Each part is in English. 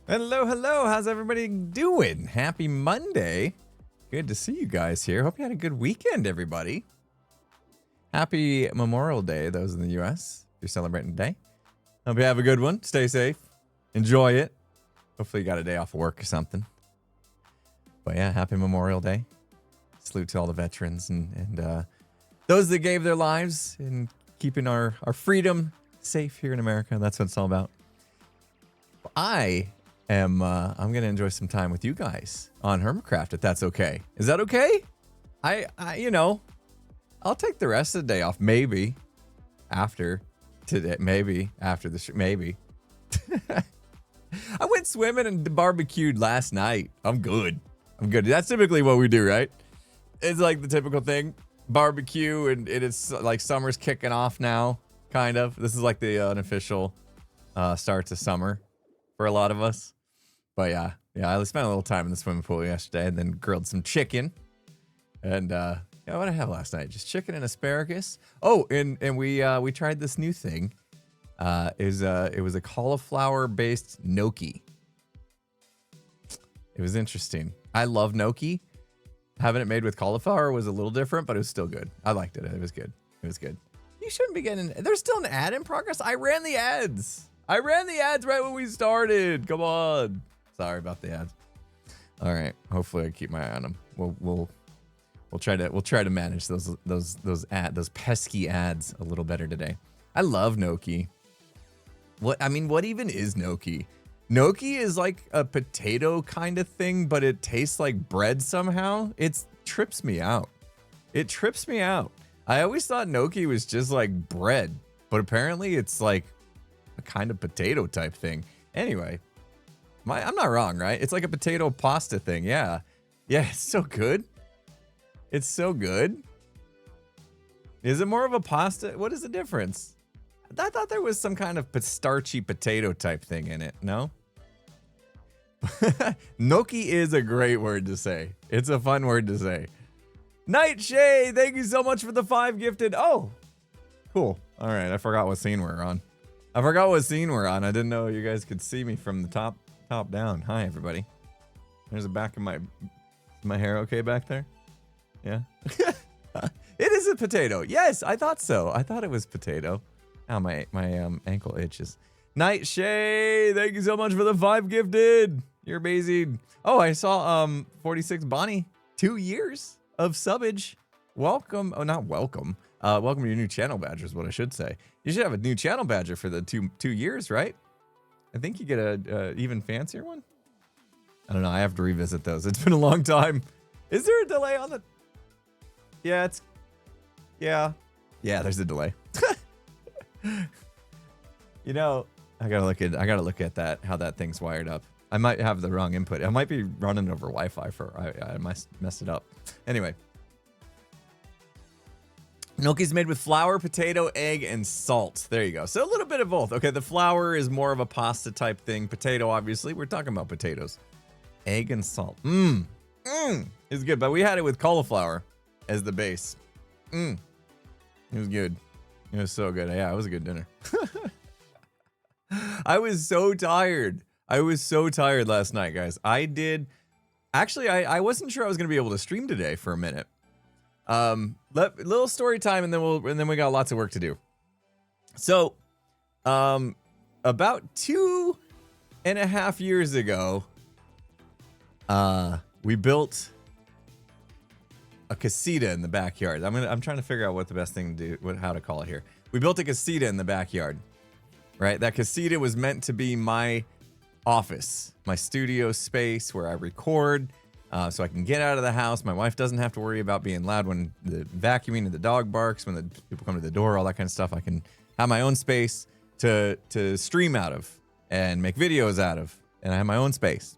Hello, hello. How's everybody doing? Happy Monday. Good to see you guys here. Hope you had a good weekend, everybody. Happy Memorial Day, those in the U.S. If you're celebrating today. Hope you have a good one. Stay safe. Enjoy it. Hopefully you got a day off of work or something. But yeah, happy Memorial Day. Salute to all the veterans and those that gave their lives in keeping our freedom safe here in America. That's what it's all about. I'm going to enjoy some time with you guys on Hermitcraft, if that's okay. Is that okay? I'll take the rest of the day off. Maybe after today. Maybe after the show. Maybe. I went swimming and barbecued last night. I'm good. That's typically what we do, right? It's like the typical thing. Barbecue, and it's like summer's kicking off now, kind of. This is like the unofficial start to summer for a lot of us. But yeah, I spent a little time in the swimming pool yesterday and then grilled some chicken. And what did I have last night? Just chicken and asparagus. Oh, and we tried this new thing. It was a cauliflower-based gnocchi. It was interesting. I love gnocchi. Having it made with cauliflower was a little different, but it was still good. I liked it. It was good. You shouldn't be getting... There's still an ad in progress? I ran the ads right when we started. Come on. Sorry about the ads. All right. Hopefully I keep my eye on them. We'll try to manage those pesky ads a little better today. I love gnocchi. What even is gnocchi? Gnocchi is like a potato kind of thing, but it tastes like bread somehow. It trips me out. I always thought gnocchi was just like bread, but apparently it's like a kind of potato type thing. Anyway, I'm not wrong, right? It's like a potato pasta thing. Yeah, it's so good. Is it more of a pasta? What is the difference? I thought there was some kind of starchy potato type thing in it. No? Gnocchi is a great word to say. It's a fun word to say. Nightshade, thank you so much for the 5 gifted. Oh, cool. All right, I forgot what scene we're on. I didn't know you guys could see me from the top down. Hi, everybody. There's the back of my hair okay back there? Yeah. It is a potato. Yes, I thought so. I thought it was potato. Ow, my ankle itches. Nightshade, thank you so much for the 5 gifted. You're amazing. Oh, I saw 46 Bonnie. 2 years of subbage. Welcome. Oh, not welcome. Welcome to your new channel badge is what I should say. You should have a new channel badge for the two years, right? I think you get a even fancier one. I don't know. I have to revisit those. It's been a long time. Is there a delay on the... Yeah, there's a delay. You know, I gotta look at that, how that thing's wired up. I might have the wrong input. I might be running over Wi-Fi I messed it up. Anyway. Gnocchi's made with flour, potato, egg, and salt. There you go. So a little bit of both. Okay, the flour is more of a pasta type thing. Potato, obviously. We're talking about potatoes. Egg and salt. It's good, but we had it with cauliflower as the base. It was good. It was so good. Yeah, it was a good dinner. I was so tired. Last night, guys. I wasn't sure I was going to be able to stream today for a minute. Little story time, and then we got lots of work to do. So, about 2.5 years ago, we built a casita in the backyard. I'm trying to figure out what the best thing to do, how to call it here. We built a casita in the backyard, right? That casita was meant to be my office, my studio space where I record, so I can get out of the house. My wife doesn't have to worry about being loud when the vacuuming and the dog barks, when the people come to the door, all that kind of stuff. I can have my own space to stream out of and make videos out of, and I have my own space.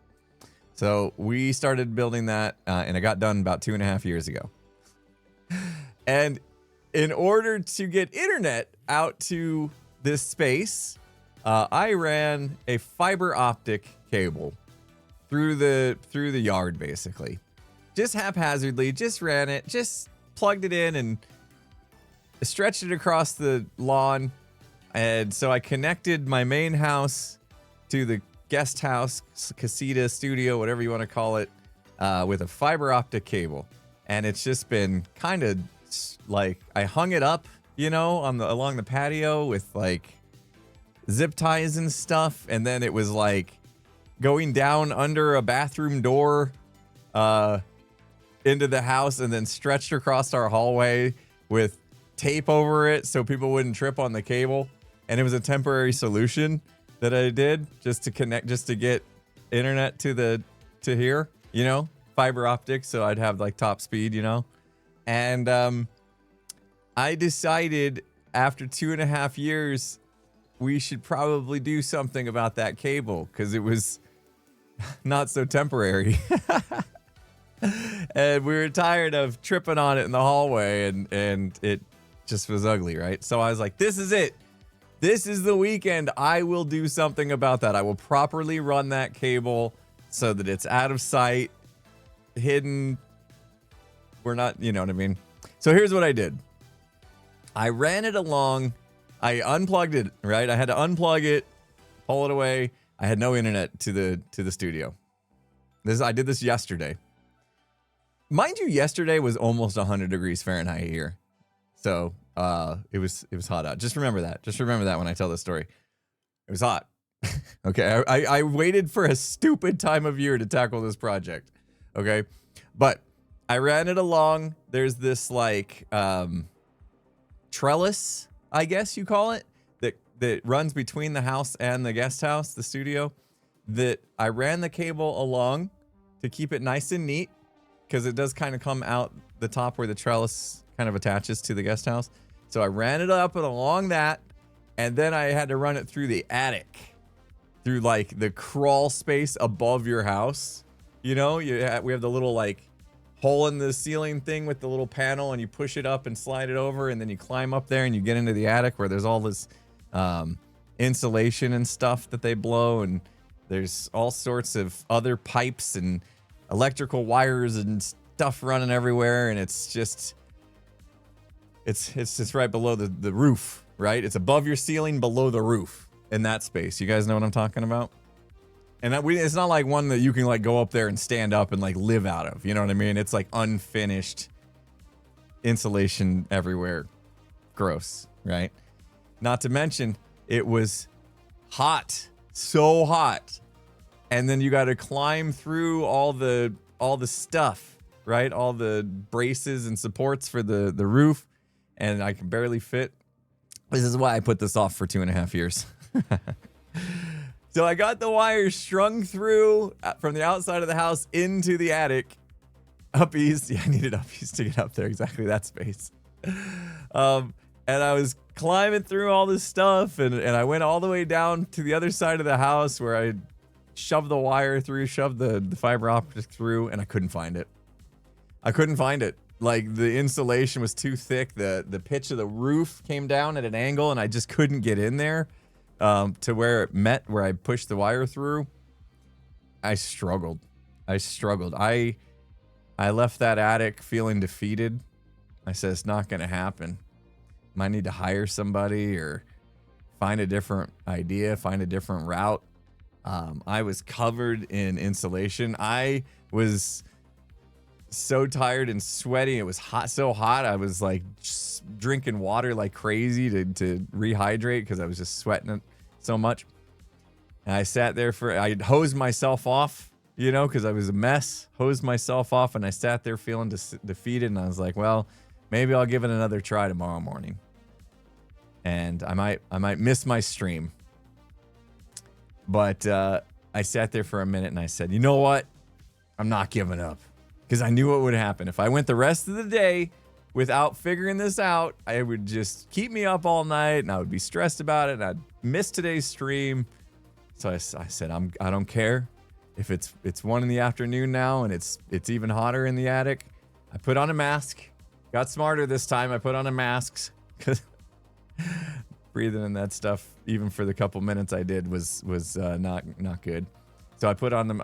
So we started building that, and it got done about 2.5 years ago. And in order to get internet out to this space, I ran a fiber optic cable through the yard, basically. Just haphazardly, just ran it, just plugged it in and stretched it across the lawn. And so I connected my main house to guest house, casita, studio, whatever you want to call it, with a fiber optic cable. And it's just been kind of like, I hung it up, you know, along the patio with like zip ties and stuff. And then it was like going down under a bathroom door into the house and then stretched across our hallway with tape over it so people wouldn't trip on the cable. And it was a temporary solution that I did just to connect, just to get internet to here, you know, fiber optic. So I'd have like top speed, you know. And I decided after 2.5 years, we should probably do something about that cable because it was not so temporary. And we were tired of tripping on it in the hallway, and it just was ugly, right? So I was like, this is it. This is the weekend. I will do something about that. I will properly run that cable so that it's out of sight, hidden. We're not, you know what I mean? So here's what I did. I ran it along. I unplugged it, right? I had to unplug it, pull it away. I had no internet to the studio. I did this yesterday. Mind you, yesterday was almost 100 degrees Fahrenheit here. So it was hot out. Just remember that. Just remember that when I tell this story. It was hot. Okay. I waited for a stupid time of year to tackle this project. Okay. But I ran it along. There's this like trellis, I guess you call it, that runs between the house and the guest house, the studio, that I ran the cable along to keep it nice and neat. Because it does kind of come out the top where the trellis kind of attaches to the guest house. So I ran it up and along that, and then I had to run it through the attic, through like the crawl space above your house. You know, we have the little like hole in the ceiling thing with the little panel, and you push it up and slide it over, and then you climb up there and you get into the attic where there's all this insulation and stuff that they blow, and there's all sorts of other pipes and electrical wires and stuff running everywhere, and it's just right below the roof, right? It's above your ceiling, below the roof in that space. You guys know what I'm talking about? And it's not like one that you can like go up there and stand up and like live out of. You know what I mean? It's like unfinished insulation everywhere. Gross, right? Not to mention it was hot, so hot. And then you got to climb through all the stuff, right? All the braces and supports for the roof, and I can barely fit. This is why I put this off for 2.5 years. So I got the wires strung through from the outside of the house into the attic, uppies. Yeah, I needed uppies to get up there. Exactly that space. And I was climbing through all this stuff, and I went all the way down to the other side of the house where I shoved the wire through, shoved the fiber optic through, and I couldn't find it. I couldn't find it. Like the insulation was too thick. The pitch of the roof came down at an angle, and I just couldn't get in there to where it met, where I pushed the wire through. I struggled. I left that attic feeling defeated. I said, it's not going to happen. Might need to hire somebody or find a different idea, find a different route. I was covered in insulation. I was so tired and sweaty. It was hot, so hot. I was like just drinking water like crazy to rehydrate because I was just sweating it so much. And I sat there I hosed myself off, you know, because I was a mess. Hosed myself off, and I sat there feeling defeated. And I was like, well, maybe I'll give it another try tomorrow morning. And I might miss my stream. But I sat there for a minute and I said, you know what? I'm not giving up. Because I knew what would happen. If I went the rest of the day without figuring this out, it would just keep me up all night and I would be stressed about it and I'd miss today's stream. So I said, I don't care if it's 1 in the afternoon now and it's even hotter in the attic. I put on a mask. Got smarter this time. I put on a mask. Breathing in that stuff, even for the couple minutes I did, was not good. So I put on the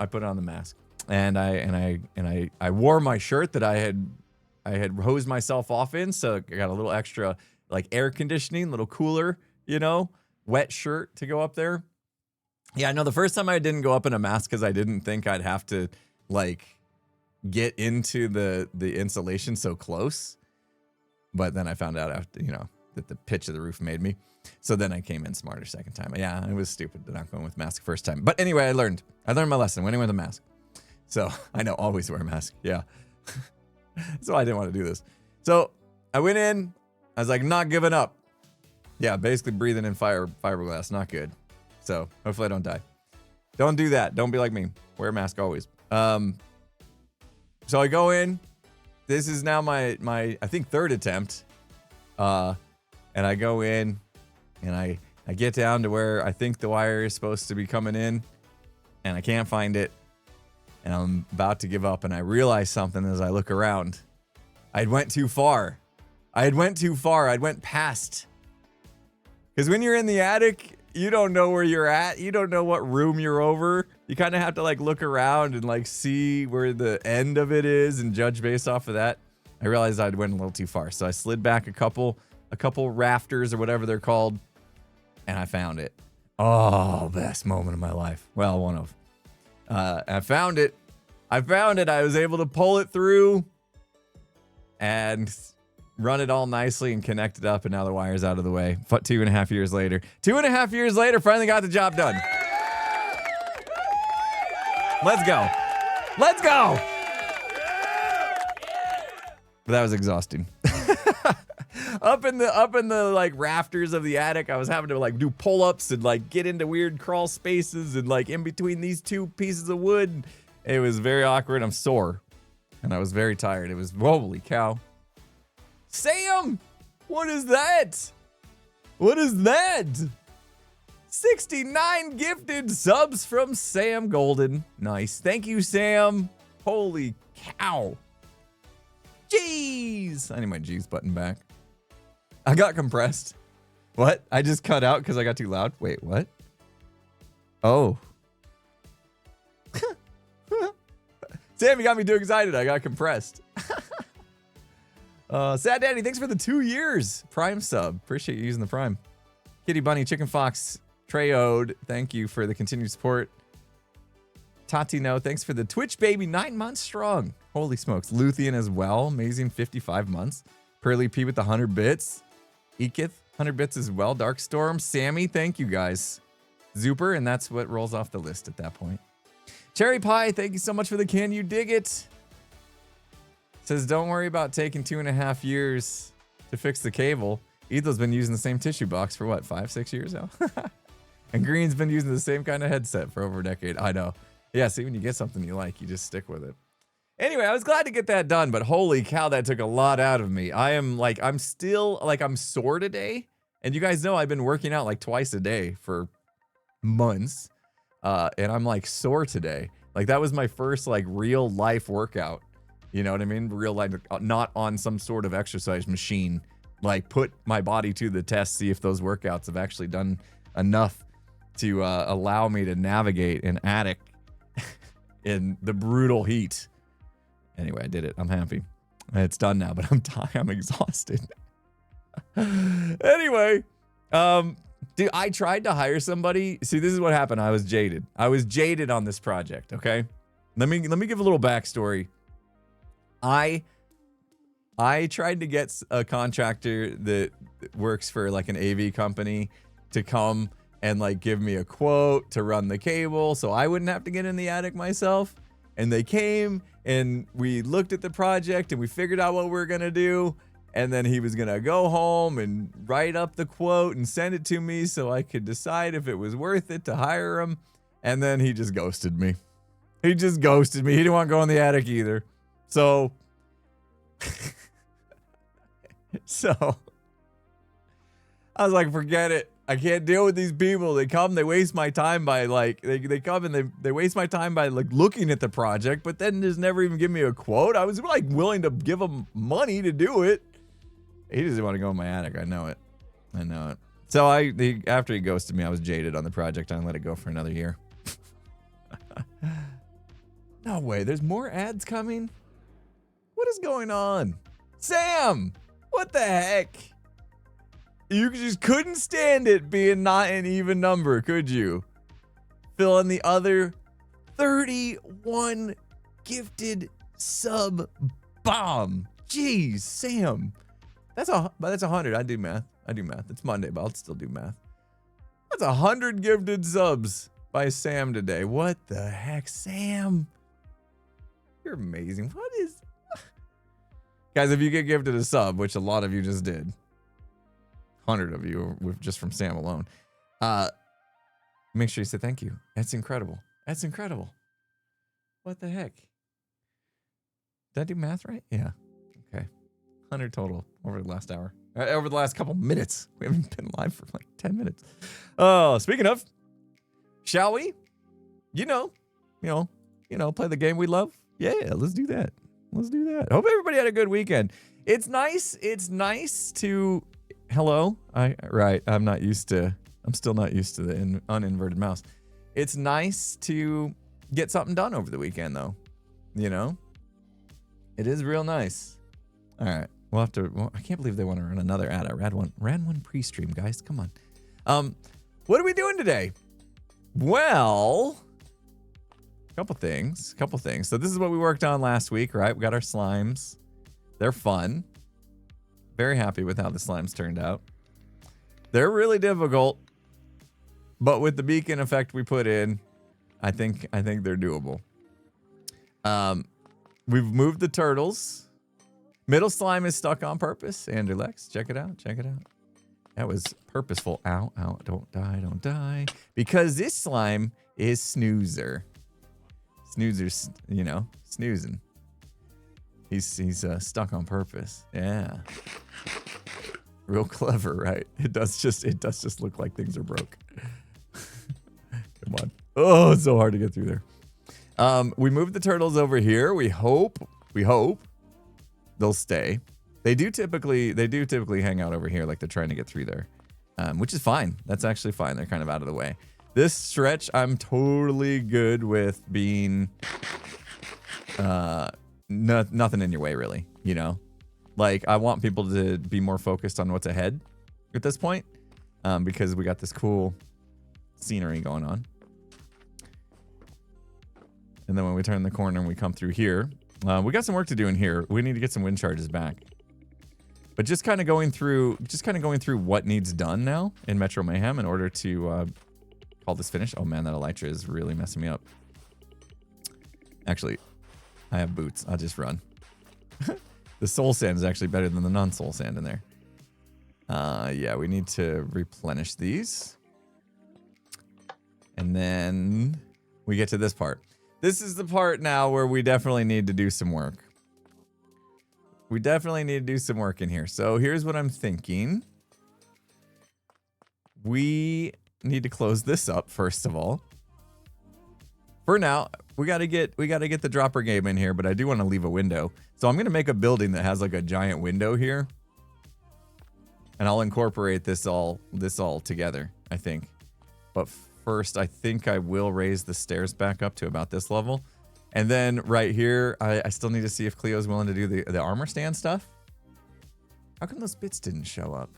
mask, and I wore my shirt that I had hosed myself off in. So I got a little extra like air conditioning, little cooler, you know, wet shirt to go up there. Yeah, no, the first time I didn't go up in a mask because I didn't think I'd have to, like, get into the insulation so close. But then I found out after, that the pitch of the roof made me. So then I came in smarter second time. Yeah, it was stupid not going with mask first time. But anyway, I learned my lesson. Went in with a mask. So I know, always wear a mask. Yeah. So I didn't want to do this. So I went in. I was like, not giving up. Yeah, basically breathing in fiberglass. Not good. So hopefully I don't die. Don't do that. Don't be like me. Wear a mask always. So I go in. This is now my I think third attempt. And I go in and I get down to where I think the wire is supposed to be coming in, and I can't find it. And I'm about to give up, and I realize something as I look around. I went too far. I'd went past. Because when you're in the attic, you don't know where you're at. You don't know what room you're over. You kind of have to like look around and like see where the end of it is and judge based off of that. I realized I'd went a little too far. So I slid back a couple rafters or whatever they're called, and I found it. Oh, best moment of my life. Well, one of. I found it. I was able to pull it through and run it all nicely and connect it up, and now the wire's out of the way. 2.5 years later. 2.5 years later, finally got the job done. Let's go. Let's go. But that was exhausting. Up in the like rafters of the attic, I was having to like do pull-ups and like get into weird crawl spaces and like in between these two pieces of wood. It was very awkward. I'm sore. And I was very tired. It was, holy cow. Sam! What is that? What is that? 69 gifted subs from Sam Golden. Nice. Thank you, Sam. Holy cow. Jeez. I need my G's button back. I got compressed. What? I just cut out because I got too loud? Wait, what? Oh. Sam, you got me too excited. I got compressed. Sad Daddy, thanks for the 2 years. Prime sub. Appreciate you using the Prime. Kitty Bunny, Chicken Fox, Treyode, thank you for the continued support. Tatino, thanks for the Twitch baby, 9 months strong. Holy smokes. Luthien as well, amazing 55 months. Pearly P with the 100 bits. Ekith, 100 bits as well. Darkstorm, Sammy, thank you guys. Zuper, and that's what rolls off the list at that point. Cherry Pie, thank you so much for the Can You Dig It? Says, don't worry about taking 2.5 years to fix the cable. Ethel's been using the same tissue box for what, 5-6 years now? And Green's been using the same kind of headset for over a decade. I know. Yeah, see, when you get something you like, you just stick with it. Anyway, I was glad to get that done, but holy cow, that took a lot out of me. I'm sore today. And you guys know I've been working out like twice a day for months. And I'm like sore today. Like that was my first like real life workout. You know what I mean? Real life, not on some sort of exercise machine. Like put my body to the test, see if those workouts have actually done enough to allow me to navigate an attic in the brutal heat. Anyway, I did it. I'm happy. It's done now, but I'm tired. I'm exhausted. Anyway, dude, I tried to hire somebody. See, this is what happened. I was jaded. I was jaded on this project, okay? Let me give a little backstory. I tried to get a contractor that works for like an AV company to come and like give me a quote to run the cable so I wouldn't have to get in the attic myself. And they came and we looked at the project and we figured out what we were going to do. And then he was going to go home and write up the quote and send it to me so I could decide if it was worth it to hire him. And then he just ghosted me. He just ghosted me. He didn't want to go in the attic either. So, I was like, forget it. I can't deal with these people. They come, they waste my time by like, they come and they waste my time by like looking at the project, but then just never even give me a quote. I was like willing to give them money to do it. He doesn't want to go in my attic. I know it. So after he ghosted me, I was jaded on the project. I let it go for another year. No way. There's more ads coming. What is going on? Sam, what the heck? You just couldn't stand it being not an even number, could you? fill in the other 31 gifted sub bomb. Jeez, Sam. That's 100. I do math. It's Monday, but I'll still do math. That's 100 gifted subs by Sam today. What the heck, Sam? You're amazing. What is... Guys, if you get gifted a sub, which a lot of you just did, 100 of you with just from Sam alone, make sure you say thank you. That's incredible. That's incredible. What the heck? Did I do math right? Yeah. Okay. 100 total over the last hour. Over the last couple minutes. We haven't been live for like 10 minutes. Oh, speaking of, shall we? You know, play the game we love. Yeah, let's do that. Let's do that. Hope everybody had a good weekend. It's nice to, hello? I'm still not used to the uninverted mouse. It's nice to get something done over the weekend though. You know? It is real nice. All right. We'll have to, I can't believe they want to run another ad. I ran one pre-stream, guys. Come on. What are we doing today? Well, couple things. So this is what we worked on last week, right? We got our slimes. They're fun. Very happy with how the slimes turned out. They're really difficult, but with the beacon effect we put in, I think they're doable. We've moved the turtles. Middle slime is stuck on purpose. Andrew Lex, check it out. That was purposeful. Ow, don't die. Because this slime is snoozer. Snoozer's, snoozing. He's stuck on purpose. Yeah. Real clever, right? It does just look like things are broke. Come on. Oh, it's so hard to get through there. We moved the turtles over here. We hope they'll stay. They do typically hang out over here like they're trying to get through there. Which is fine. That's actually fine. They're kind of out of the way. This stretch, I'm totally good with being nothing in your way, really. Like, I want people to be more focused on what's ahead at this point, because we got this cool scenery going on. And then when we turn the corner and we come through here, we got some work to do in here. We need to get some wind charges back. But just kind of going through what needs done now in Metro Mayhem in order to call this finish. Oh man, that elytra is really messing me up. Actually, I have boots. I'll just run. The soul sand is actually better than the non-soul sand in there. Yeah, we need to replenish these. And then we get to this part. This is the part now where we definitely need to do some work. We definitely need to do some work in here. So here's what I'm thinking. We need to close this up first of all. For now, we gotta get the dropper game in here, but I do want to leave a window. So I'm gonna make a building that has like a giant window here, and I'll incorporate this all together, I think. But first, I think I will raise the stairs back up to about this level. And then right here, I still need to see if Cleo's willing to do the armor stand stuff. How come those bits didn't show up?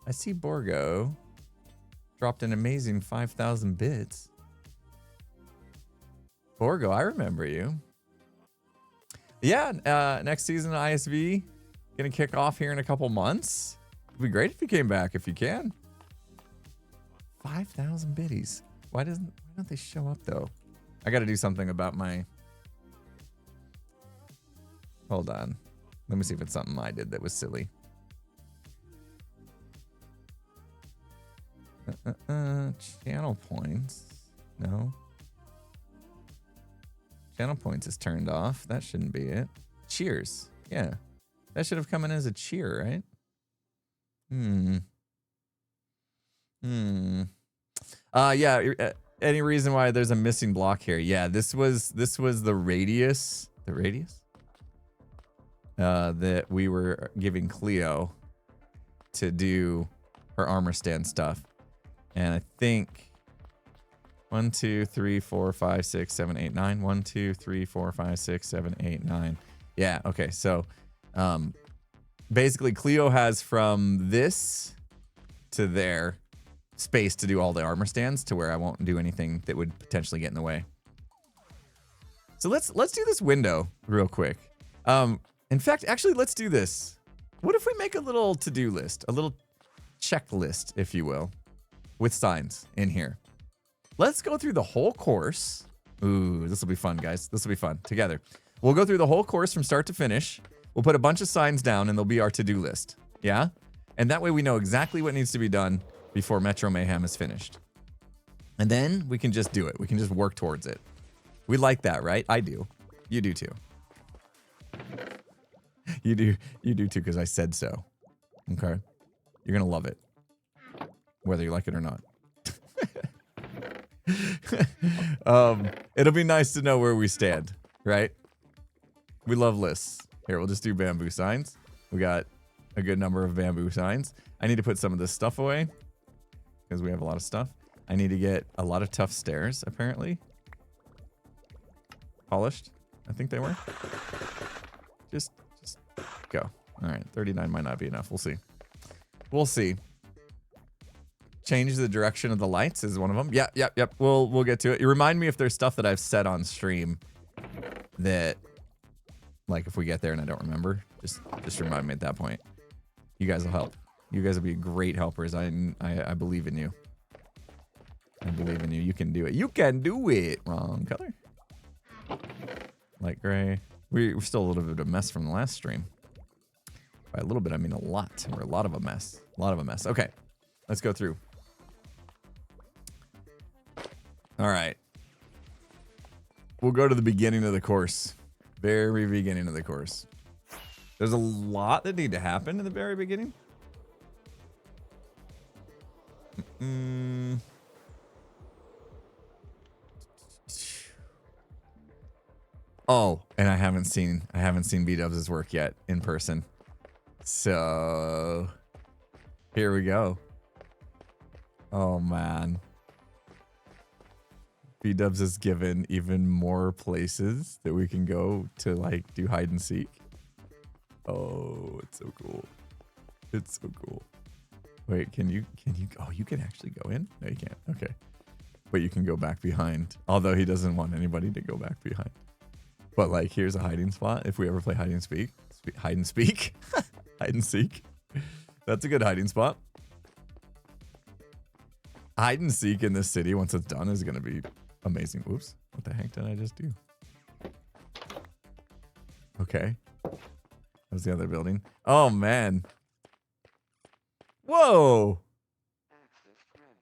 I see Borgo dropped an amazing 5,000 bits. Borgo, I remember you. Yeah, next season ISV gonna kick off here in a couple months. It'd be great if you came back if you can. 5,000 biddies. Why don't they show up though? I got to do something about my... Hold on. Let me see if it's something I did that was silly. Channel points. No. Channel points is turned off. That shouldn't be it. Cheers. Yeah. That should have come in as a cheer, right? Yeah. Any reason why there's a missing block here? Yeah, this was the radius. The radius? That we were giving Cleo to do her armor stand stuff. And I think 1, 2, 3, 4, 5, 6, 7, 8, 9. 1, 2, 3, 4, 5, 6, 7, 8, 9. Yeah, okay. So basically Cleo has from this to there. space to do all the armor stands to where I won't do anything that would potentially get in the way. So let's do this window real quick. In fact, actually, let's do this. What if we make a little to-do list, a little checklist, if you will, with signs in here? Let's go through the whole course. Ooh, this will be fun, guys. This will be fun together. We'll go through the whole course from start to finish. We'll put a bunch of signs down and they'll be our to-do list. Yeah? And that way we know exactly what needs to be done before Metro Mayhem is finished. And then we can just do it. We can just work towards it. We like that, right? I do. You do too. You do too, because I said so. Okay? You're gonna love it. Whether you like it or not. It'll be nice to know where we stand, right? We love lists. Here, we'll just do bamboo signs. We got a good number of bamboo signs. I need to put some of this stuff away because we have a lot of stuff. I need to get a lot of tough stairs, apparently. Polished. I think they were. Just go. All right, 39 might not be enough. We'll see. We'll see. Change the direction of the lights is one of them. Yep. We'll get to it. You remind me if there's stuff that I've said on stream that, like, if we get there and I don't remember, just remind me at that point. You guys will help. You guys will be great helpers. I believe in you. I believe in you. You can do it. You can do it. Wrong color. Light gray. We're still a little bit of a mess from the last stream. By a little bit, I mean a lot. We're a lot of a mess. A lot of a mess. Okay. Let's go through. All right. We'll go to the beginning of the course. Very beginning of the course. There's a lot that need to happen in the very beginning. Oh, and I haven't seen B-Dubs' work yet in person. So here we go. Oh man. B-Dubs is given even more places that we can go to, like, do hide and seek. Oh, it's so cool. It's so cool. Wait, can you oh, you can actually go in? No, you can't. Okay. But you can go back behind. Although he doesn't want anybody to go back behind. But, like, here's a hiding spot if we ever play hide and speak. Hide and speak. Hide and seek. That's a good hiding spot. Hide and seek in this city, once it's done, is going to be amazing. Whoops. What the heck did I just do? Okay. That was the other building. Oh, man. Whoa.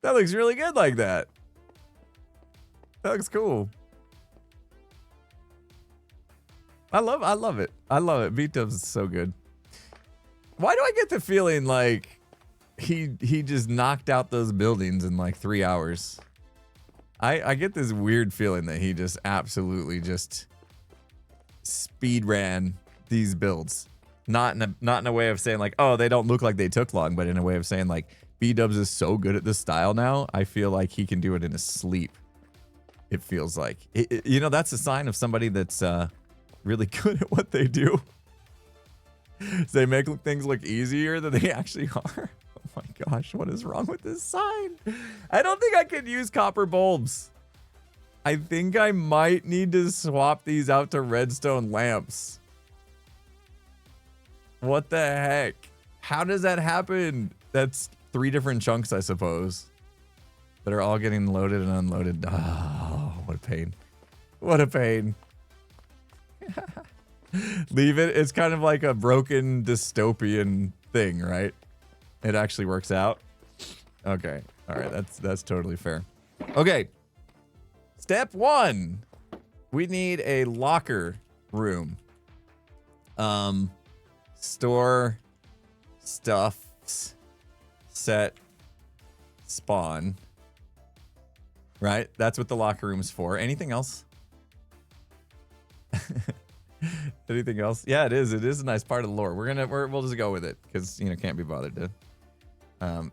That looks really good like that. That looks cool. I love it. I love it. B-Dubs is so good. Why do I get the feeling like he just knocked out those buildings in like 3 hours? I get this weird feeling that he just absolutely just speed ran these builds. Not in a way of saying like, oh, they don't look like they took long, but in a way of saying like, B-Dubs is so good at this style now, I feel like he can do it in his sleep. It feels like. You know, that's a sign of somebody that's really good at what they do. So they make things look easier than they actually are. Oh my gosh, what is wrong with this sign? I don't think I can use copper bulbs. I think I might need to swap these out to redstone lamps. What the heck? How does that happen? That's 3 different chunks, I suppose, that are all getting loaded and unloaded. Oh, what a pain. What a pain. Leave it. It's kind of like a broken dystopian thing, right? It actually works out. Okay. All right. That's totally fair. Okay. Step 1. We need a locker room. Store stuffs, set, spawn. Right? That's what the locker room's for. Anything else? Anything else? Yeah, it is. It is a nice part of the lore. We'll just go with it because, you know, can't be bothered to.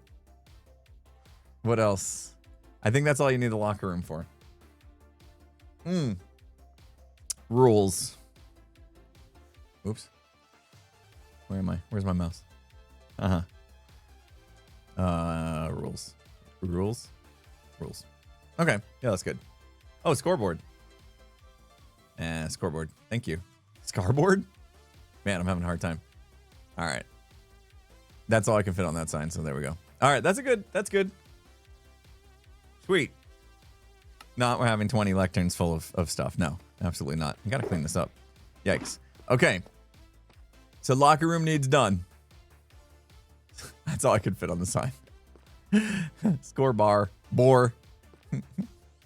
What else? I think that's all you need the locker room for. Rules. Oops. Where am I? Where's my mouse? Rules. Rules. Rules. Okay. Yeah, that's good. Oh, scoreboard. Scoreboard. Thank you. Scoreboard? Man, I'm having a hard time. All right. That's all I can fit on that sign, so there we go. All right, that's good. Sweet. Not we're having 20 lecterns full of stuff. No, absolutely not. I gotta clean this up. Yikes. Okay. So locker room needs done. That's all I could fit on the sign. Score bar. Bore.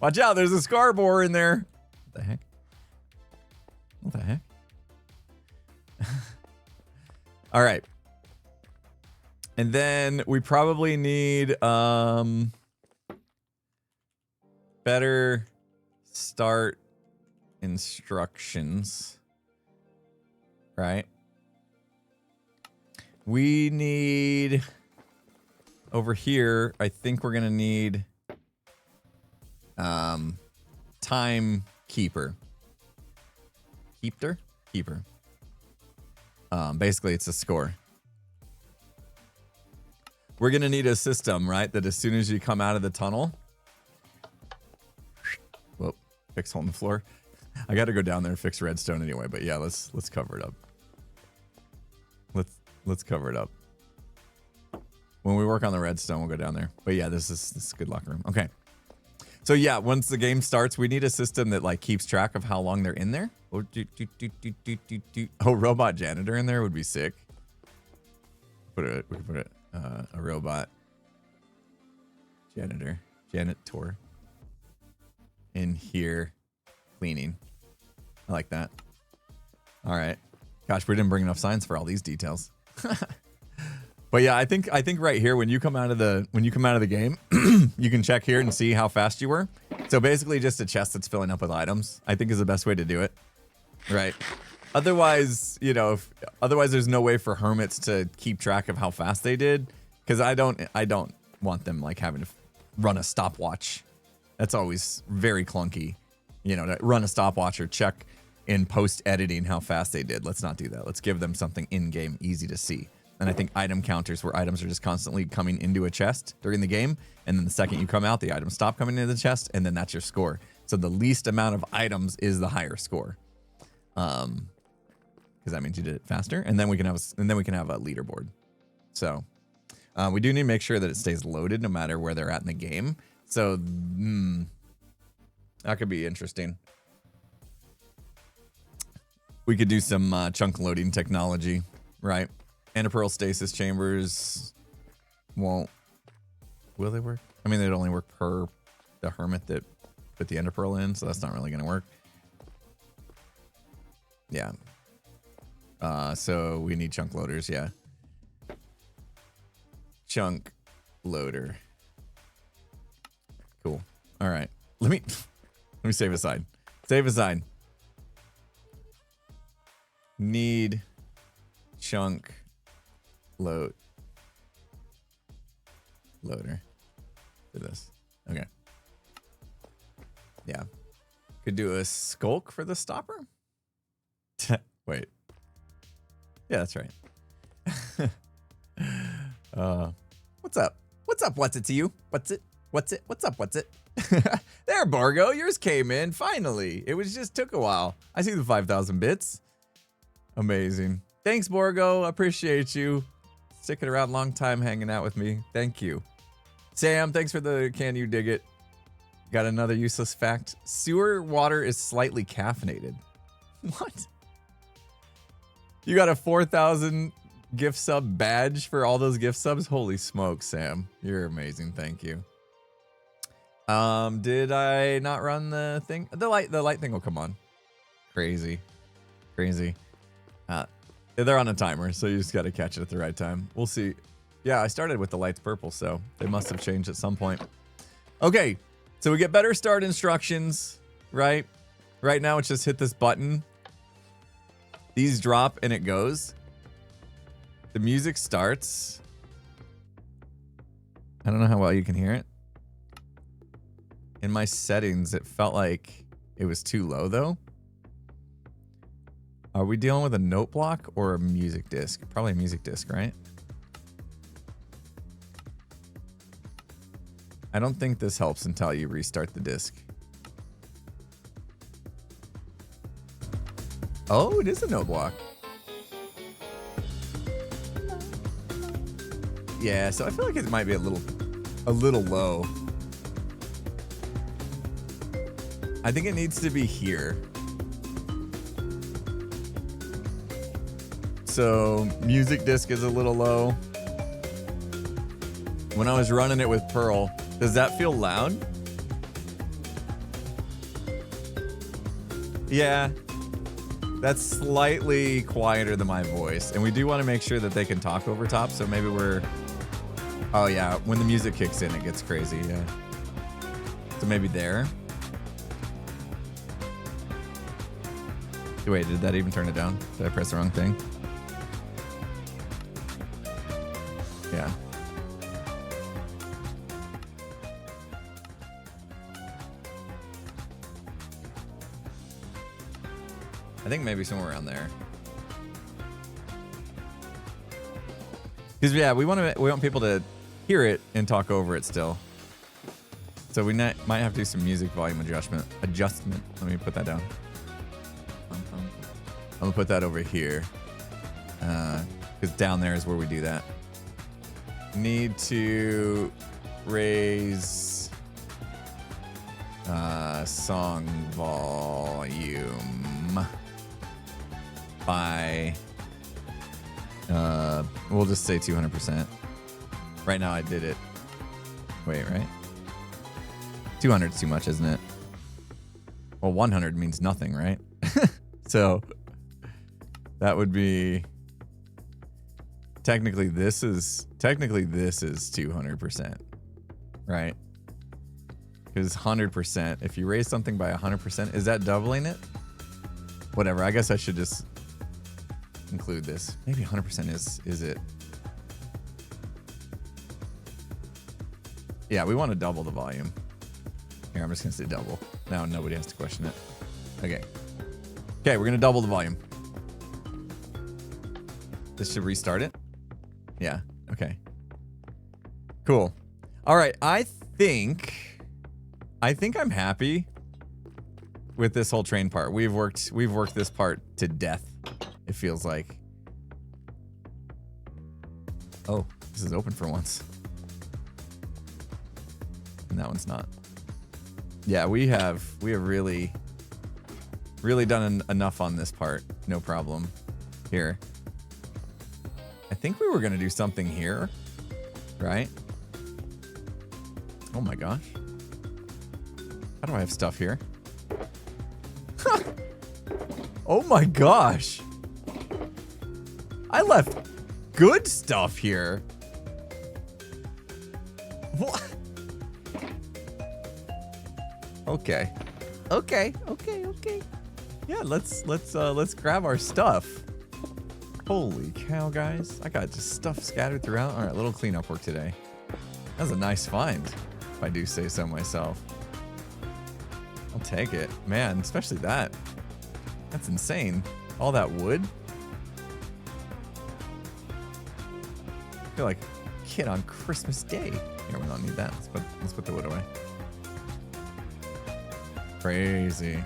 Watch out, there's a scar bore in there. What the heck? What the heck? All right. And then we probably need better start instructions. Right? We need over here, I think we're gonna need timekeeper. Keeper. Basically it's a score. We're gonna need a system, right? That as soon as you come out of the tunnel, whoop, fix hole in the floor. I got to go down there and fix redstone anyway, but yeah, let's cover it up. Let's cover it up. When we work on the redstone, we'll go down there. But yeah, this is a good locker room. Okay. So yeah, once the game starts, we need a system that like keeps track of how long they're in there. Oh, robot janitor in there would be sick. We could put a robot janitor in here cleaning. I like that. All right. Gosh, we didn't bring enough signs for all these details. But yeah, I think right here when you come out of the game, you can check here and see how fast you were. So basically just a chest that's filling up with items, I think is the best way to do it. Right. Otherwise, you know, otherwise there's no way for hermits to keep track of how fast they did, because I don't want them like having to run a stopwatch. That's always very clunky, you know, to run a stopwatch or check in post editing how fast they did. Let's not do that. Let's give them something in game easy to see. And I think item counters, where items are just constantly coming into a chest during the game, and then the second you come out, the items stop coming into the chest, and then that's your score. So the least amount of items is the higher score. Because that means you did it faster, and then we can have a leaderboard. So we do need to make sure that it stays loaded no matter where they're at in the game. So that could be interesting. We could do some chunk loading technology, right? Antipearl stasis chambers will they work? I mean, they'd only work per the hermit that put the enderpearl in, so that's not really going to work. Yeah. So we need chunk loaders, yeah. Chunk loader. Cool. All right. Let me save aside. Save aside. Need chunk loader for this. Okay. Yeah. Could do a skulk for the stopper. Wait. Yeah, that's right. What's up? What's up? What's it to you? What's it? What's it? What's up? What's it? There, Borgo. Yours came in finally. It was just took a while. I see the 5,000 bits. Amazing. Thanks, Borgo. Appreciate you sticking around, long time hanging out with me. Thank you. Sam, thanks for the can you dig it. Got another useless fact. Sewer water is slightly caffeinated. What? You got a 4,000 gift sub badge for all those gift subs? Holy smoke, Sam. You're amazing. Thank you. Did I not run the thing? The light thing will come on. Crazy. They're on a timer, so you just got to catch it at the right time. We'll see. Yeah, I started with the lights purple, so they must have changed at some point. Okay, so we get better start instructions, right? Right now, it's just hit this button. These drop and it goes. The music starts. I don't know how well you can hear it. In my settings, it felt like it was too low, though. Are we dealing with a note block or a music disc? Probably a music disc, right? I don't think this helps until you restart the disc. Oh, it is a note block. Yeah, so I feel like it might be a little low. I think it needs to be here. So music disc is a little low. When I was running it with Pearl, does that feel loud? Yeah, that's slightly quieter than my voice. And we do want to make sure that they can talk over top. So maybe we're, oh yeah, when the music kicks in, it gets crazy. Yeah. So maybe there. Wait, did that even turn it down? Did I press the wrong thing? Yeah. I think maybe somewhere around there. Because yeah, we want people to hear it and talk over it still. So we might have to do some music volume adjustment. Let me put that down. I'm gonna put that over here. Because down there is where we do that. Need to raise song volume by we'll just say 200%. Right now I did it. Wait, right? 200 is too much, isn't it? Well, 100 means nothing, right? So that would be technically this is 200%, right? Because 100%, if you raise something by 100%, is that doubling it? Whatever, I guess I should just include this. Maybe 100% is it. Yeah, we want to double the volume. Here, I'm just gonna say double. Now nobody has to question it. Okay. Okay, we're gonna double the volume. This should restart it. Yeah, okay. Cool. All right, I think I'm happy with this whole train part. We've worked this part to death, it feels like. Oh, this is open for once. And that one's not. Yeah, we have really done enough on this part. No problem. Here. I think we were gonna do something here, right? Oh my gosh. How do I have stuff here? Oh my gosh. I left good stuff here. What? Okay. Yeah, let's grab our stuff. Holy cow, guys. I got just stuff scattered throughout. All right, little cleanup work today. That was a nice find, if I do say so myself. I'll take it. Man, especially that. That's insane. All that wood. I feel like a kid on Christmas Day. Here, we don't need that. Let's put the wood away. Crazy.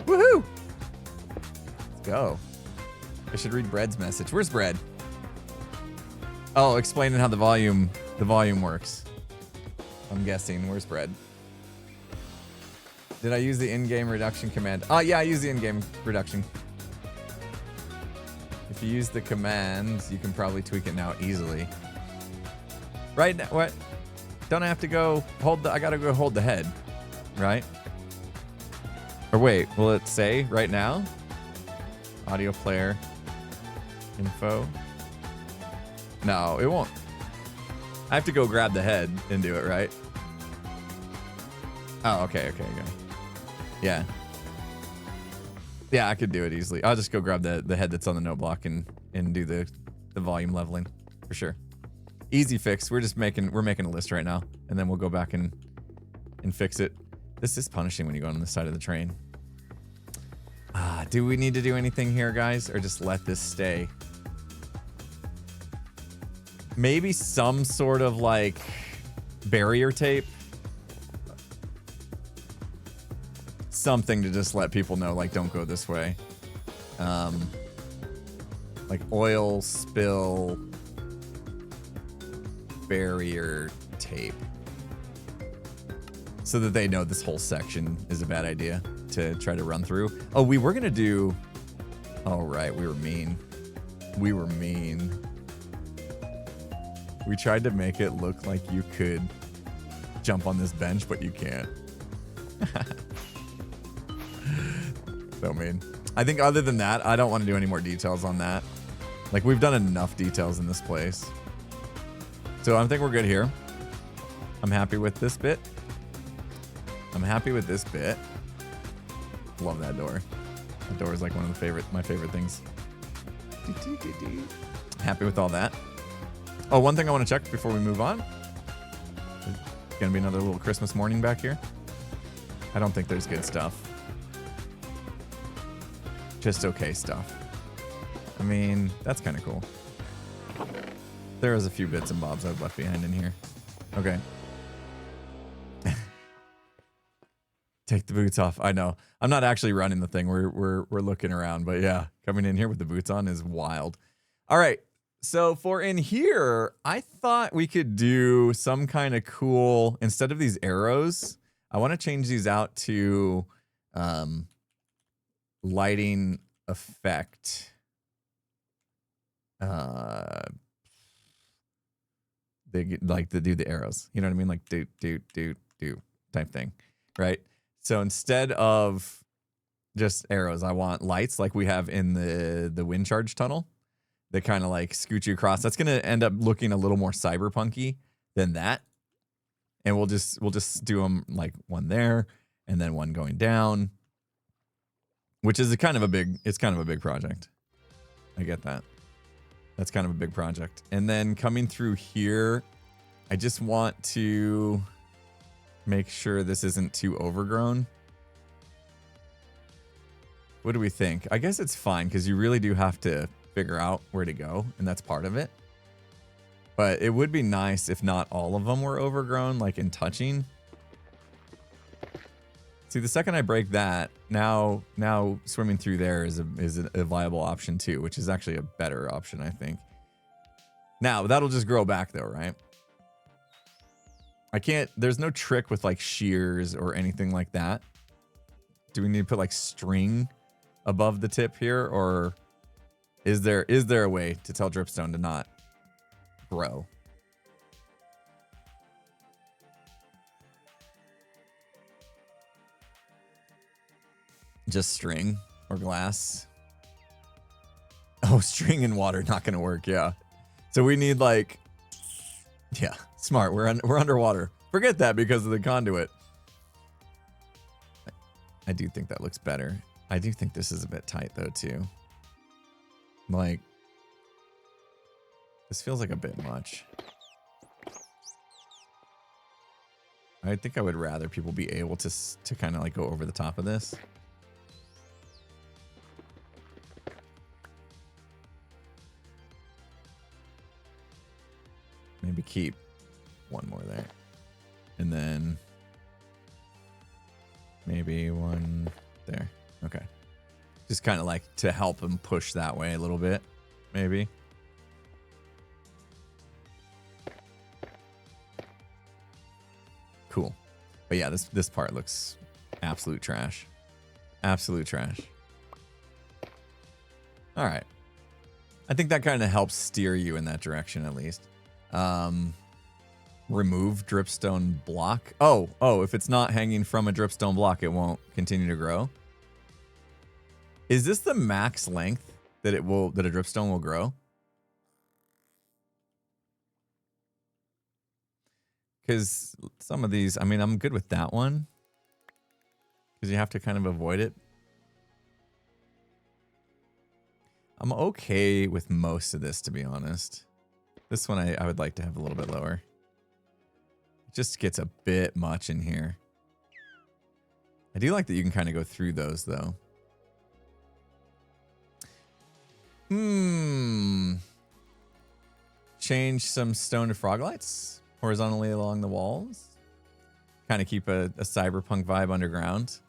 Woohoo! Let's go. I should read Bread's message. Where's Bread? Oh, explaining how the volume works. I'm guessing. Where's Bread? Did I use the in-game reduction command? Oh, yeah, I used the in-game reduction. If you use the command, you can probably tweak it now easily. Right now, what? Don't I have to go hold I gotta go hold the head, right? Or wait, will it say right now? Audio player info. No, it won't. I have to go grab the head and do it, right? Oh, okay. Yeah. Yeah, I could do it easily. I'll just go grab the head that's on the note block and do the volume leveling for sure. Easy fix. We're making a list right now, and then we'll go back and fix it. This is punishing when you go on the side of the train. Do we need to do anything here, guys, or just let this stay? Maybe some sort of like barrier tape something to just let people know, like, don't go this way. Like oil spill barrier tape, so that they know this whole section is a bad idea to try to run through. Oh, we were gonna do. Oh right, we were mean. We were mean. We tried to make it look like you could jump on this bench, but you can't. So mean. I think other than that, I don't want to do any more details on that. Like, we've done enough details in this place. So I think we're good here. I'm happy with this bit. I'm happy with this bit. Love that door. That door is like one of my favorite things. Happy with all that. Oh, one thing I want to check before we move on. It's gonna be another little Christmas morning back here. I don't think there's good stuff. Just okay stuff. I mean, that's kind of cool. There is a few bits and bobs I've left behind in here. Okay. Take the boots off. I know. I'm not actually running the thing. We're looking around, but yeah, coming in here with the boots on is wild. All right. So for in here, I thought we could do some kind of cool, instead of these arrows, I want to change these out to lighting effect. They get, like, to do the arrows. You know what I mean? Like do type thing, right? So instead of just arrows, I want lights like we have in the wind charge tunnel. They kind of like scoot you across. That's gonna end up looking a little more cyberpunky than that. And we'll just do them like one there and then one going down, which is kind of a big project. I get that. That's kind of a big project. And then coming through here, I just want to make sure this isn't too overgrown. What do we think? I guess it's fine because you really do have to figure out where to go, and that's part of it. But it would be nice if not all of them were overgrown, like in touching. See, the second I break that, now swimming through there is a viable option too, which is actually a better option, I think. Now, that'll just grow back though, right? I can't, there's no trick with like shears or anything like that. Do we need to put like string above the tip here, or is there a way to tell dripstone to not grow? Just string or glass. Oh, string and water not gonna work. Yeah, so we need like, yeah, smart. We're underwater. Forget that because of the conduit. I do think that looks better. I do think this is a bit tight though too. Like, this feels like a bit much. I think I would rather people be able to kind of like go over the top of this. Maybe keep one more there. And then maybe one there. Okay. Just kind of like to help them push that way a little bit, maybe. Cool. But yeah, this part looks absolute trash. Absolute trash. All right. I think that kind of helps steer you in that direction at least. Remove dripstone block. Oh, if it's not hanging from a dripstone block, it won't continue to grow. Is this the max length that a dripstone will grow? Because some of these, I mean, I'm good with that one because you have to kind of avoid it. I'm okay with most of this, to be honest. This one I would like to have a little bit lower. It just gets a bit much in here. I do like that you can kind of go through those, though. Change some stone to frog lights horizontally along the walls. Kind of keep a cyberpunk vibe underground.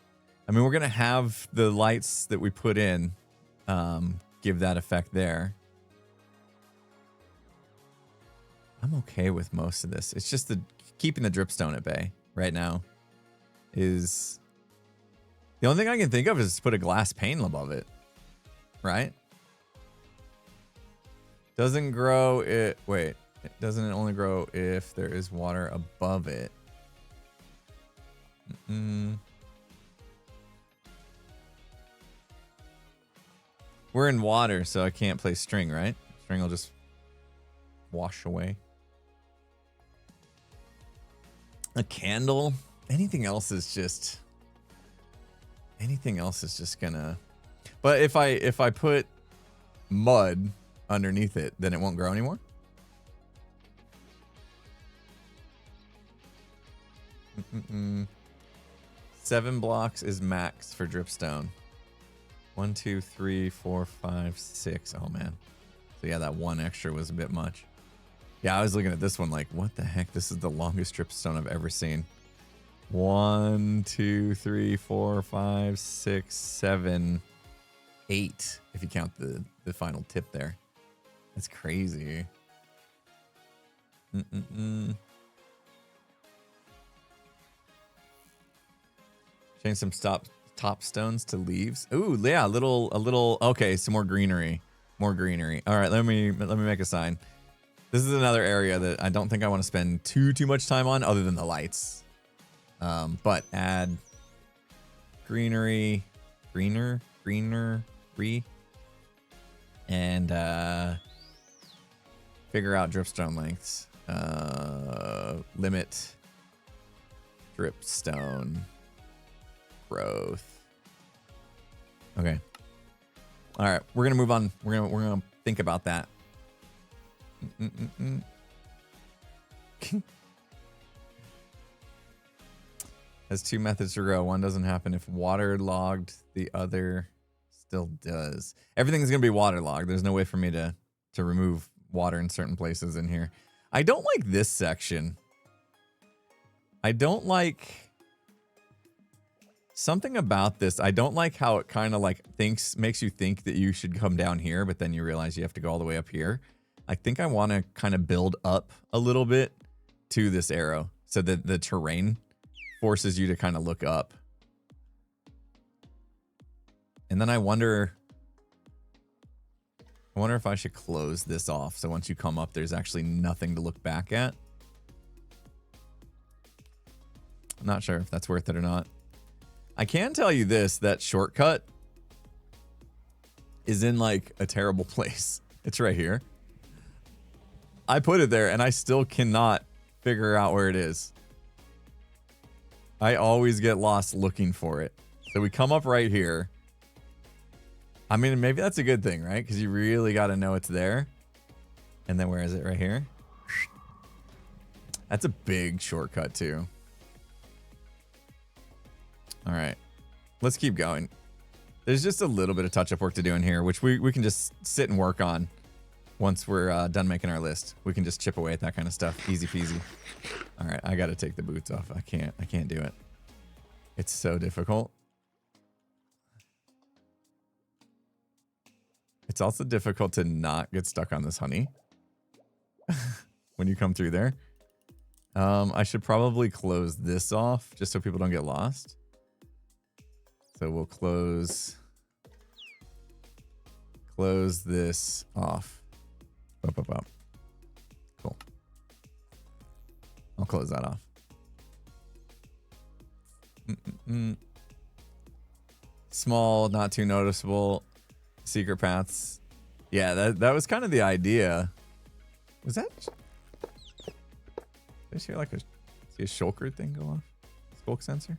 I mean, we're going to have the lights that we put in give that effect there. I'm okay with most of this. It's just the keeping the dripstone at bay right now is... The only thing I can think of is to put a glass pane above it, right? Doesn't grow it... Wait, doesn't it only grow if there is water above it? We're in water, so I can't play string, right? String will just wash away. A candle? Anything else is just... Anything else is just gonna... But if I put mud underneath it, then it won't grow anymore? 7 blocks is max for dripstone. 1, 2, 3, 4, 5, 6. Oh man. So yeah, that one extra was a bit much. Yeah, I was looking at this one like, what the heck? This is the longest dripstone I've ever seen. 1, 2, 3, 4, 5, 6, 7, 8. If you count the final tip there. That's crazy. Change some top stones to leaves. Ooh, yeah, a little. Okay, some more greenery. More greenery. All right, let me make a sign. This is another area that I don't think I want to spend too much time on, other than the lights. But add greenery, greenery, and figure out dripstone lengths. Limit dripstone growth. Okay. All right, we're gonna move on. We're gonna think about that. Has 2 methods to grow. One doesn't happen if waterlogged. The other still does. Everything's gonna be waterlogged. There's no way for me to remove water in certain places in here. I don't like this section. I don't like something about this. I don't like how it kind of like makes you think that you should come down here, but then you realize you have to go all the way up here. I think I want to kind of build up a little bit to this arrow so that the terrain forces you to kind of look up. And then I wonder if I should close this off so once you come up, there's actually nothing to look back at. I'm not sure if that's worth it or not. I can tell you this, that shortcut is in like a terrible place. It's right here. I put it there and I still cannot figure out where it is. I always get lost looking for it. So we come up right here. I mean, maybe that's a good thing, right? Because you really got to know it's there. And then where is it? Right here? That's a big shortcut too. All right, let's keep going. There's just a little bit of touch-up work to do in here, which we can just sit and work on once we're done making our list. We can just chip away at that kind of stuff. Easy peasy. All right, I got to take the boots off. I can't do it. It's so difficult. It's also difficult to not get stuck on this honey when you come through there. I should probably close this off just so people don't get lost. So we'll close this off. Cool. I'll close that off. Small, not too noticeable. Secret paths. Yeah, that was kind of the idea. Was that? Did I see like see a shulker thing go off? Skulk sensor?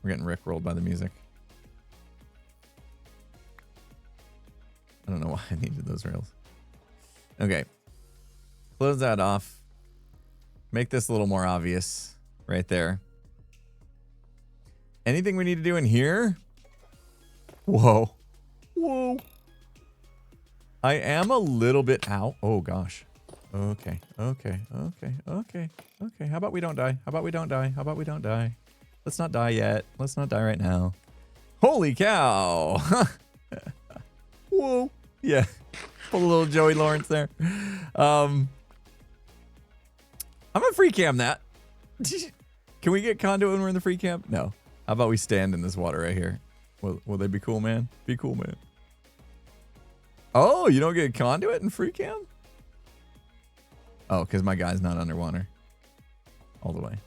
We're getting rickrolled by the music. I don't know why I needed those rails. Okay. Close that off. Make this a little more obvious right there. Anything we need to do in here? Whoa. Whoa. I am a little bit out. Oh, gosh. Okay. How about we don't die? How about we don't die? Let's not die yet. Let's not die right now. Holy cow. Whoa. Yeah. Pull a little Joey Lawrence there. I'm gonna free cam that. Can we get conduit when we're in the free camp? No. How about we stand in this water right here? Will they be cool, man? Be cool, man. Oh, you don't get conduit in free cam? Oh, because my guy's not underwater. All the way.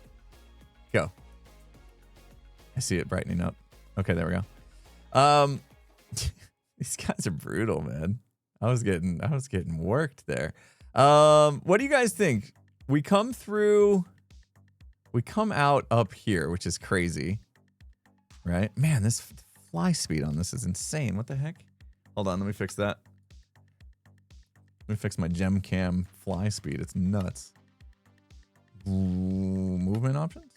Go. I see it brightening up. Okay, there we go. These guys are brutal, man. I was getting worked there. What do you guys think? We come out up here, which is crazy. Right? Man, this fly speed on this is insane. What the heck? Hold on, let me fix that. Let me fix my gem cam fly speed. It's nuts. Ooh, movement options?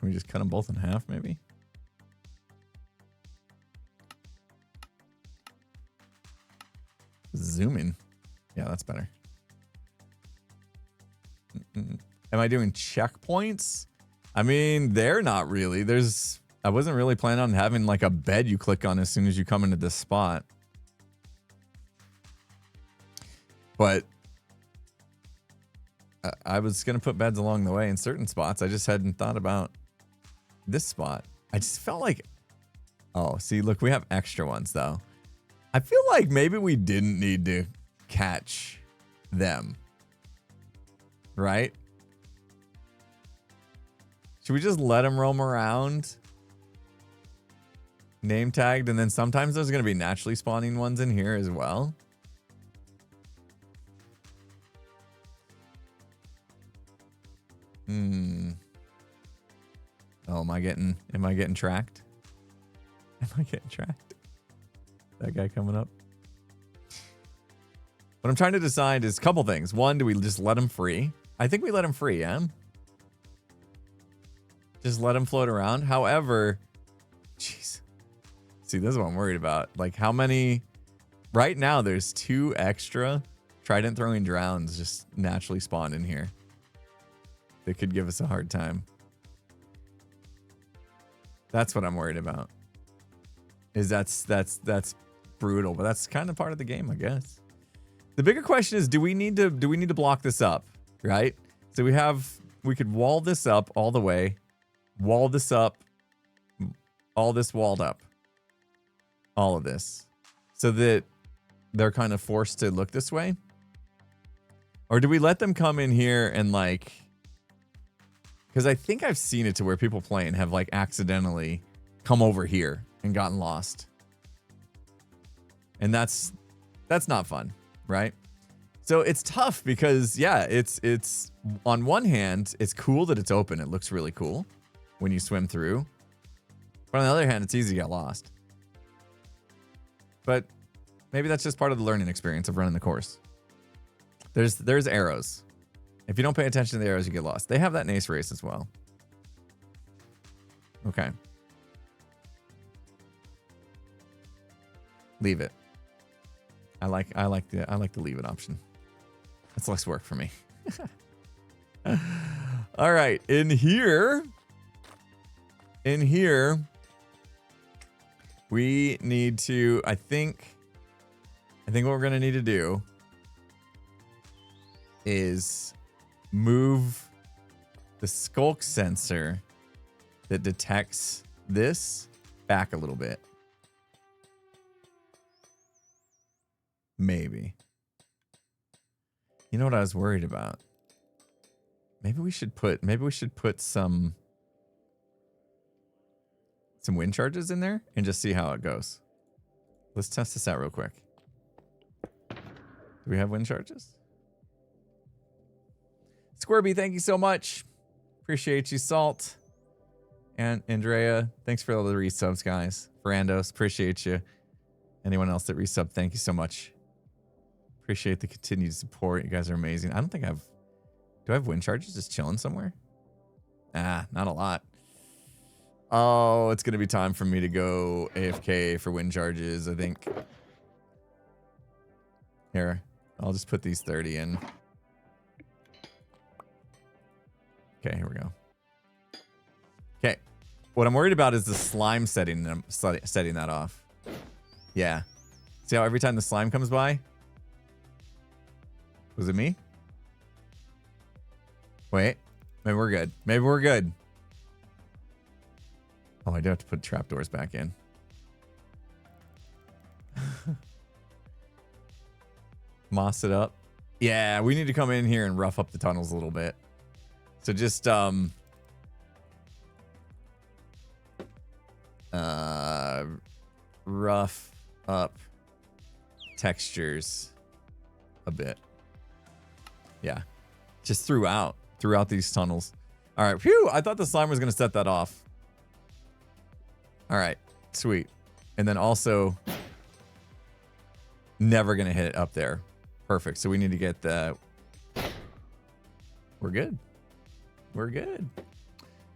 Can we just cut them both in half, maybe? Zoom in. Yeah, that's better. Am I doing checkpoints? I mean, they're not really. I wasn't really planning on having like a bed you click on as soon as you come into this spot. But I was going to put beds along the way in certain spots. I just hadn't thought about this spot. I just felt like, oh, see, look, we have extra ones though. I feel like maybe we didn't need to catch them. Right? Should we just let them roam around? Name tagged, and then sometimes there's going to be naturally spawning ones in here as well. Oh, am I getting tracked? Am I getting tracked? That guy coming up? What I'm trying to decide is a couple things. One, do we just let him free? I think we let him free, yeah? Just let him float around. However, jeez. See, this is what I'm worried about. Like, how many... Right now, there's 2 extra trident throwing drowns just naturally spawned in here. They could give us a hard time. That's what I'm worried about. Is that's brutal, but that's kind of part of the game, I guess. The bigger question is, do we need to block this up, right? So we could wall this up all the way, wall this up, all this walled up, all of this, so that they're kind of forced to look this way. Or do we let them come in here and like, because I think I've seen it to where people playing have like accidentally come over here and gotten lost. And that's not fun, right? So it's tough because yeah, it's on one hand, it's cool that it's open. It looks really cool when you swim through. But on the other hand, it's easy to get lost. But maybe that's just part of the learning experience of running the course. There's arrows. If you don't pay attention to the arrows, you get lost. They have that in Ace Race as well. Okay. Leave it. I like the leave it option. That's less work for me. All right, in here, we need to. I think what we're gonna need to do is move the skulk sensor that detects this back a little bit. Maybe. You know what I was worried about? Maybe we should put some wind charges in there and just see how it goes. Let's test this out real quick. Do we have wind charges? Squirby, thank you so much. Appreciate you, Salt. And Andrea, thanks for all the resubs, guys. Brandos, appreciate you. Anyone else that resubbed, thank you so much. Appreciate the continued support. You guys are amazing. I don't think do I have wind charges just chilling somewhere? Ah, not a lot. Oh, it's going to be time for me to go AFK for wind charges, I think. Here, I'll just put these 30 in. Okay, here we go. Okay. What I'm worried about is the slime setting that off. Yeah. See how every time the slime comes by? Was it me? Wait. Maybe we're good. Maybe we're good. Oh, I do have to put trapdoors back in. Moss it up. Yeah, we need to come in here and rough up the tunnels a little bit. So just rough up textures a bit. Yeah. Just throughout these tunnels. All right. Phew, I thought the slime was going to set that off. All right. Sweet. And then also never going to hit it up there. Perfect. So we need to get the... We're good. We're good.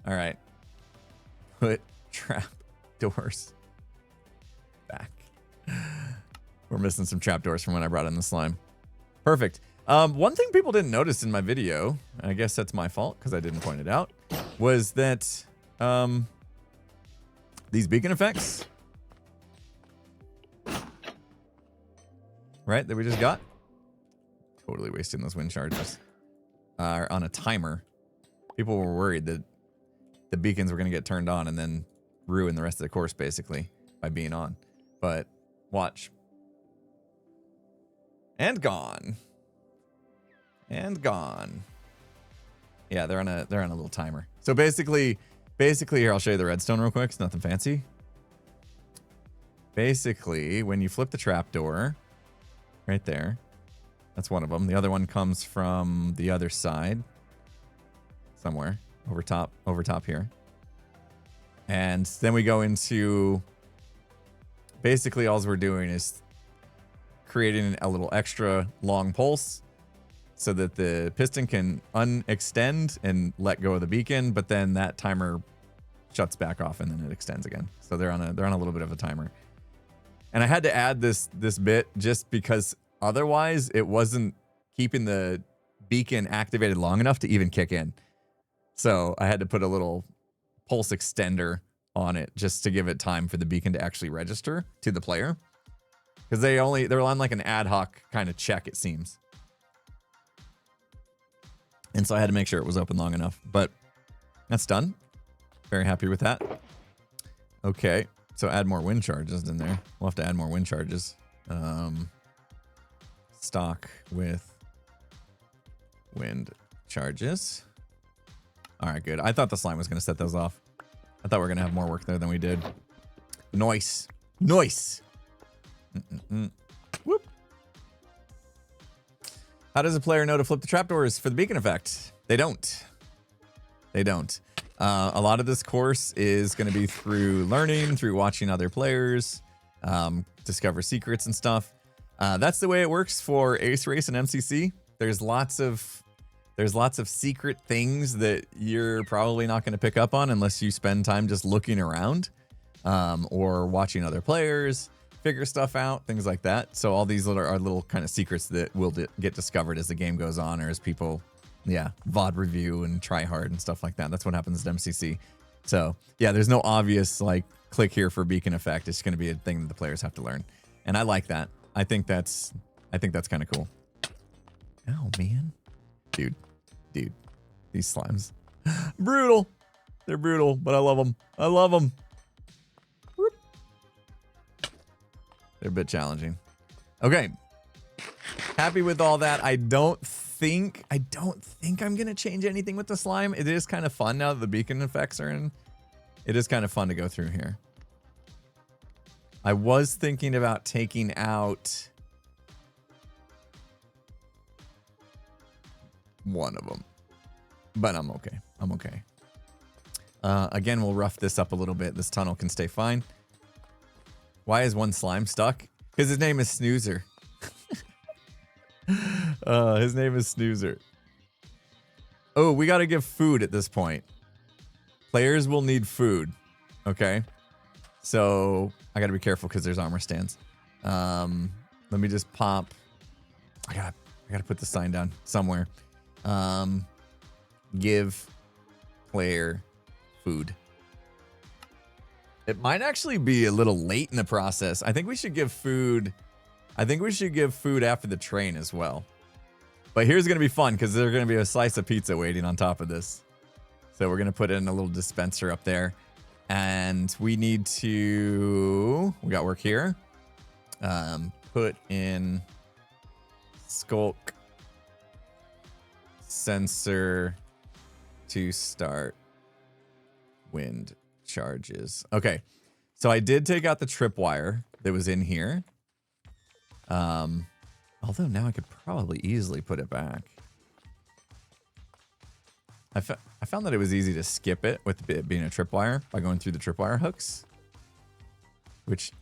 All right. Put trap doors back. We're missing some trap doors from when I brought in the slime. Perfect. One thing people didn't notice in my video, and I guess that's my fault because I didn't point it out, was that these beacon effects, right, that we just got, totally wasting those wind charges, are on a timer. People were worried that the beacons were going to get turned on and then ruin the rest of the course, basically, by being on. But watch. And gone. And gone. Yeah, they're on a little timer. So basically here, I'll show you the redstone real quick. It's nothing fancy. Basically, when you flip the trapdoor, right there, that's one of them. The other one comes from the other side, somewhere over top here. And then we go into, basically all we're doing is creating a little extra long pulse so that the piston can unextend and let go of the beacon, but then that timer shuts back off and then it extends again. So they're on a little bit of a timer. And I had to add this bit just because otherwise it wasn't keeping the beacon activated long enough to even kick in. So I had to put a little pulse extender on it just to give it time for the beacon to actually register to the player. Because they're on like an ad hoc kind of check, it seems. And so I had to make sure it was open long enough. But that's done. Very happy with that. Okay. So add more wind charges in there. We'll have to add more wind charges. Stock with wind charges. All right, good. I thought the slime was going to set those off. I thought we were going to have more work there than we did. Nice. Nice. Whoop. How does a player know to flip the trapdoors for the beacon effect? They don't. They don't. A lot of this course is going to be through learning, through watching other players, discover secrets and stuff. That's the way it works for Ace Race and MCC. There's lots of secret things that you're probably not going to pick up on unless you spend time just looking around, or watching other players figure stuff out, things like that. So all these are little kind of secrets that will get discovered as the game goes on, or as people, VOD review and try hard and stuff like that. That's what happens at MCC. So yeah, there's no obvious like click here for beacon effect. It's going to be a thing that the players have to learn, and I like that. I think that's kind of cool. Oh man, dude, these slimes, brutal. They're brutal, but I love them. I love them. They're a bit challenging. Okay. Happy with all that. I don't think I'm going to change anything with the slime. It is kind of fun now that the beacon effects are in. It is kind of fun to go through here. I was thinking about taking out one of them, but I'm okay. I'm okay. Again, we'll rough this up a little bit. This tunnel can stay fine. Why is one slime stuck? Because his name is Snoozer. His name is Snoozer. Oh, we got to give food at this point. Players will need food. Okay. So I got to be careful because there's armor stands. Let me just pop. I got to put the sign down somewhere. Give player food. It might actually be a little late in the process. I think we should give food. I think we should give food after the train as well. But here's going to be fun because there's going to be a slice of pizza waiting on top of this. So we're going to put in a little dispenser up there. And we need to, we got work here. Put in skulk sensor to start wind charges. Okay. So I did take out the tripwire that was in here. Although now I could probably easily put it back. I found that it was easy to skip it with it being a tripwire by going through the tripwire hooks, which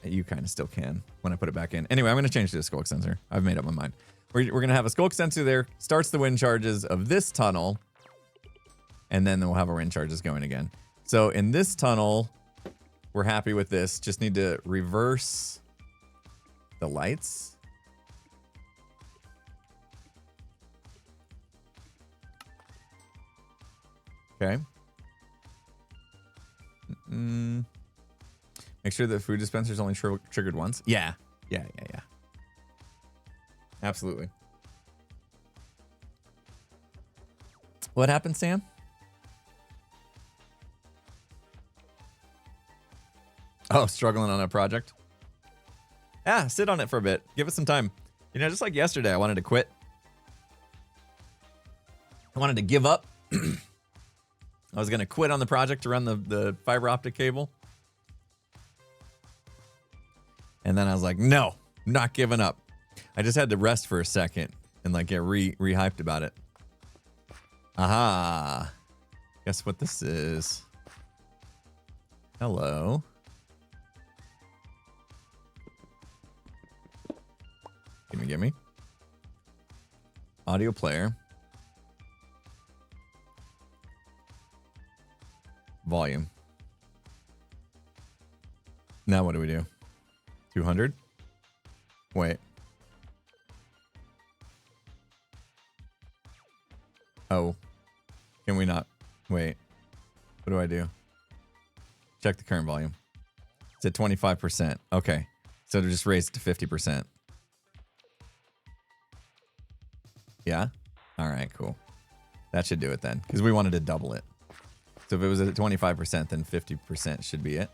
you kind of still can when I put it back in. Anyway, I'm going to change to a skulk sensor. I've made up my mind. We're going to have a skulk sensor there, starts the wind charges of this tunnel, and then we'll have our wind charges going again. So in this tunnel, we're happy with this. Just need to reverse the lights. Okay. Make sure that food dispenser's only triggered once. Yeah. Absolutely. What happened, Sam? Oh, struggling on a project? Yeah, sit on it for a bit. Give it some time. You know, just like yesterday, I wanted to quit. I wanted to give up. I was going to quit on the project to run the fiber optic cable. And then I was like, no, not giving up. I just had to rest for a second and like get re-hyped about it. Aha. Guess what this is? Hello. Gimme. Audio player. Volume. Now what do we do? 200? Wait. Oh. Can we not? Wait. What do I do? Check the current volume. It's at 25%. Okay. So to just raise it to 50%. Yeah? All right, cool. That should do it then, because we wanted to double it. So if it was at 25%, then 50% should be it.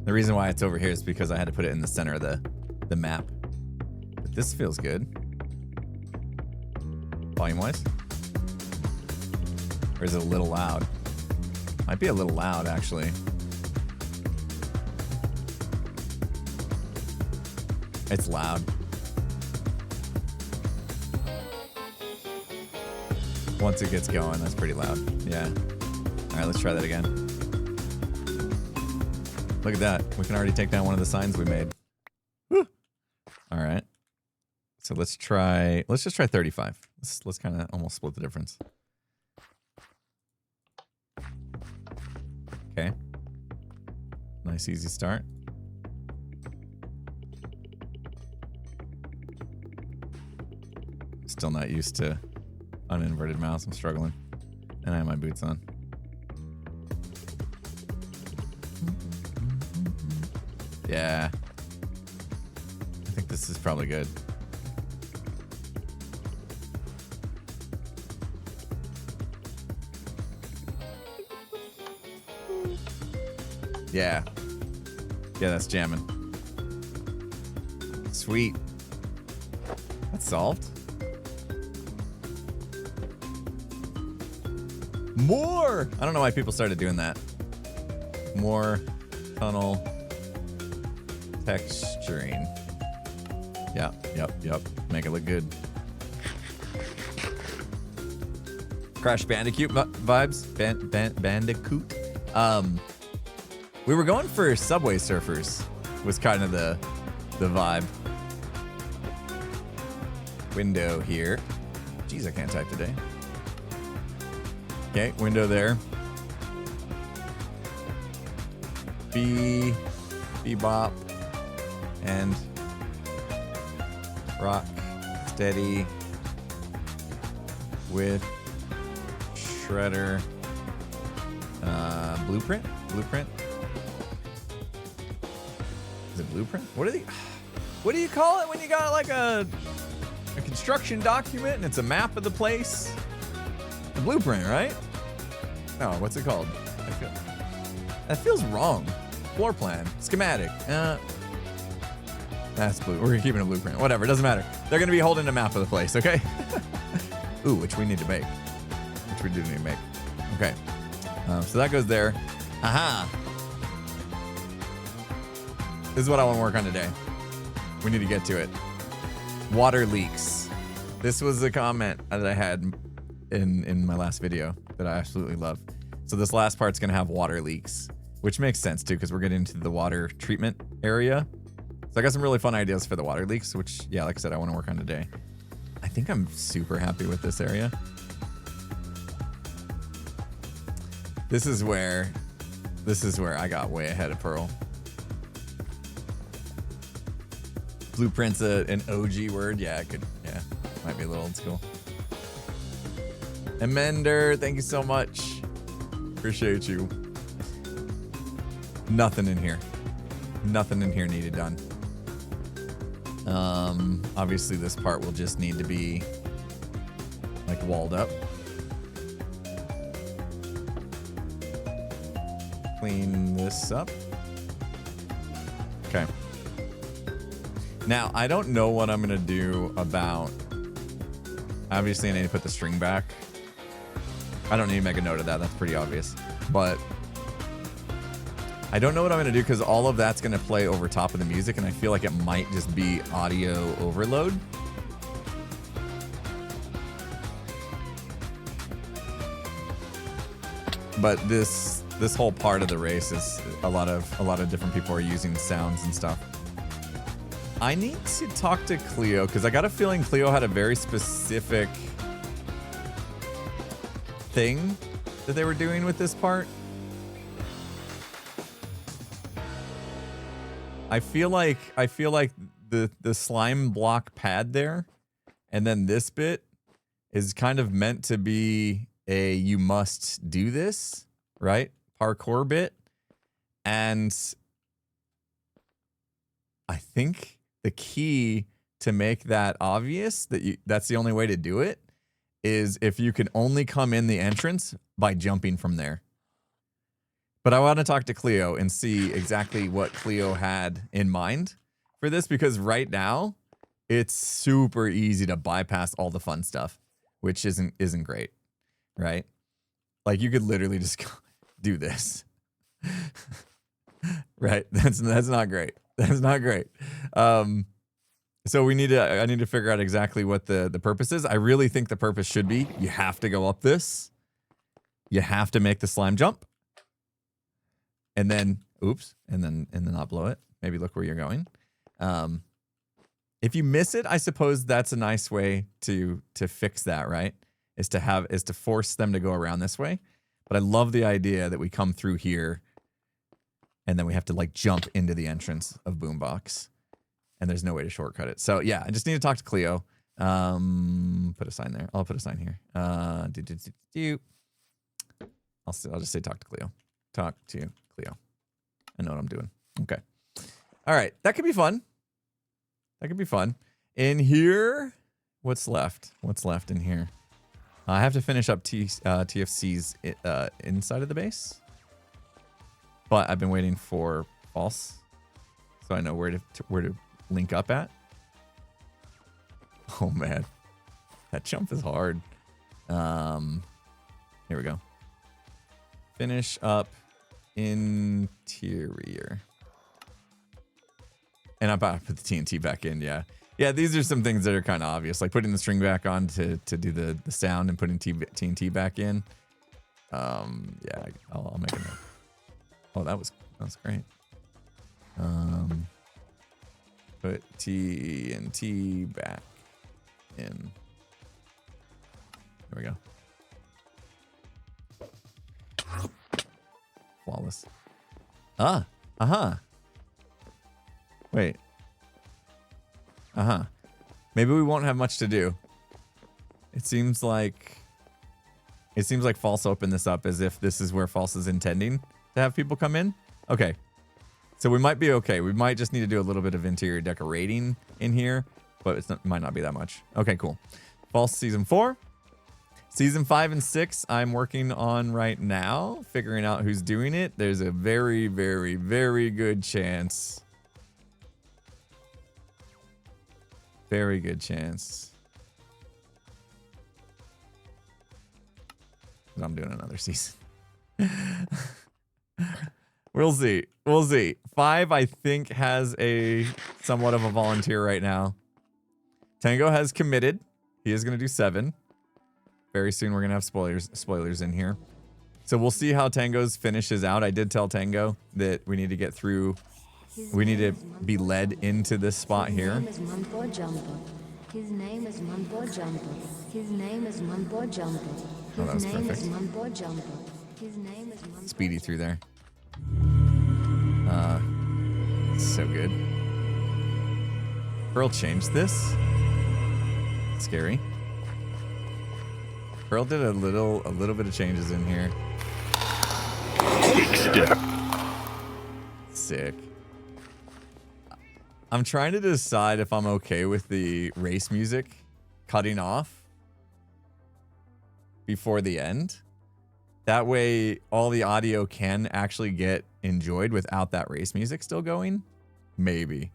The reason why it's over here is because I had to put it in the center of the map. But this feels good. Volume-wise? Or is it a little loud? Might be a little loud, actually. It's loud. Once it gets going, that's pretty loud. Yeah. All right, let's try that again. Look at that. We can already take down one of the signs we made. Woo. All right. So let's just try 35. Let's kind of almost split the difference. Okay. Nice, easy start. Still not used to uninverted mouse. I'm struggling. And I have my boots on. Yeah. I think this is probably good. Yeah. Yeah, that's jamming. Sweet. That's solved. More! I don't know why people started doing that. More tunnel texturing. Yep. Make it look good. Crash Bandicoot vibes. Bandicoot. We were going for Subway Surfers. Was kind of the vibe. Window here. Jeez, I can't type today. Okay, window there. Bebop. And sand, rock, steady, with shredder, blueprint. Is it blueprint? What do you call it when you got like a construction document and it's a map of the place? A blueprint, right? No, what's it called? That feels wrong. Floor plan, schematic. That's blue. We're keeping a blueprint. Whatever, it doesn't matter. They're gonna be holding a map of the place, okay? Ooh, which we need to make. Which we do need to make. Okay. So that goes there. Aha. This is what I want to work on today. We need to get to it. Water leaks. This was a comment that I had in my last video that I absolutely love. So this last part's gonna have water leaks, which makes sense too, because we're getting into the water treatment area. So I got some really fun ideas for the water leaks, which, yeah, like I said, I want to work on today. I think I'm super happy with this area. This is where I got way ahead of Pearl. Blueprint's an OG word. Yeah, it could, yeah, might be a little old school. Amender, thank you so much. Appreciate you. Nothing in here. Nothing in here needed done. Obviously this part will just need to be like walled up. Clean this up. Okay. Now, I don't know what I'm gonna do about, obviously I need to put the string back. I don't need to make a note of that, that's pretty obvious. But I don't know what I'm gonna do because all of that's gonna play over top of the music and I feel like it might just be audio overload. But this whole part of the race is a lot of different people are using sounds and stuff. I need to talk to Cleo because I got a feeling Cleo had a very specific thing that they were doing with this part. I feel like the slime block pad there and then this bit is kind of meant to be a you must do this, right? Parkour bit. And I think the key to make that obvious that's the only way to do it is if you can only come in the entrance by jumping from there. But I want to talk to Cleo and see exactly what Cleo had in mind for this because right now it's super easy to bypass all the fun stuff, which isn't great, right? Like you could literally just do this. Right? That's not great. That's not great. So I need to figure out exactly what the purpose is. I really think the purpose should be you have to go up this. You have to make the slime jump. And then oops, and then not blow it. Maybe look where you're going. If you miss it, I suppose that's a nice way to fix that, right? Is to force them to go around this way. But I love the idea that we come through here and then we have to like jump into the entrance of Boombox. And there's no way to shortcut it. So yeah, I just need to talk to Cleo. Put a sign there. I'll put a sign here. I'll just say talk to Cleo. Talk to Cleo. I know what I'm doing. Okay. All right. That could be fun. That could be fun. In here, what's left? What's left in here? I have to finish up TFC's inside of the base. But I've been waiting for false. So I know where to link up at. Oh man. That jump is hard. Here we go. Finish up interior. And I'm about to put the TNT back in, yeah. Yeah, these are some things that are kind of obvious, like putting the string back on to do the sound and putting TNT back in. Yeah, I'll make a note. Oh, that was great. Put TNT back in. There we go. Flawless. Wait. Maybe we won't have much to do. It seems like False opened this up as if this is where False is intending to have people come in. Okay. So we might be okay. We might just need to do a little bit of interior decorating in here, but it might not be that much. Okay, cool. False season 4. Season 5 and 6 I'm working on right now, figuring out who's doing it. There's a very, very, very good chance. Very good chance. I'm doing another season. We'll see. We'll see. 5, I think, has a somewhat of a volunteer right now. Tango has committed. He is going to do 7. Very soon we're going to have spoilers in here. So we'll see how Tango's finishes out. I did tell Tango that we need to get through. We need to be led into this spot here. His name is Monpo Jumper. His name is Monpo Jumper. Oh, that was perfect. His name is Monpo. Speedy through there. So good. Pearl changed this. Scary. Pearl did a little bit of changes in here. Quick step. Sick. I'm trying to decide if I'm okay with the race music cutting off before the end. That way all the audio can actually get enjoyed without that race music still going. Maybe.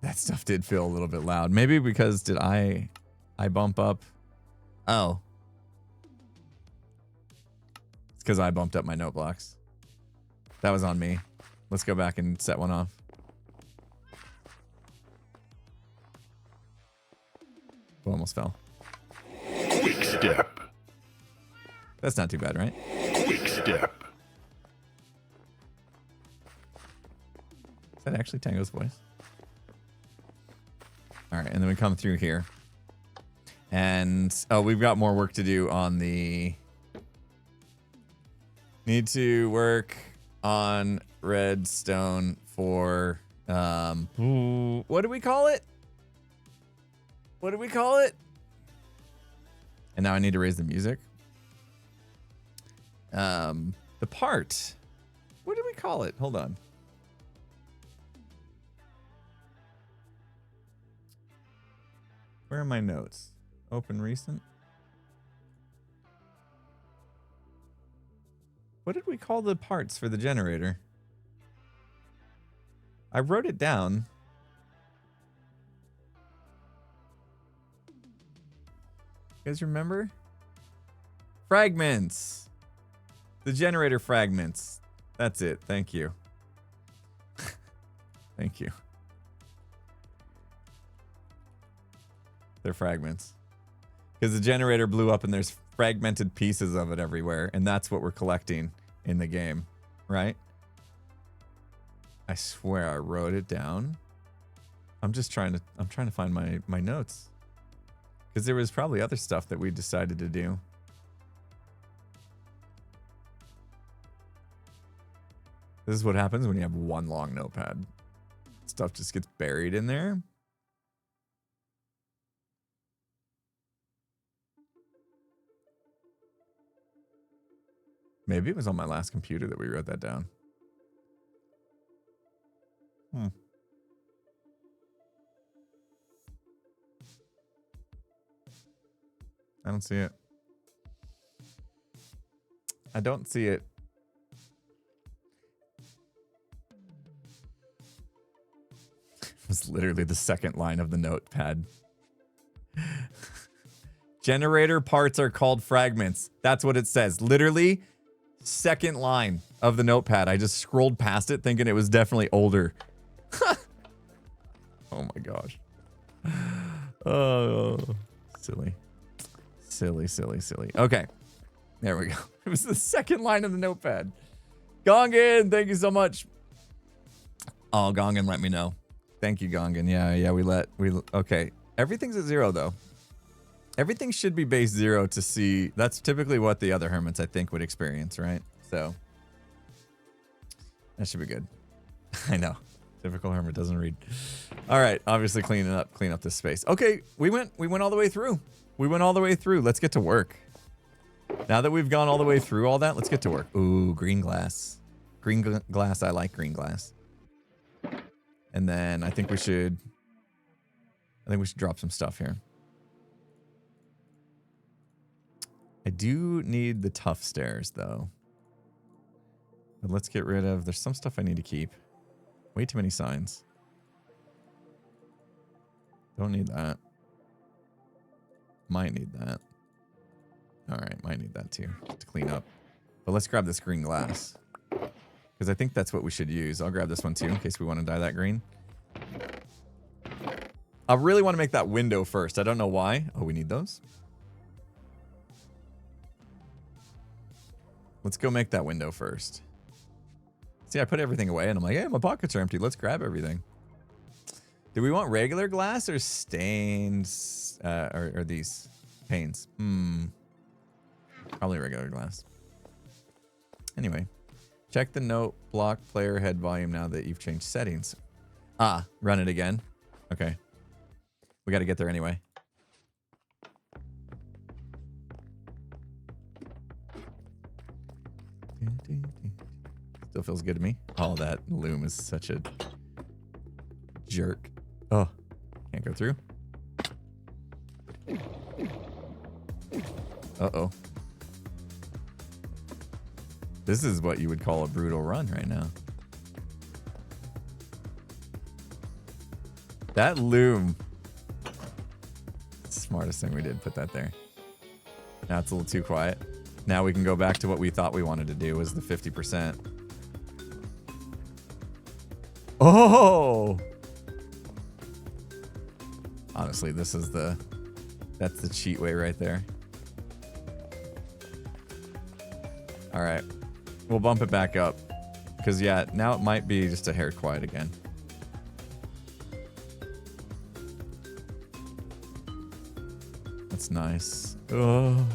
That stuff did feel a little bit loud. Maybe because did I bump up? Oh. It's because I bumped up my note blocks. That was on me. Let's go back and set one off. Oh, almost fell. Quick step. That's not too bad, right? Quick step. Is that actually Tango's voice? All right, and then we come through here. And, oh, we've got more work to do on the... Need to work on redstone for, what do we call it? What do we call it? And now I need to raise the music. The part. What do we call it? Hold on. Where are my notes? Open recent. What did we call the parts for the generator? I wrote it down. You guys remember? Fragments. The generator fragments. That's it. Thank you. Thank you. They're fragments. Because the generator blew up and there's fragmented pieces of it everywhere. And that's what we're collecting in the game. Right? I swear I wrote it down. I'm trying to find my notes. Because there was probably other stuff that we decided to do. This is what happens when you have one long notepad. Stuff just gets buried in there. Maybe it was on my last computer that we wrote that down. I don't see it. I don't see it. It was literally the second line of the notepad. Generator parts are called fragments. That's what it says. Literally, second line of the notepad. I just scrolled past it thinking it was definitely older. Oh my gosh. Oh, silly. Silly, silly, silly. Okay. There we go. It was the second line of the notepad. Gongan, thank you so much. Oh, Gongan, let me know. Thank you, Gongan. Yeah, okay. Everything's at 0 though. Everything should be base 0 to see. That's typically what the other hermits, I think, would experience, right? So that should be good. I know. Typical hermit doesn't read. All right, obviously clean up this space. Okay, we went all the way through. We went all the way through. Let's get to work. Now that we've gone all the way through all that, let's get to work. Ooh, green glass. Green glass, I like green glass. And then I think we should drop some stuff here. I do need the tough stairs though. But let's get rid of, there's some stuff I need to keep. Way too many signs. Don't need that. Might need that. Alright, might need that too to clean up. But let's grab this green glass. Because I think that's what we should use. I'll grab this one too in case we want to dye that green. I really want to make that window first. I don't know why. Oh, we need those. Let's go make that window first. See, I put everything away and I'm like, hey, my pockets are empty. Let's grab everything. Do we want regular glass or stains? Or these panes? Probably regular glass. Anyway, check the note block player head volume now that you've changed settings. Ah, run it again. Okay. We got to get there anyway. Still feels good to me. Oh, that loom is such a jerk. Oh, can't go through. Uh-oh. This is what you would call a brutal run right now. That loom. Smartest thing we did, put that there. Now it's a little too quiet. Now we can go back to what we thought we wanted to do, was the 50%. Oh! Honestly, this is that's the cheat way right there. All right. We'll bump it back up. Because, yeah, now it might be just a hair quiet again. That's nice. Oh.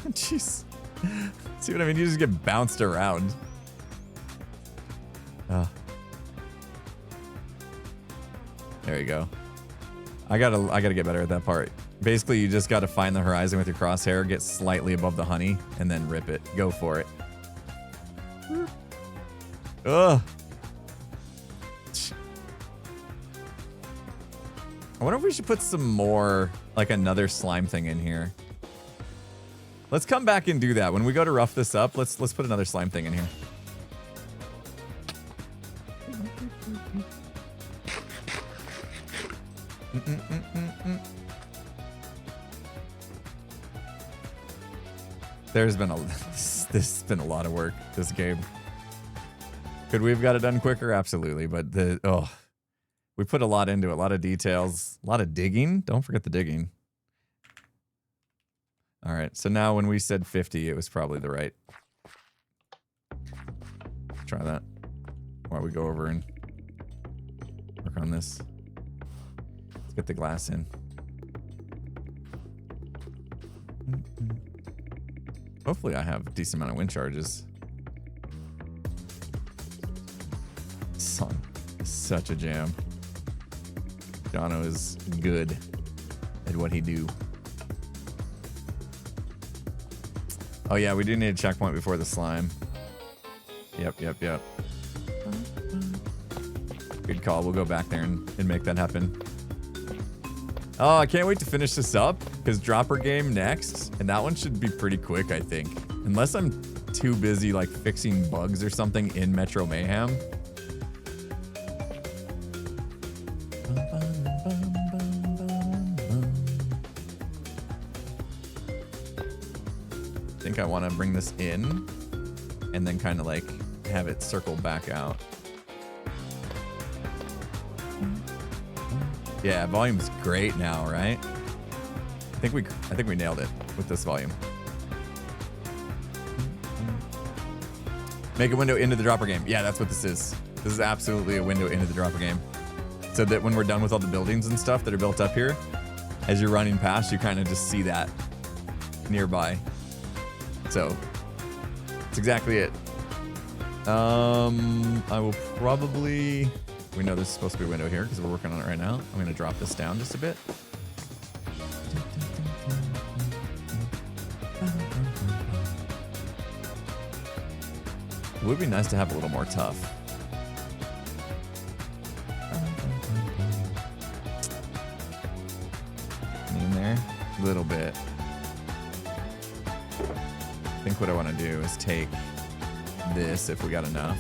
Jeez. See what I mean? You just get bounced around. There you go. I gotta get better at that part. Basically, you just gotta find the horizon with your crosshair, get slightly above the honey, and then rip it. Go for it. Ugh. I wonder if we should put some more, like another slime thing in here. Let's come back and do that. When we go to rough this up, let's put another slime thing in here. There's been this has been a lot of work, this game. Could we have got it done quicker? Absolutely, but we put a lot into it, a lot of details, a lot of digging. Don't forget the digging. All right, so now when we said 50, it was probably the right. Let's try that while we go over and work on this. Let's get the glass in. Hopefully I have a decent amount of wind charges. This song is such a jam. Jono is good at what he do. Oh yeah, we do need a checkpoint before the slime. Yep. Good call. We'll go back there and make that happen. Oh, I can't wait to finish this up, because dropper game next, and that one should be pretty quick, I think. Unless I'm too busy like fixing bugs or something in Metro Mayhem. I think I want to bring this in and then kind of like have it circle back out. Yeah, volume's great now, right? I think we nailed it with this volume. Make a window into the dropper game. Yeah, that's what this is. This is absolutely a window into the dropper game. So that when we're done with all the buildings and stuff that are built up here, as you're running past, you kind of just see that nearby. So, that's exactly it. I will probably... We know there's supposed to be a window here because we're working on it right now. I'm going to drop this down just a bit. It would be nice to have a little more tough. In there, a little bit. I think what I want to do is take this if we got enough.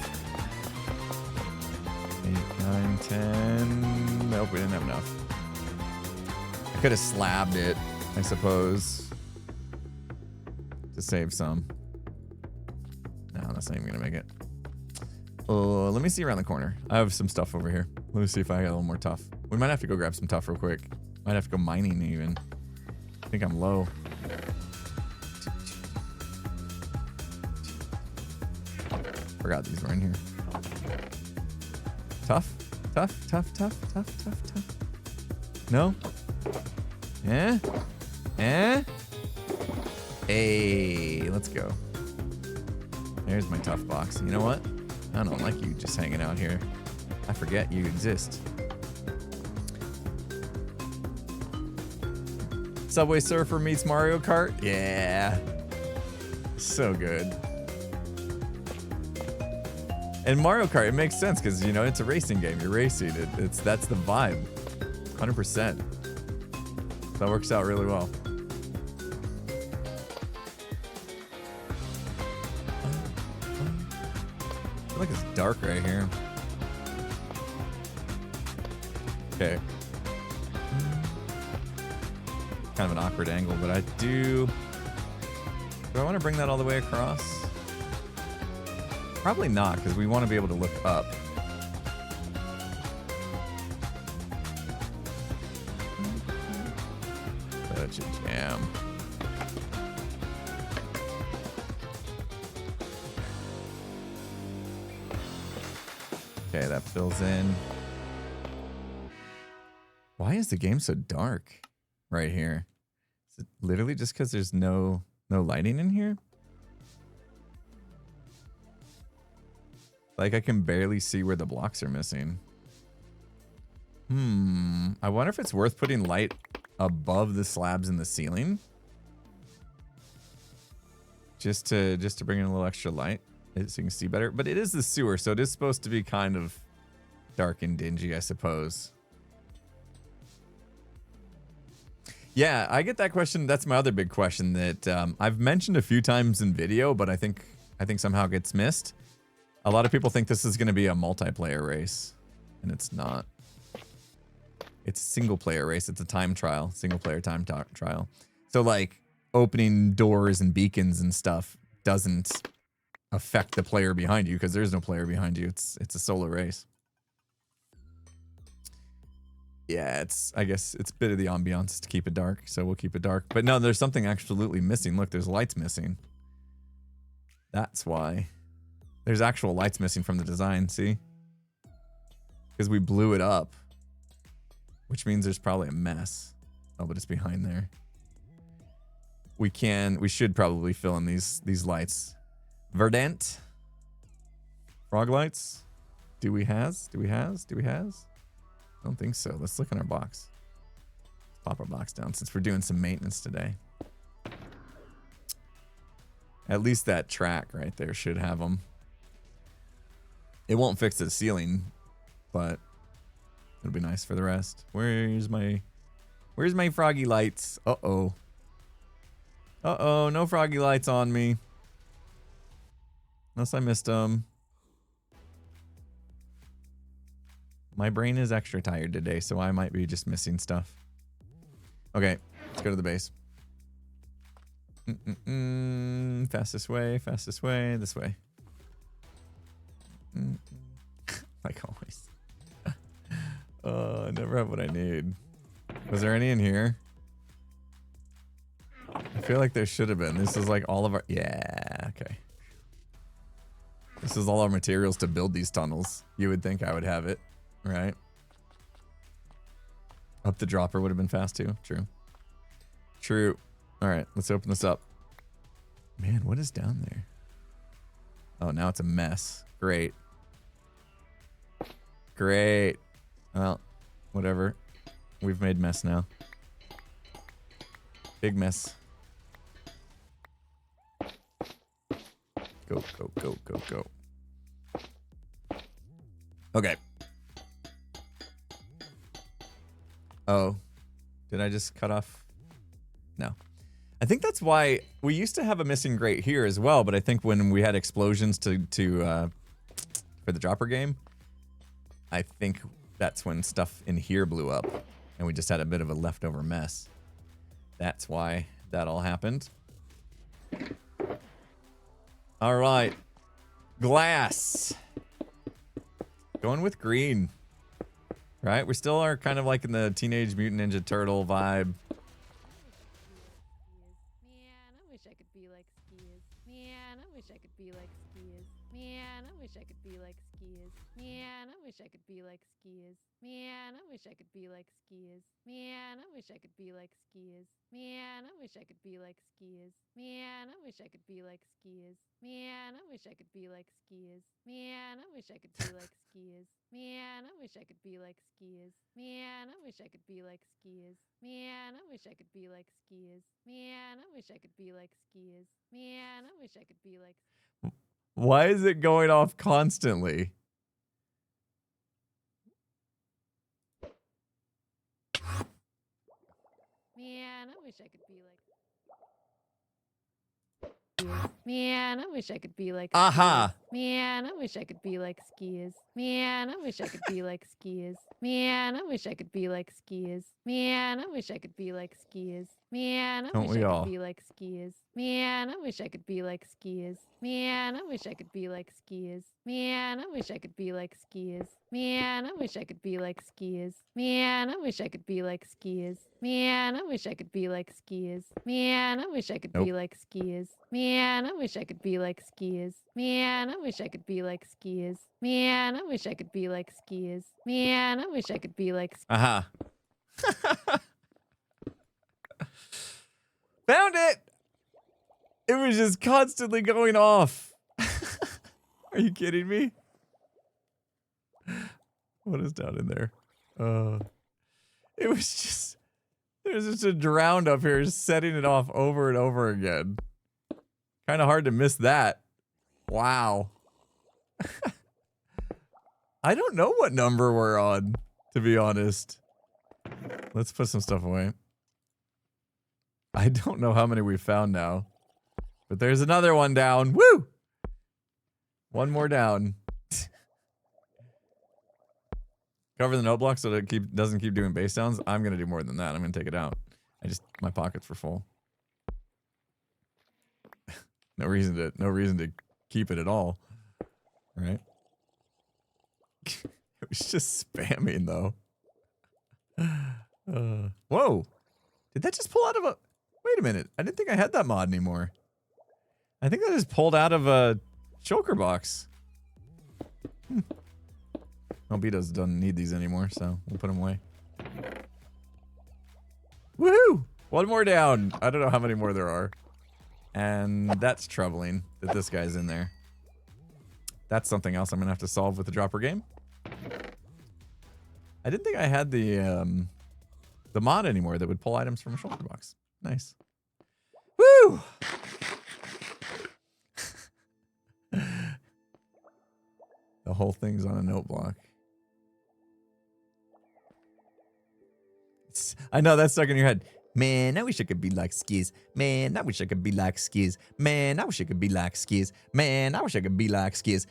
8, 9, 10. Nope, we didn't have enough. I could have slabbed it, I suppose, to save some. No, that's not even gonna make it. Oh, let me see around the corner. I have some stuff over here. Let me see if I got a little more tough. We might have to go grab some tough real quick. Might have to go mining even. I think I'm low. Forgot these were in here. Tough? Tough, tough, tough, tough, tough, tough. No? Eh? Eh? Hey, let's go. There's my tough box. You know what? I don't like you just hanging out here. I forget you exist. Subway Surfer meets Mario Kart? Yeah. So good. And Mario Kart, it makes sense because, you know, it's a racing game. You're racing. That's the vibe. 100%. That works out really well. I feel like it's dark right here. Okay. Kind of an awkward angle, but I do I want to bring that all the way across? Probably not, because we want to be able to look up. Such a jam. Okay, that fills in. Why is the game so dark right here? Is it literally just because there's no lighting in here? Like, I can barely see where the blocks are missing. I wonder if it's worth putting light above the slabs in the ceiling. Just to bring in a little extra light so you can see better. But it is the sewer, so it is supposed to be kind of dark and dingy, I suppose. Yeah, I get that question. That's my other big question that I've mentioned a few times in video, but I think somehow gets missed. A lot of people think this is going to be a multiplayer race, and it's not. It's a single player race. It's a time trial, single player time trial. So like opening doors and beacons and stuff doesn't affect the player behind you because there's no player behind you. It's a solo race. Yeah, I guess it's a bit of the ambiance to keep it dark, so we'll keep it dark. But no, there's something absolutely missing. Look, there's lights missing. That's why. There's actual lights missing from the design, see? Because we blew it up. Which means there's probably a mess. Oh, but it's behind there. We should probably fill in these lights. Verdant. Frog lights. Do we has? I don't think so. Let's look in our box. Let's pop our box down since we're doing some maintenance today. At least that track right there should have them. It won't fix the ceiling, but it'll be nice for the rest. Where's my froggy lights? Uh-oh. Uh-oh, no froggy lights on me. Unless I missed them. My brain is extra tired today, so I might be just missing stuff. Okay, let's go to the base. Fastest way, this way. Like always. I never have what I need. Was there any in here? I feel like there should have been. This is like all of our... Yeah, okay. This is all our materials to build these tunnels. You would think I would have it, right? Up the dropper would have been fast too. True. All right, let's open this up. Man, what is down there? Oh, now it's a mess. Great. Great. Well, whatever. We've made mess now. Big mess. Go, go, go, go, go. Okay. Oh. Did I just cut off? No. I think that's why we used to have a missing grate here as well, but I think when we had explosions for the dropper game, I think that's when stuff in here blew up and we just had a bit of a leftover mess. That's why that all happened. All right. Glass. Going with green. Right? We still are kind of like in the Teenage Mutant Ninja Turtle vibe. Man, I wish I could be like skiers. Man, I wish I could be like skiers. Man, I wish I could be like skiers. Man, I wish I could be like skiers. Man, I wish I could be like skiers. Man, I wish I could be like skiers. Man, I wish I could be like skiers. Man, I wish I could be like skiers. Man, I wish I could be like skiers. Man, I wish I could be like skiers. Man, I wish I could be like skiers. Man, I wish I could be like skiers. Man, I wish I could be like skiers. Man, I wish I could be like skiers. Man, I wish I could be like. Why is it going off constantly? Man, I wish I could be like. Man, I wish I could be like. Aha. Man, I wish I could be like skiers. Man, I wish I could be like skiers. Man, I wish I could be like skiers. Man, I wish I could be like skiers. Man, I Don't wish we I all? could be like skiers. Man, I wish I could be like skiers. Man, I wish I could be like skiers. Man, I wish I could be like skiers. Man, I wish I could be like skiers. Man, I wish I could be like skiers. Man, I wish I could be like skiers. Man, I wish I could be Nope. like skiers. Man, I wish I could be like skiers. Man, I wish I could be like skiers. Man, I wish I could be like skiers. Man, I wish I could be like. Aha. Found it! It was just constantly going off. Are you kidding me? What is down in there? It was just... There's just a drowned up here setting it off over and over again. Kind of hard to miss that. Wow. I don't know what number we're on, to be honest. Let's put some stuff away. I don't know how many we found now. But there's another one down. Woo! One more down. Cover the note block so that it doesn't keep doing bass sounds. I'm going to do more than that. I'm going to take it out. My pockets were full. No reason to keep it at all. Right? It was just spamming though. Whoa. Did that just pull out of a... Wait a minute. I didn't think I had that mod anymore. I think that just pulled out of a choker box. Albedo's doesn't need these anymore, so we'll put them away. Woohoo! One more down. I don't know how many more there are. And that's troubling that this guy's in there. That's something else I'm going to have to solve with the dropper game. I didn't think I had the mod anymore that would pull items from a shoulder box. Nice. Woo! The whole thing's on a note block. I know that's stuck in your head. Man, I wish I could be like skis. Man, I wish I could be like skis. Man, I wish I could be like skis. Man, I wish I could be like skis.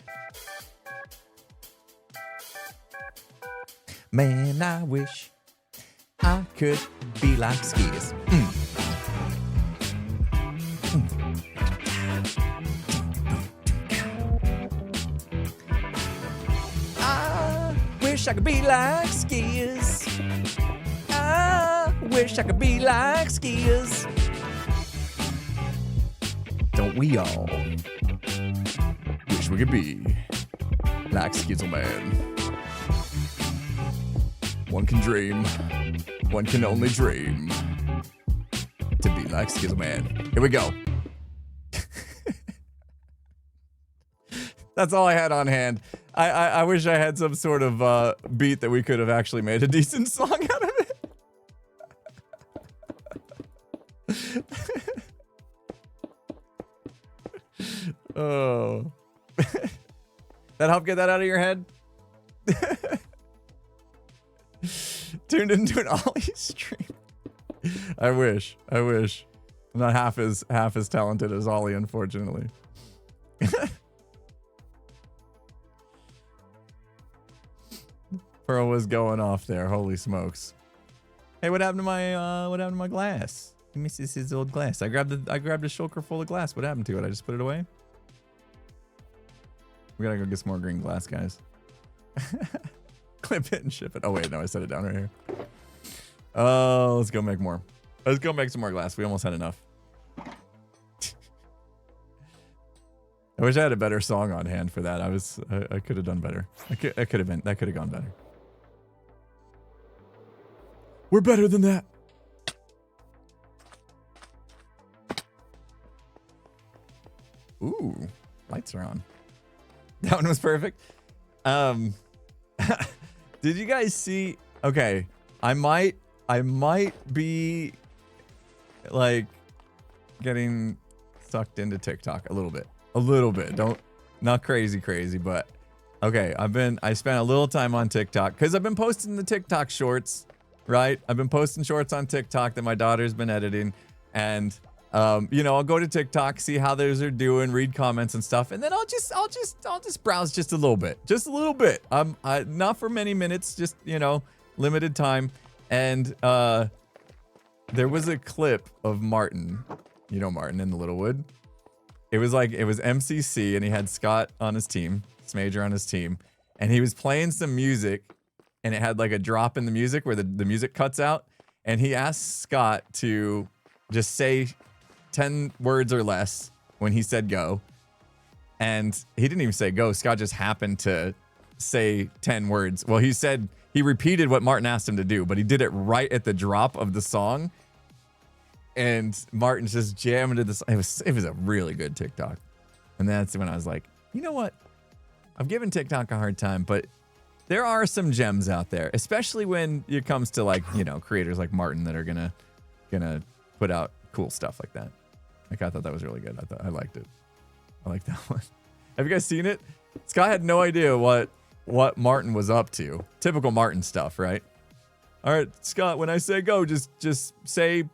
Man, I wish I could be like skis. I wish I could be like skis. I wish I could be like skiers. Don't we all wish we could be like Skizzle Man? One can dream, one can only dream to be like Skizzle Man. Here we go. That's all I had on hand. I wish I had some sort of beat that we could have actually made a decent song out of it. Oh. That help get that out of your head? Tuned into an Ollie stream. I wish. I'm not half as talented as Ollie, unfortunately. Pearl was going off there. Holy smokes. Hey, what happened to my glass? He misses his old glass. I grabbed a shulker full of glass. What happened to it? I just put it away? We gotta go get some more green glass, guys. Clip it and ship it. Oh wait, no, I set it down right here. Oh, let's go make more. Let's go make some more glass. We almost had enough. I wish I had a better song on hand for that. I could have done better. That could have gone better. We're better than that. Ooh, lights are on. That one was perfect. Did you guys see? Okay, I might be like getting sucked into TikTok a little bit. Not crazy, but okay. I spent a little time on TikTok because I've been posting the TikTok shorts, right? I've been posting shorts on TikTok that my daughter's been editing, and you know, I'll go to TikTok, see how those are doing, read comments and stuff, and then I'll just browse just a little bit. Not for many minutes, just, you know, limited time. And there was a clip of Martin, you know, Martin in the Littlewood. It was MCC, and he had Scott on his team, Smager on his team, and he was playing some music, and it had like a drop in the music where the music cuts out, and he asked Scott to just say 10 words or less when he said go. And he didn't even say go. Scott just happened to say 10 words. Well, he repeated what Martin asked him to do, but he did it right at the drop of the song. And Martin's just jamming to this. It was a really good TikTok. And that's when I was like, you know what? I've given TikTok a hard time, but there are some gems out there, especially when it comes to, like, you know, creators like Martin that are gonna put out cool stuff like that. Like, I thought that was really good. I liked it. I like that one. Have you guys seen it? Scott had no idea what Martin was up to. Typical Martin stuff, right? All right, Scott, when I say go, just say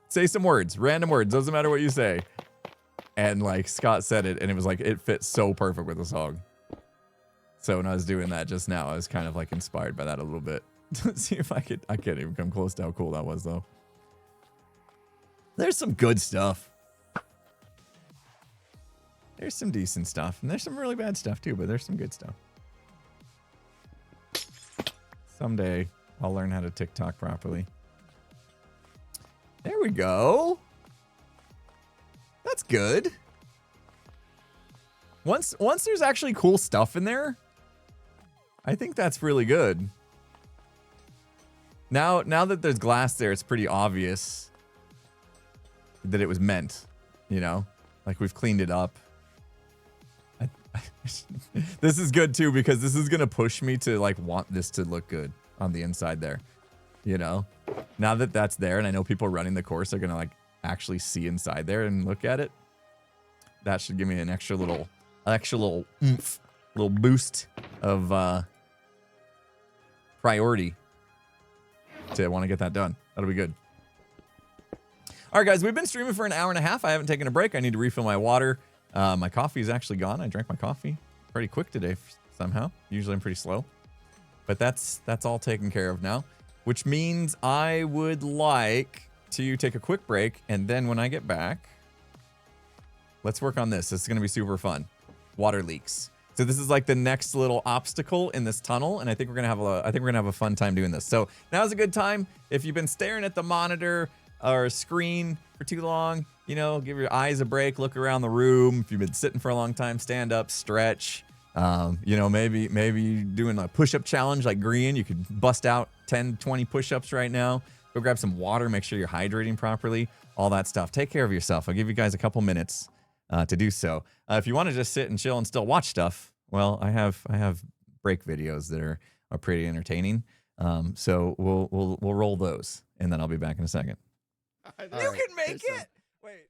some words, random words. Doesn't matter what you say. And like Scott said it, and it was like it fit so perfect with the song. So when I was doing that just now, I was kind of like inspired by that a little bit. See if I can't even come close to how cool that was, though. There's some good stuff. There's some decent stuff, and there's some really bad stuff too, but there's some good stuff. Someday I'll learn how to TikTok properly. There we go. That's good. Once there's actually cool stuff in there, I think that's really good. Now that there's glass there, it's pretty obvious that it was meant, you know? Like, we've cleaned it up. This is good too, because this is gonna push me to like want this to look good on the inside there, you know? Now that that's there, and I know people running the course are gonna like actually see inside there and look at it. That should give me an extra little oomph, little boost of priority to want to get that done. That'll be good. All right, guys, we've been streaming for an hour and a half. I haven't taken a break. I need to refill my water. My coffee is actually gone. I drank my coffee pretty quick today somehow. Usually I'm pretty slow. But that's all taken care of now, which means I would like to take a quick break, and then when I get back, let's work on this. This is going to be super fun. Water leaks. So this is like the next little obstacle in this tunnel, and I think we're gonna have a fun time doing this. So now's a good time. If you've been staring at the monitor or screen for too long, you know, give your eyes a break, look around the room. If you've been sitting for a long time, stand up, stretch. You know, maybe doing a push-up challenge like Green. You could bust out 10, 20 push-ups right now. Go grab some water, make sure you're hydrating properly, all that stuff. Take care of yourself. I'll give you guys a couple minutes to do so. If you want to just sit and chill and still watch stuff, Well, I have break videos that are pretty entertaining. So we'll roll those, and then I'll be back in a second. You can make it. Wait.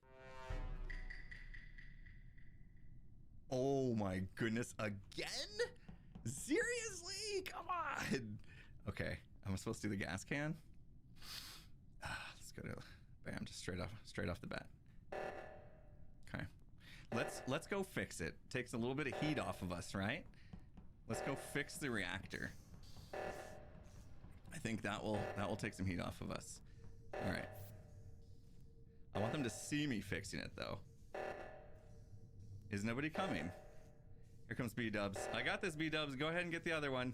Oh my goodness! Again? Seriously? Come on. Okay, I'm supposed to do the gas can. Let's go to bam, just straight off the bat. Okay, let's go fix it. Takes a little bit of heat off of us, right? Let's go fix the reactor. I think that will take some heat off of us. All right. I want them to see me fixing it though. Is nobody coming? Here comes B-Dubs. I got this, B-Dubs. Go ahead and get the other one.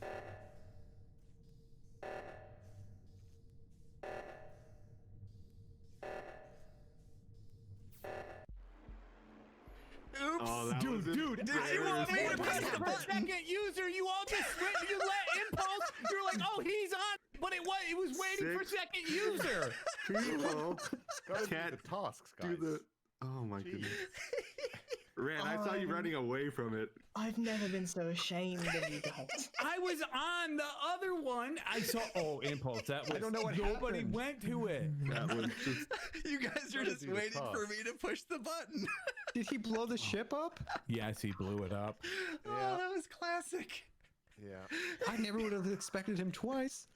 Oops. Oh, Dude, Did you want me to press the button? Second user, you all just you let impulse. You're like, oh, he's on, but it was waiting for second user. People Gotta do can't the tasks, guys. do the. Oh my goodness. Ran, I saw you Um, running away from it. I've never been so ashamed of you guys. I was on the other one. I saw. Oh, impulse. That was. I don't know what nobody happened. went to it. That was just. You guys are Gotta just do the waiting for task. me to push the button. Did he blow the ship up? Yes, he blew it up. Oh, that was classic. Yeah. I never would have expected him twice.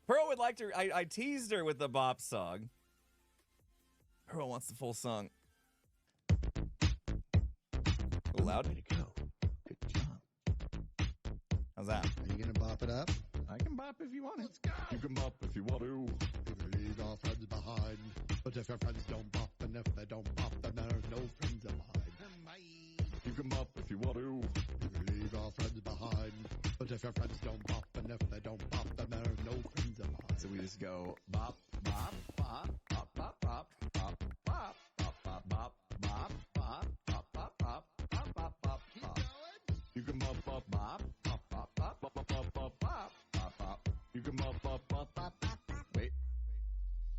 Pearl would like to. I teased her with the bop song. Pearl wants the full song. Loud. Way to go. Good job. How's that? Are you gonna bop it up? I can bop if you want it. You can bop if you want to. Leave our friends behind. But if your friends don't bop, and if they don't bop, then there's no friends of mine. You can bop if you want to. Leave our friends behind. But if your friends don't bop, and if they don't bop, then there's no friends of mine. So we just go bop, bop, bop, bop, bop, bop, bop, bop, bop, bop, bop, bop, bop, bop, bop, bop, bop, bop, bop. You can bop bop Bop, bop, bop, bop, bop bop bop bop. bop, bop, bop. You can bop bop bop bop. Wait.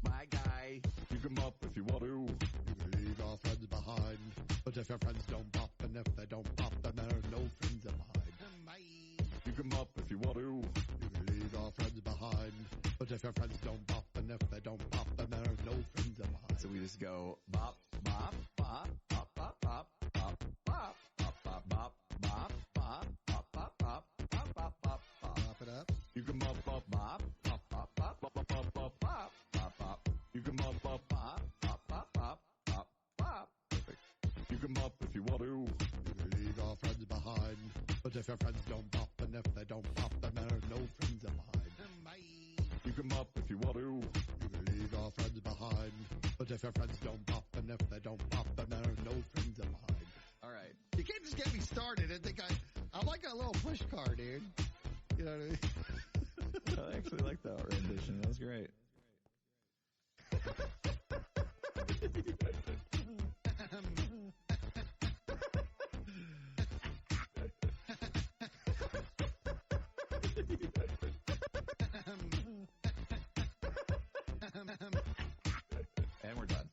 My guy. You can bop if you want to. Leave our friends behind. But if your friends don't bop, and if they don't bop, then there's no friends of mine. You can bop if you want to. Leave our friends behind. But if your friends don't bop, and if they don't bop, then there's no friends of mine. So we just go bop, bop, bop, bop, bop, bop, bop, bop, bop, bop, bop, bop, bop, bop, bop, bop, bop, bop, bop, bop. Bop it up. You can bop bop Bop, bop, bop, bop, bop bop bop bop. bop, bop, bop, You can bop bop. bop, bop, bop, bop, bop, bop. Perfect. You can bop if you want to. Leave our friends behind. But if your friends don't bop, and if they don't bop, then there's no friends of mine. You can bop if you want to. Leave our friends behind. But if your friends don't bop, and if they don't bop, then there's no friends of mine. All right. You can't just get me started and think I'm like a little push car, dude. You know what I mean? I actually like that rendition. That was great. And we're done.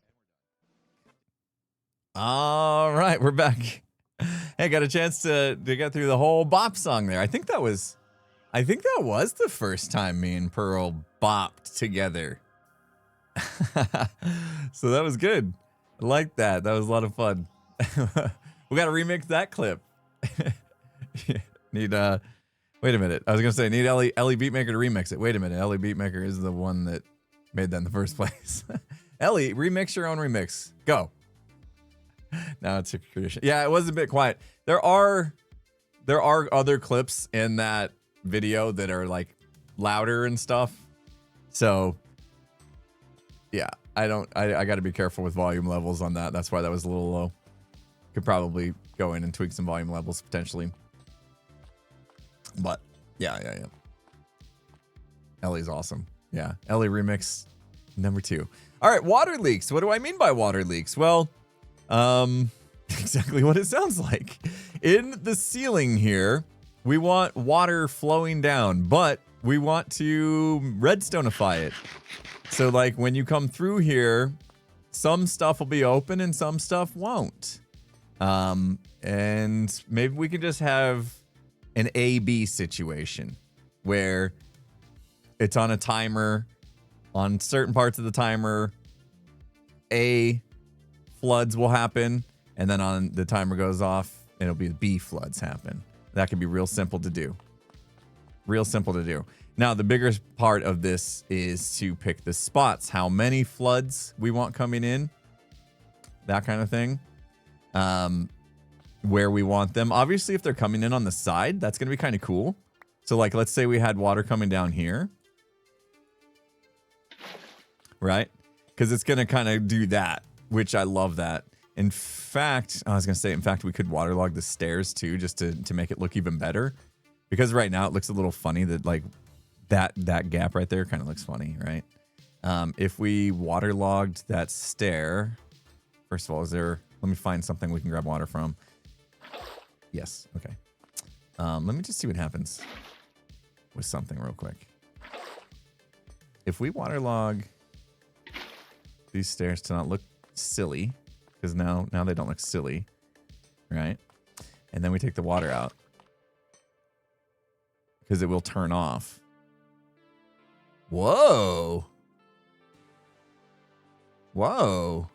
All right, we're back. Hey, got a chance to get through the whole bop song there. I think that was the first time me and Pearl bopped together. So that was good. I like that. That was a lot of fun. We got to remix that clip. Need wait a minute. I was gonna say need Ellie Beatmaker to remix it. Wait a minute. Ellie Beatmaker is the one that made that in the first place. Ellie, remix your own remix. Go. Now it's a tradition. Yeah, it was a bit quiet. There are other clips in that video that are like louder and stuff. So yeah, I got to be careful with volume levels on that. That's why that was a little low. Could probably go in and tweak some volume levels potentially. But yeah. Ellie's awesome. Yeah, Ellie remix number 2. All right, water leaks. What do I mean by water leaks? Well, exactly what it sounds like. In the ceiling here, we want water flowing down, but we want to redstoneify it. So like when you come through here, some stuff will be open and some stuff won't. And maybe we can just have an A-B situation where it's on a timer. On certain parts of the timer, A floods will happen, and then on the timer goes off, it'll be B floods happen. That could be real simple to do. Real simple to do. Now, the bigger part of this is to pick the spots, how many floods we want coming in, that kind of thing. Where we want them. Obviously, if they're coming in on the side, that's going to be kind of cool. So, like, let's say we had water coming down here. Right? Because it's going to kind of do that, which I love that. In fact, I was going to say, in fact, we could waterlog the stairs too, just to make it look even better. Because right now it looks a little funny that like that gap right there kind of looks funny, right? If we waterlogged that stair, first of all, let me find something we can grab water from. Yes, okay. Let me just see what happens with something real quick. If we waterlog these stairs to not look silly, because now they don't look silly, right? And then we take the water out because it will turn off. Whoa. Whoa.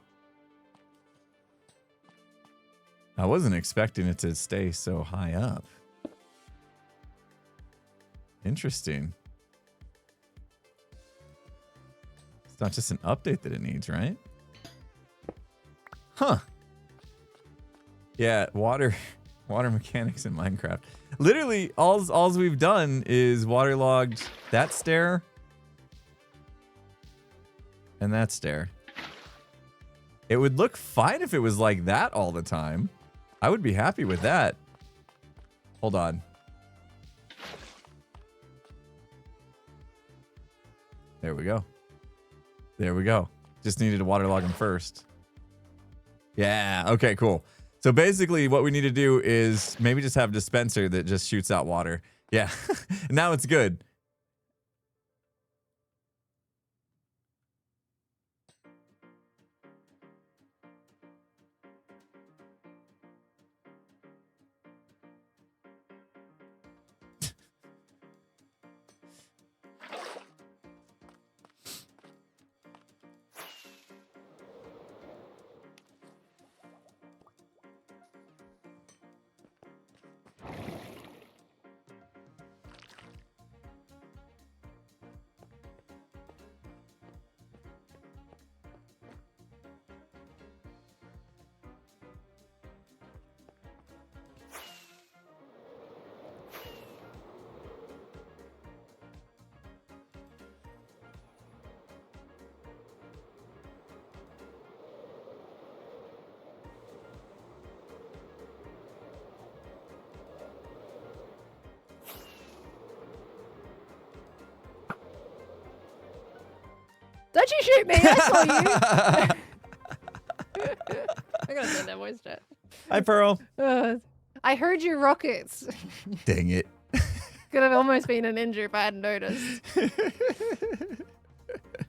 I wasn't expecting it to stay so high up. Interesting. It's not just an update that it needs, right? Huh. Yeah, water mechanics in Minecraft. Literally, all we've done is waterlogged that stair and that stair. It would look fine if it was like that all the time. I would be happy with that. Hold on. There we go. There we go. Just needed to waterlog them first. Yeah, okay, cool. So basically what we need to do is maybe just have a dispenser that just shoots out water. Yeah, now it's good. Don't you shoot me! I saw you! I gotta send that voice chat. Hi, Pearl. I heard you rockets. Dang it. Could have almost been a ninja if I hadn't noticed.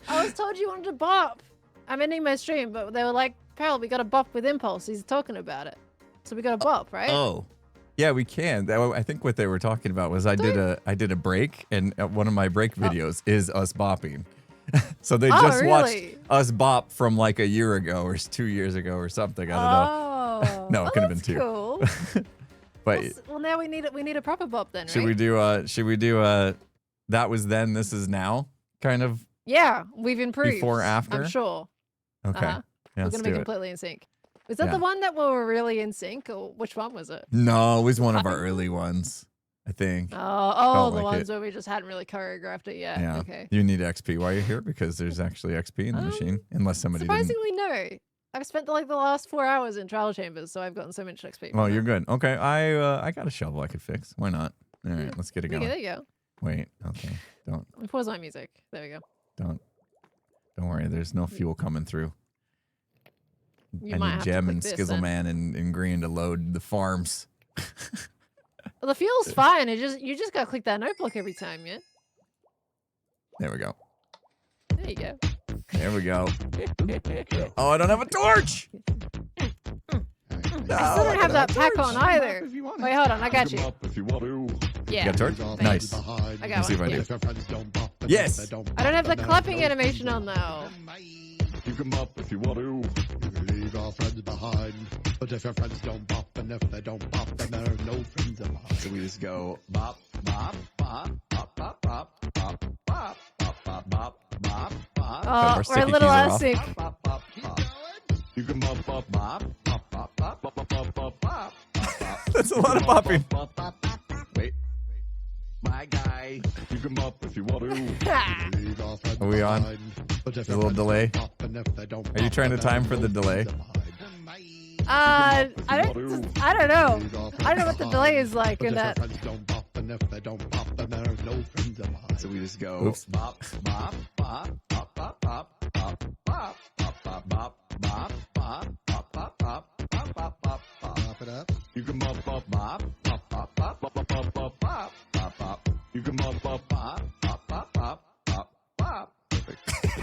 I was told you wanted to bop. I'm ending my stream, but they were like, Pearl, we got to bop with Impulse. He's talking about it. So we got to bop, right? Oh. Yeah, we can. I think what they were talking about was I did a break, and one of my break videos is us bopping. So they just watched us bop from like a year ago or 2 years ago or something. I don't know. No, it could have been 2. Cool. But well, now we need a proper bop then, should right? we do that was then, this is now kind of? Yeah, we've improved. Before, after? I'm sure. Okay. Yeah, we're going to be completely in sync. Was that the one that we were really in sync, or which one was it? No, it was one of our early ones, I think. Oh, the ones where we just hadn't really choreographed it yet. Yeah. Okay. You need XP while you're here because there's actually XP in the machine, unless somebody surprisingly, no. I've spent the last 4 hours in trial chambers, so I've gotten so much XP. Well, you're good. Okay, I got a shovel I could fix. Why not? All right, let's get it going. Okay, there you go. Wait, okay, don't. Pause my music. There we go. Don't worry. There's no fuel coming through. You I might need have Gem to and click this, Skizzleman and Green to load the farms. Well, the fuel's fine. You just gotta click that note block every time, yeah. There we go. There you go. There we go. Oh, I don't have a torch. No, I still don't have that pack on either. If you want. Wait, got I got Pick 'em you. up if you want to. Yeah. You got a torch? Nice. I Let me got see if one. I do. If your friends don't bop, and Yes. if they don't I don't have the bop, clapping then animation on though. Pick 'em up if you want to. You can leave our friends behind. But if your friends don't bop, and if they don't bop, then there are no friends of mine. So we just go bop, bop, bop, bop, bop, bop, bop, bop, bop, bop, bop, bop, bop. Oh, Our we're a sticky little keys are out of off. sync. Bop, bop, bop. You can bop, bop, bop. Bop, bop, bop, bop, Bop, bop, bop, bop. That's a lot of popping. Bop, bop, bop. Wait. My guy. You can bop if you want to. Leave our friends Are we on? behind. But if A your little friends delay. don't bop, and if they don't Are you bop, trying to then there time are for no the delay? friends of mine. I don't know. I don't know what the delay is like But in if your that. friends don't bop, and if they don't bop, then there are no friends of mine. So we just go Oops. Bop, bop, bop, bop, bop, bop, bop, bop, bop, bop, bop, bop, bop, bop, bop, bop, bop, bop, bop, Bop it up. You can bop, bop, bop, bop, bop, bop, bop, bop, bop, bop. bop, bop, bop, You can bop, bop, bop, bop, bop, bop, bop, bop.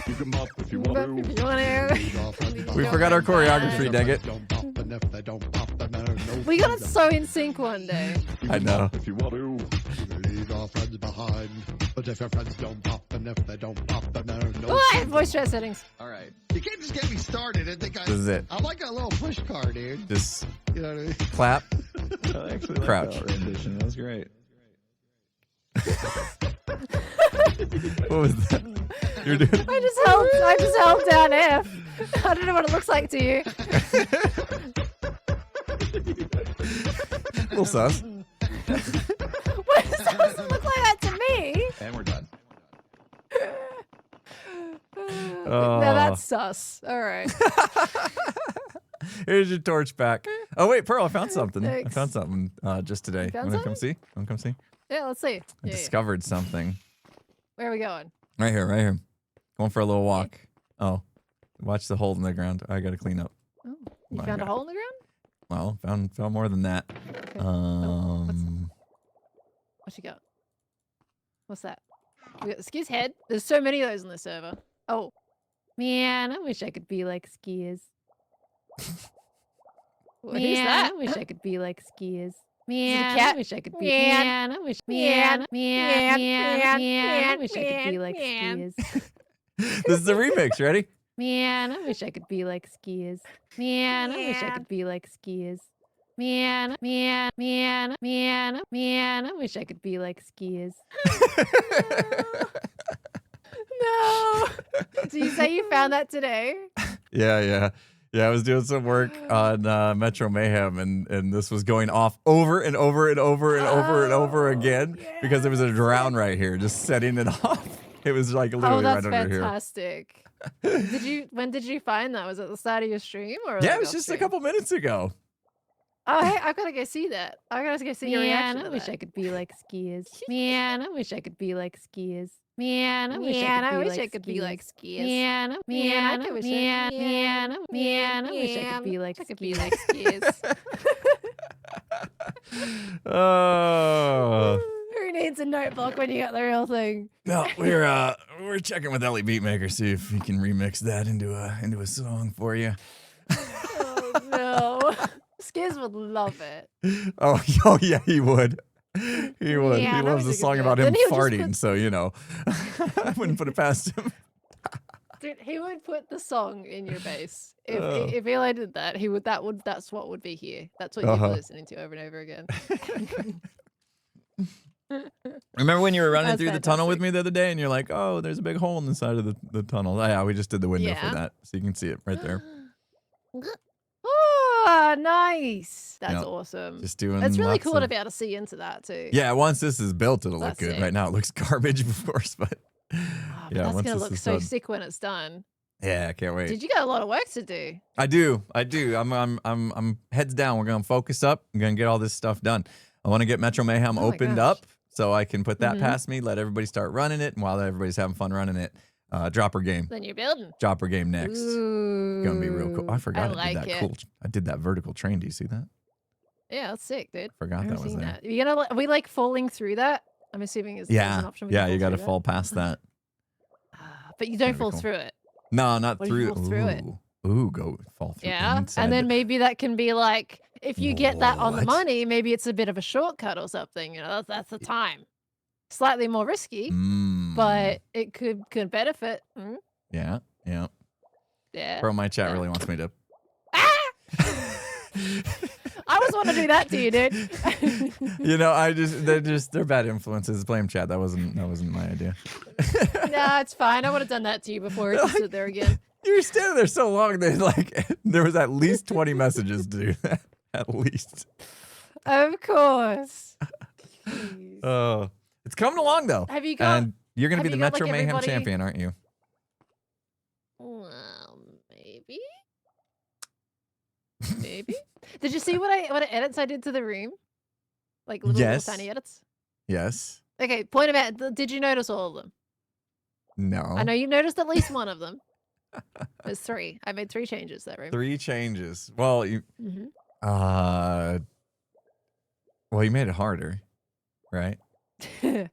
you can bop if you But want if to. you want to, Leave our friends We behind. forgot our choreography, If your dang it. friends don't bop, and if they don't bop, then there are no we got it friends of so in sync one day. You I can know. bop if you want to. Leave our friends behind. But if your friends don't bop, and if they don't bop, then there are no Oh, I have friends voice of chat settings. All right. You can't just get me started and think This is it. I'm like a little push car, dude. Just You know what I mean? clap. I actually like Crouch. that rendition. That was great. What was that? You're doing. I just held down F. I don't know what it looks like to you. Little sus. What does it look like that to me? And we're done. No, that's sus. All right. Here's your torch back. Oh wait, Pearl, I found something. I Thanks. found something just today. found Wanna come something? see? Wanna come see? Yeah, let's see. I Yeah, yeah. discovered something. Where are we going? Right here, right here. Going for a little walk. Oh, watch the hole in the ground. I gotta clean up. Oh, you My found a God. hole in the ground? Well, found more than that. Okay. Oh, Um, what you got? What's that? We got the Ski's head. There's so many of those on the server. Oh, man, I wish I could be like skiers. What is Man, that? I wish I could be like skiers. it a Man, cat? I wish I could be. Man. Man, I wish. Man, Man, man, I wish I could be man, like man. skiers. this is a remix. Ready? Man, I wish I could be like skiers. Man, I wish I could be like skiers. Man, I wish I could be like skiers. No. So you say you found that today? Yeah. I was doing some work on Metro Mayhem, and this was going off over and over and over and over and over again because there was a drown right here, just setting it off. It was like Oh, literally that's right under here. fantastic. When did you find that? Was it at the start of your stream or Yeah, like it was off just a stream? couple minutes ago. Oh, hey, I gotta go see that. I gotta go see your reaction. Man, to I wish that. I could be like skiers. Man, I wish I could be like skiers. Man, I wish Man, I could be like skiers. Man, Man, man, I I wish wish I I- man, I wish I could be like skiers. Oh. Who needs a notebook when you got the real thing? No, we're checking with Ellie Beatmaker, see if he can remix that into a song for you. Oh no. Skiz would love it. Oh yeah, he would. He would. Yeah, he that loves was the a good song bit. about him Then he would just farting, put- so you know, I wouldn't put it past him. Dude, he would put the song in your bass. If Oh. if Eli did that, that's what would be here. That's what you'd Uh-huh. be listening to over and over again. Remember when you were running That's through the tunnel with fantastic. me the other day, and you're like, "Oh, there's a big hole in the side of the tunnel." Oh, yeah, we just did the window Yeah. for that, so you can see it right there. Oh, nice. That's Yep. awesome. Just doing. It's really lots cool of- to be able to see into that too. Yeah, once this is built, it'll look That's good. sick. Right now, it looks garbage, of course, but Oh, but yeah, that's once gonna this look is so done. sick when it's done. Yeah, I can't wait. Did you got a lot of work to do? I do. I'm heads down. We're gonna focus up. I'm gonna get all this stuff done. I want to get Metro Mayhem Oh my opened gosh. up so I can put that Mhm. past me. Let everybody start running it, and while everybody's having fun running it, dropper game. Then you're building. Dropper game next. Gonna be real cool. I forgot I, like did that it. cool. I did that vertical train. Do you see that? Yeah, that's sick, dude. Forgot I've that never was seen there. that. You gonna are we like falling through that? I'm assuming is there's an Yeah, option we yeah. can You got to through fall past that. that. But you don't That'd be fall cool. through it. No, not What if you through. fall through it? Ooh, go fall through. Yeah, inside and then the- maybe that can be like, if you get that on the What? money, maybe it's a bit of a shortcut or something. You know, that's the time. Slightly more risky, but it could benefit. Mm, Yeah, yeah. yeah. Bro, my chat yeah. really wants me to. I always want to do that to you, dude. You know, they're bad influences. Blame chat. That wasn't my idea. Nah, it's fine. I would have done that to you before I stood there again. You were standing there so long that there was at least 20 messages to do that. At least. Of course. Jeez. Oh, it's coming along though. Have you got? And you're gonna have be the you got, Metro like, Mayhem everybody- champion, aren't you? Well, maybe. Maybe. Did you see what edits I did to the room? Like little Yes. tiny edits. Yes. Okay, point them out. Did you notice all of them? No. I know you noticed at least one of them. There's 3. I made 3 changes to that room. 3 changes. Well, you. Mhm. Well, you made it harder, right? Yeah.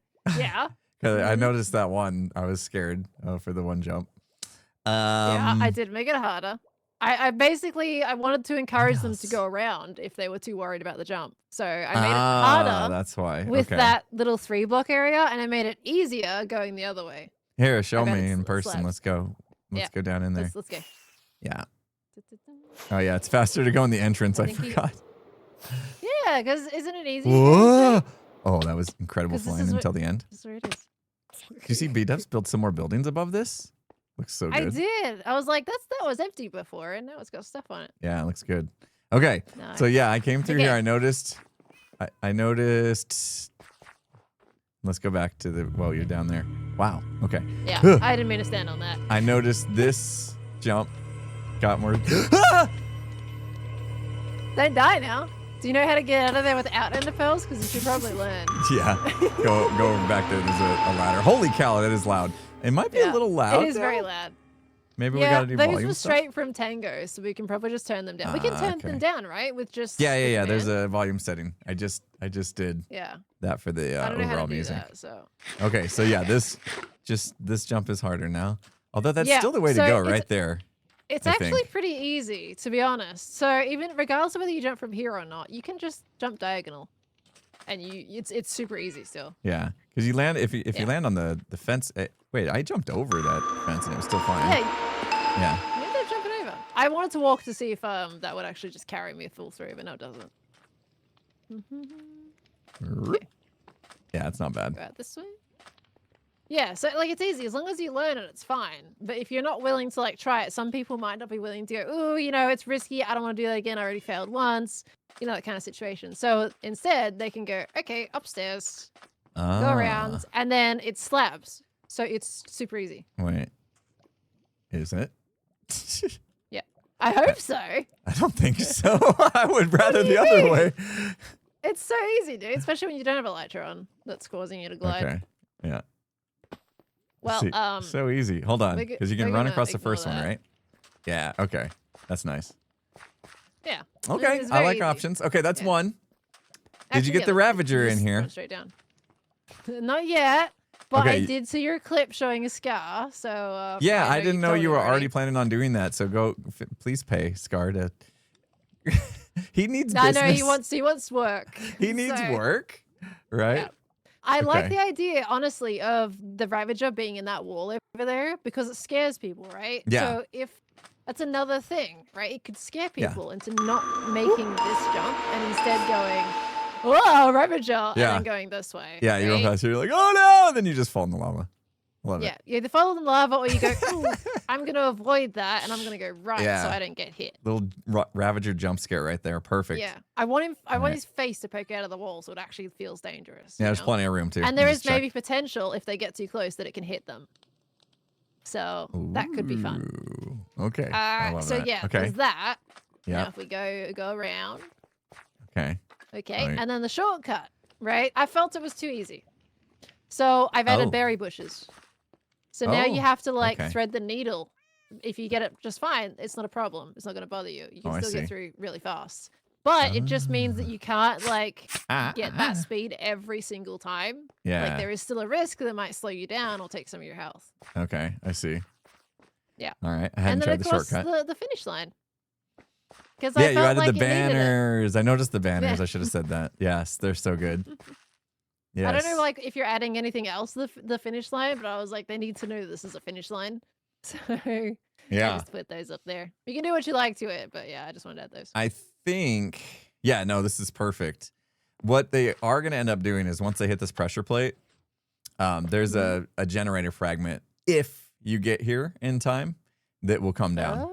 'Cause I Mhm. noticed that one. I was scared for the one jump. Yeah, I did make it harder. I basically I wanted to encourage them to else? go around if they were too worried about the jump. So I made it harder That's why. with Okay. that little 3 block area, and I made it easier going the other way. Here, show bet me it's in person. slabs. Let's go. Let's Yeah. go down in there. Let's go. Yeah. Oh yeah, it's faster to go in the entrance. I think he- forgot. Yeah, because isn't it easy? Whoa! Oh, that was incredible 'Cause this flying is what- until the end. This is where it is. Do you see B-Dubs build some more buildings above this? Looks so I good. did. I was like, that was empty before, and now it's got stuff on it. Yeah, it looks good. Okay, Nice. so yeah, I came through here. Okay. I noticed. I noticed. Let's go back to the. Well, you're down there. Wow. Okay. Yeah, I didn't mean to stand on that. I noticed this jump got more. Don't die now. Do you know how to get out of there without ender pearls? Because you should probably learn. Yeah. Go back there. There's a ladder. Holy cow, that is loud. It might be a Yeah, little loud. It is very though. loud. Maybe we Yeah, gotta do those volume were stuff? straight from Tango, so we can probably just turn them down. We can turn okay. them down, right? With just Yeah. There's command? a volume setting. I just did Yeah. that for the I don't know how overall to do music. that, so. Okay, so yeah, this jump is harder now. Although that's Yeah, still the way to so go, it's- right there. It's I actually think. pretty easy, to be honest. So even regardless of whether you jump from here or not, you can just jump diagonal, and it's super easy still. Yeah, because you land if you Yeah. land on the fence. Wait, I jumped over that fence and it was still fine. Yeah, Yeah. you ended up jumping over. I wanted to walk to see if that would actually just carry me full through, but no, it doesn't. Yeah, it's not bad. Go out this way. Yeah, so like it's easy as long as you learn it, it's fine. But if you're not willing to like try it, some people might not be willing to go. Ooh, you know, it's risky. I don't want to do that again. I already failed once. You know, that kind of situation. So instead, they can go, okay, upstairs, go around, and then it slabs. So it's super easy. Wait, is it? I hope so. I don't think so. I would rather do you the other mean? way. It's so easy, dude. Especially when you don't have a lighter on that's causing you to glide. Okay. Yeah. Well, See, so easy. Hold on, we're because you can we're run gonna across the ignore first one, that. right? Yeah. Okay. That's nice. Yeah. Okay. it's I very like easy. options. Okay, that's Yeah. one. Did you Actually, get yeah, the let's Ravager in just here? run straight down. Not yet, but Okay. I did see your clip showing a scar. So Yeah, I didn't know told you me were already planning on doing that. So please pay Scar to. He needs I business. know he wants work. He needs So, work, right? Yeah. I like Okay. the idea, honestly, of the Ravager being in that wall over there because it scares people, right? Yeah. So if that's another thing, right? It could scare Yeah. people into not making this jump and instead going, "Whoa, Ravager!" and Yeah. then going this way. Yeah, you right? go past here, you're like, oh no, and then you just fall in the lava. Love Yeah, it. you either follow the lava or you go, "Ooh, I'm going to avoid that and I'm going to go right Yeah. so I don't get hit." Little Ravager jump scare right there. Perfect. Yeah, I want him. I want Right. his face to poke out of the wall so it actually feels dangerous. Yeah, you there's know? plenty of room too. And there You is just check. maybe potential if they get too close that it can hit them. So that could be fun. Ooh, okay. I love So that. yeah, Okay. there's that. Now Yeah. if we go around, Okay. okay, Right. and then the shortcut, right? I felt it was too easy, so I've added Oh. berry bushes. So now Oh, you have to like okay. thread the needle. If you get it just fine, it's not a problem. It's not going to bother you. You can Oh, I still see. get through really fast. But it just means that you can't like get that Ah. speed every single time. Yeah. Like there is still a risk that it might slow you down or take some of your health. Okay, I see. Yeah. All right. I And hadn't then tried the across shortcut. the finish line. Because Yeah, I you felt added like the it needed it. banners. I noticed the banners. Yeah. I should have said that. Yes, they're so good. Yes. I don't know, like, if you're adding anything else to the finish line, but I was like, they need to know this is a finish line. So I Yeah. just put those up there. You can do what you like to it, but yeah, I just wanted to add those. I think, yeah, no, this is perfect. What they are going to end up doing is once they hit this pressure plate, there's a generator fragment, if you get here in time, that will come down.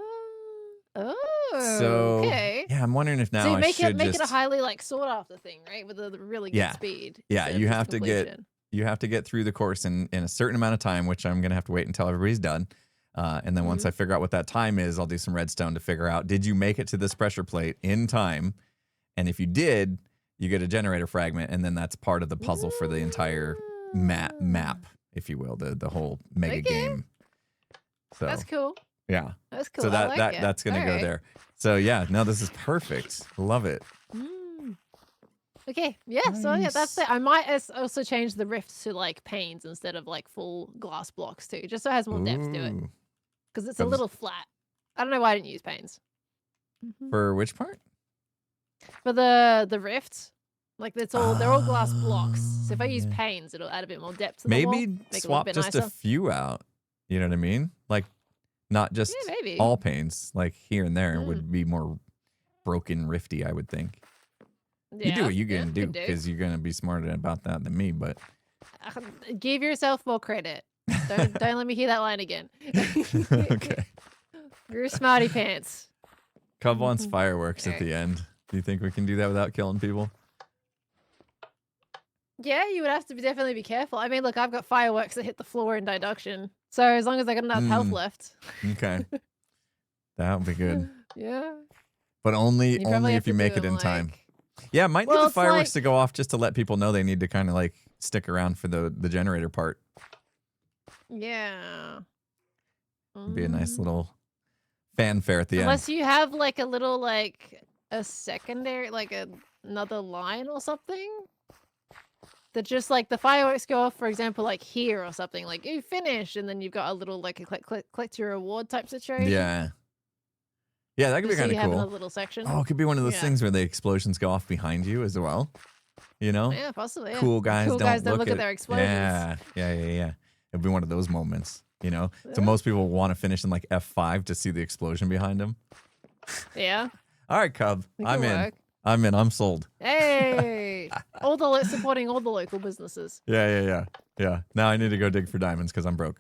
So, Okay. yeah, I'm wondering if now So you I make should it make just, it a highly like sought after thing, right? With a really good Yeah. speed. Yeah, instead of you just have to get completion. you have to get through the course in a certain amount of time, which I'm going to have to wait until everybody's done. And then once I figure out what that time is, I'll do some redstone to figure out, did you make it to this pressure plate in time? And if you did, you get a generator fragment, and then that's part of the puzzle for the entire map, if you will, the whole mega game. So That's cool. yeah. That's cool. So I like it. that's gonna All go right. there. So yeah, no, this is perfect. Love it. Okay, yeah, so yeah, that's Nice. it. I might also change the rifts to like panes instead of like full glass blocks too, just so it has more depth to it. Ooh. Because it's a Cubs- little flat. I don't know why I didn't use panes. For which part? For the rifts, like they're all glass blocks. So if I use yeah. panes, it'll add a bit more depth to the wall. Maybe Make it a little swap bit just nicer. a few out. You know what I mean? Like not just Yeah, maybe. all panes, like here and there would be more broken rifty, I would think. You do what you can do could because you're gonna be smarter about that than me, but Give yourself more credit. Don't let me hear that line again. okay. You're a smarty pants. Cub wants fireworks at Alright. the end. Do you think we can do that without killing people? Yeah, you would have to definitely be careful. I mean, look, I've got fireworks that hit the floor in deduction. So as long as I got enough health left. Okay. That would be good. Yeah. But only You probably have if you to make do it in time. like- Yeah, might need Well, the it's fireworks like- to go off just to let people know they need to kind of like stick around for the generator part. Yeah. It'd be a nice little fanfare at the Unless end. you have like a little like a secondary, like another line or something. That just like the fireworks go off, for example, like here or something. Like you finish, and then you've got a little like a collect your reward type situation. Yeah. Yeah, that could be Just so kind you of have cool. in a little section. Oh, it could be one of those Yeah. things where the explosions go off behind you as well. You know? Yeah, possibly. Yeah. Cool guys don't look at their explosions. Yeah. It'd be one of those moments, you know? So most people want to finish in like F5 to see the explosion behind them. Yeah. All right, Cub. It I'm could in. work. I'm sold. Hey, supporting all the local businesses. Yeah. Now I need to go dig for diamonds because I'm broke.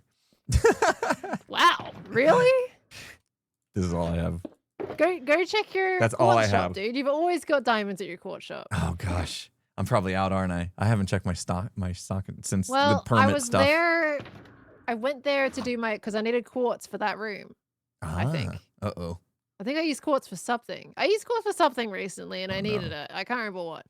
Wow, really? This is all I have. Go check your That's quartz all I shop, have. dude. You've always got diamonds at your quartz shop. Oh gosh. I'm probably out, aren't I? I haven't checked my stock since the Well, permit I was stuff. there. I went there to do because I needed quartz for that room. I think. Uh-oh. I think I used quartz for something. I used quartz for something recently, and I Oh, needed no. it. I can't remember what.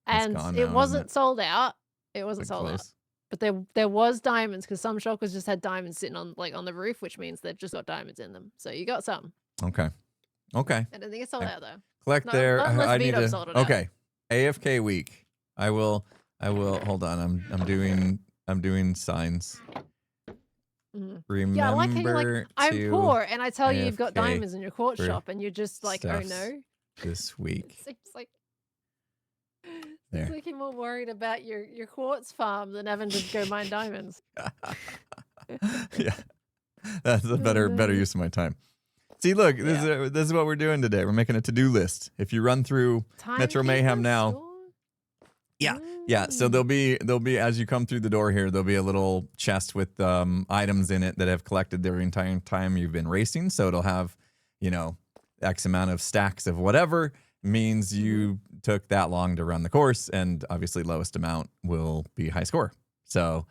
It's And gone it now, wasn't isn't it? sold out. It wasn't Like sold out. close. But there was diamonds because some shoppers just had diamonds sitting on the roof, which means they've just got diamonds in them. So you got some. Okay. I don't think it's sold out though. Collect Not- there. not unless I need Vito to. sold it out. Okay. AFK week. I will. Hold on. I'm doing signs. Mhm. Remember Yeah, I like how you're like, I'm to poor, and I tell you you've got AFK diamonds in your quartz for shop, and you're just like, oh stuffs no. this week. It seems like There. it's like you're more worried about your quartz farm than having to go mine diamonds. Yeah. That's a better use of my time. See, look, this is what we're doing today. We're making a to-do list. If you run through Metro Mayhem now. Yeah, so there'll be as you come through the door here, there'll be a little chest with items in it that have collected the entire time you've been racing. So it'll have, X amount of stacks of whatever means you took that long to run the course, and obviously lowest amount will be high score. So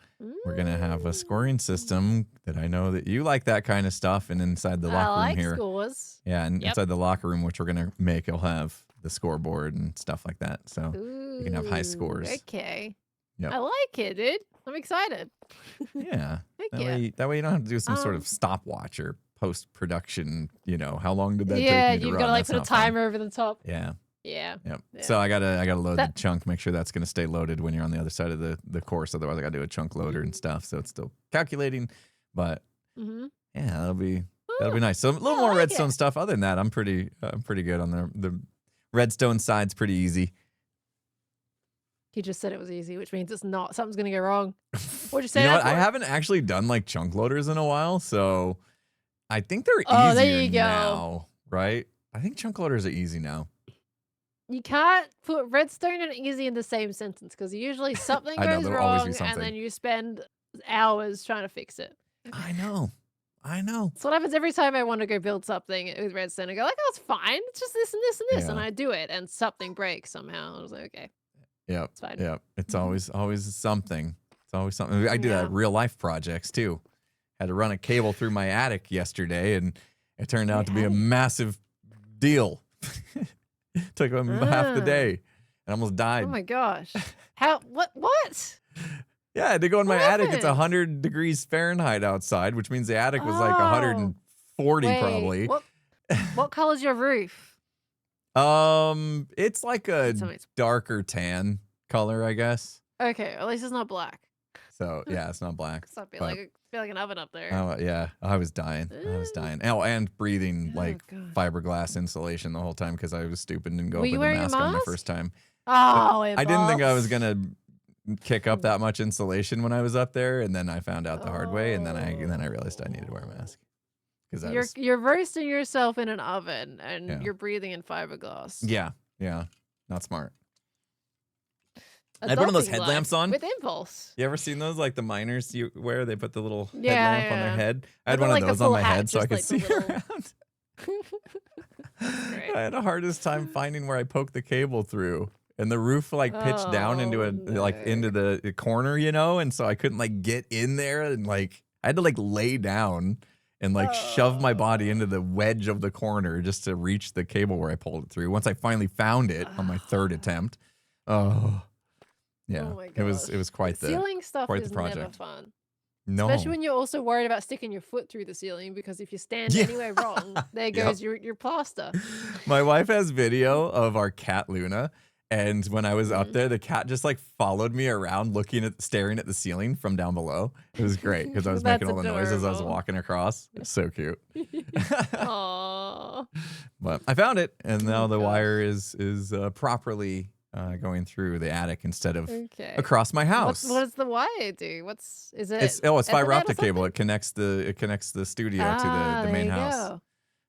we're gonna have a scoring system that I know that you like that kind of stuff, and inside the I locker room like here. scores. Yeah, and Yep. inside the locker room, which we're gonna make, it'll have the scoreboard and stuff like that. So you can have high Ooh, scores. Okay. Yep. I like it, dude. I'm excited. Yeah. Heck That yeah. way you don't have to do some sort Um, of stopwatch or post production. How long did that Yeah, take me to you've run? got to like That's put a not fun. timer over the top. Yeah. Yeah. Yep. Yeah. So I gotta load That- the chunk, make sure that's gonna stay loaded when you're on the other side of the course. Otherwise, I gotta do a chunk loader and stuff. So it's still calculating. But Mm-hmm. yeah, that'll be That'll be nice. So a little more redstone stuff. Other than that, I'm pretty good on the redstone side's pretty easy. He just said it was easy, which means it's not. Something's gonna go wrong. What'd you say? You know what? I for? haven't actually done like chunk loaders in a while, so I think they're Oh, there easier you go. now, right? I think chunk loaders are easy now. You can't put redstone and easy in the same sentence because usually something I know, goes there'll always be wrong, and something. then you spend hours trying to fix it. I know. That's what happens every time I want to go build something with redstone. I go like, "Oh, it's fine. It's just this and this and this," and Yeah. I do it, and something breaks somehow. I was like, "Okay, Yep. it's fine." Yep. It's always something. It's always something. I do that at real life projects too. Had to run a cable through my attic yesterday, and it turned out to be a massive deal. Took half the day. I almost died. Oh my gosh! How? What? Yeah, I had to go in my What attic. It's happened? 100 degrees Fahrenheit outside, which means the attic was like Oh. 140 Wait, probably. What color's your roof? It's like a Tell me it's- darker tan color, I guess. Okay, at least it's not black. So yeah, it's not black. So it'd be but- like an oven up there. Oh yeah, I was dying. Oh, and breathing like gosh. fiberglass insulation the whole time because I was stupid and didn't go Were up you with a wearing a mask on my mask? first time. Oh, I didn't think I was gonna kick up that much insulation when I was up there, and then I found out the hard way, and then I realized I needed to wear a mask because You're roasting yourself in an oven and Yeah. you're breathing in fiberglass. yeah, not smart. I had one of those Adulting headlamps life on. with impulse. You ever seen those like the miners you wear? They put the little Yeah, headlamp on their yeah. head. I had With, one like, of the those on full my hat, head so I just, could like, see the little- around. Great. I had the hardest time finding where I poked the cable through, and the roof like pitched down into into the corner, and so I couldn't like get in there, and like I had to like lay down and like shove my body into the wedge of the corner just to reach the cable where I pulled it through. Once I finally found it on my third attempt, yeah, Oh my it was quite the ceiling stuff quite is the never project. fun. No, Especially when you're also worried about sticking your foot through the ceiling because if you stand Yeah. anywhere wrong, there goes your plaster. My wife has video of our cat Luna, and when I was up there, the cat just like followed me around, staring at the ceiling from down below. It was great because I was making all That's the noises as I was adorable. walking across. It's so cute. Aww. But I found it, and now the gosh. wire is properly going through the attic instead of Okay. across my house. What does the wire do? Is it? It's Ethernet fiber or optic cable. something? It connects the studio to the there main you house. go.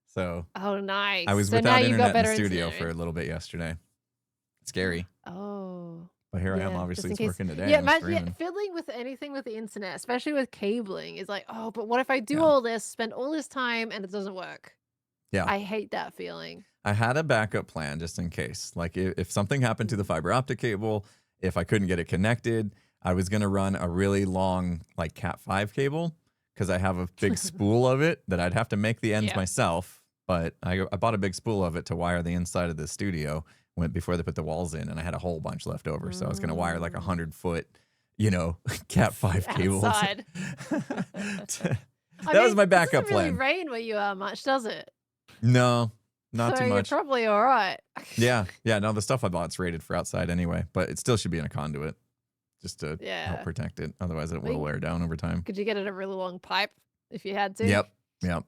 So Oh, nice. I was so without now you've got internet in the better studio internet. for a little bit yesterday. Scary. Oh. But here I am, Yeah, obviously just in it's case- working today. Yeah, I'm imagine streaming. fiddling with anything with the internet, especially with cabling, is like, oh, but what if I do Yeah. all this, spend all this time, and it doesn't work? Yeah. I hate that feeling. I had a backup plan just in case. Like if something happened to the fiber optic cable, if I couldn't get it connected, I was going to run a really long like Cat5 cable because I have a big spool of it that I'd have to make the ends Yeah. myself. But I bought a big spool of it to wire the inside of the studio before they put the walls in, and I had a whole bunch left over. So I was going to wire like 100-foot, Cat5 cables. Outside. That was my backup It doesn't really plan. rain where you are much, does it? No, not so too much. You're probably all right. Yeah. No, the stuff I bought's rated for outside anyway, but it still should be in a conduit just to Yeah. help protect it. Otherwise, it will Wait. wear down over time. Could you get it a really long pipe if you had to? Yep. Yeah,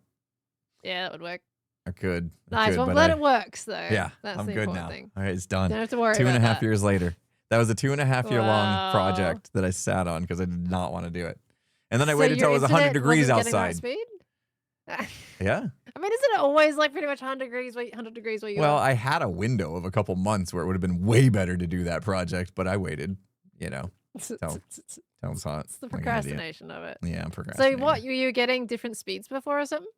that would work. I could. Nice. Well, I'm but glad it works, though. Yeah, That's I'm the good important now. thing. All right, it's done. Don't have to worry 2.5 about that. years later. That was a 2.5-year long Wow. project that I sat on because I did not want to do it. And then I So waited till your it was 100 internet degrees wasn't getting that outside. speed? Yeah. I mean, isn't it always like pretty much 100 degrees where you Well, are? I had a window of a couple months where it would have been way better to do that project, but I waited, till it was hot. It's the like an idiot. procrastination of it. Yeah, I'm So procrastinating. what, were you getting different speeds before or something?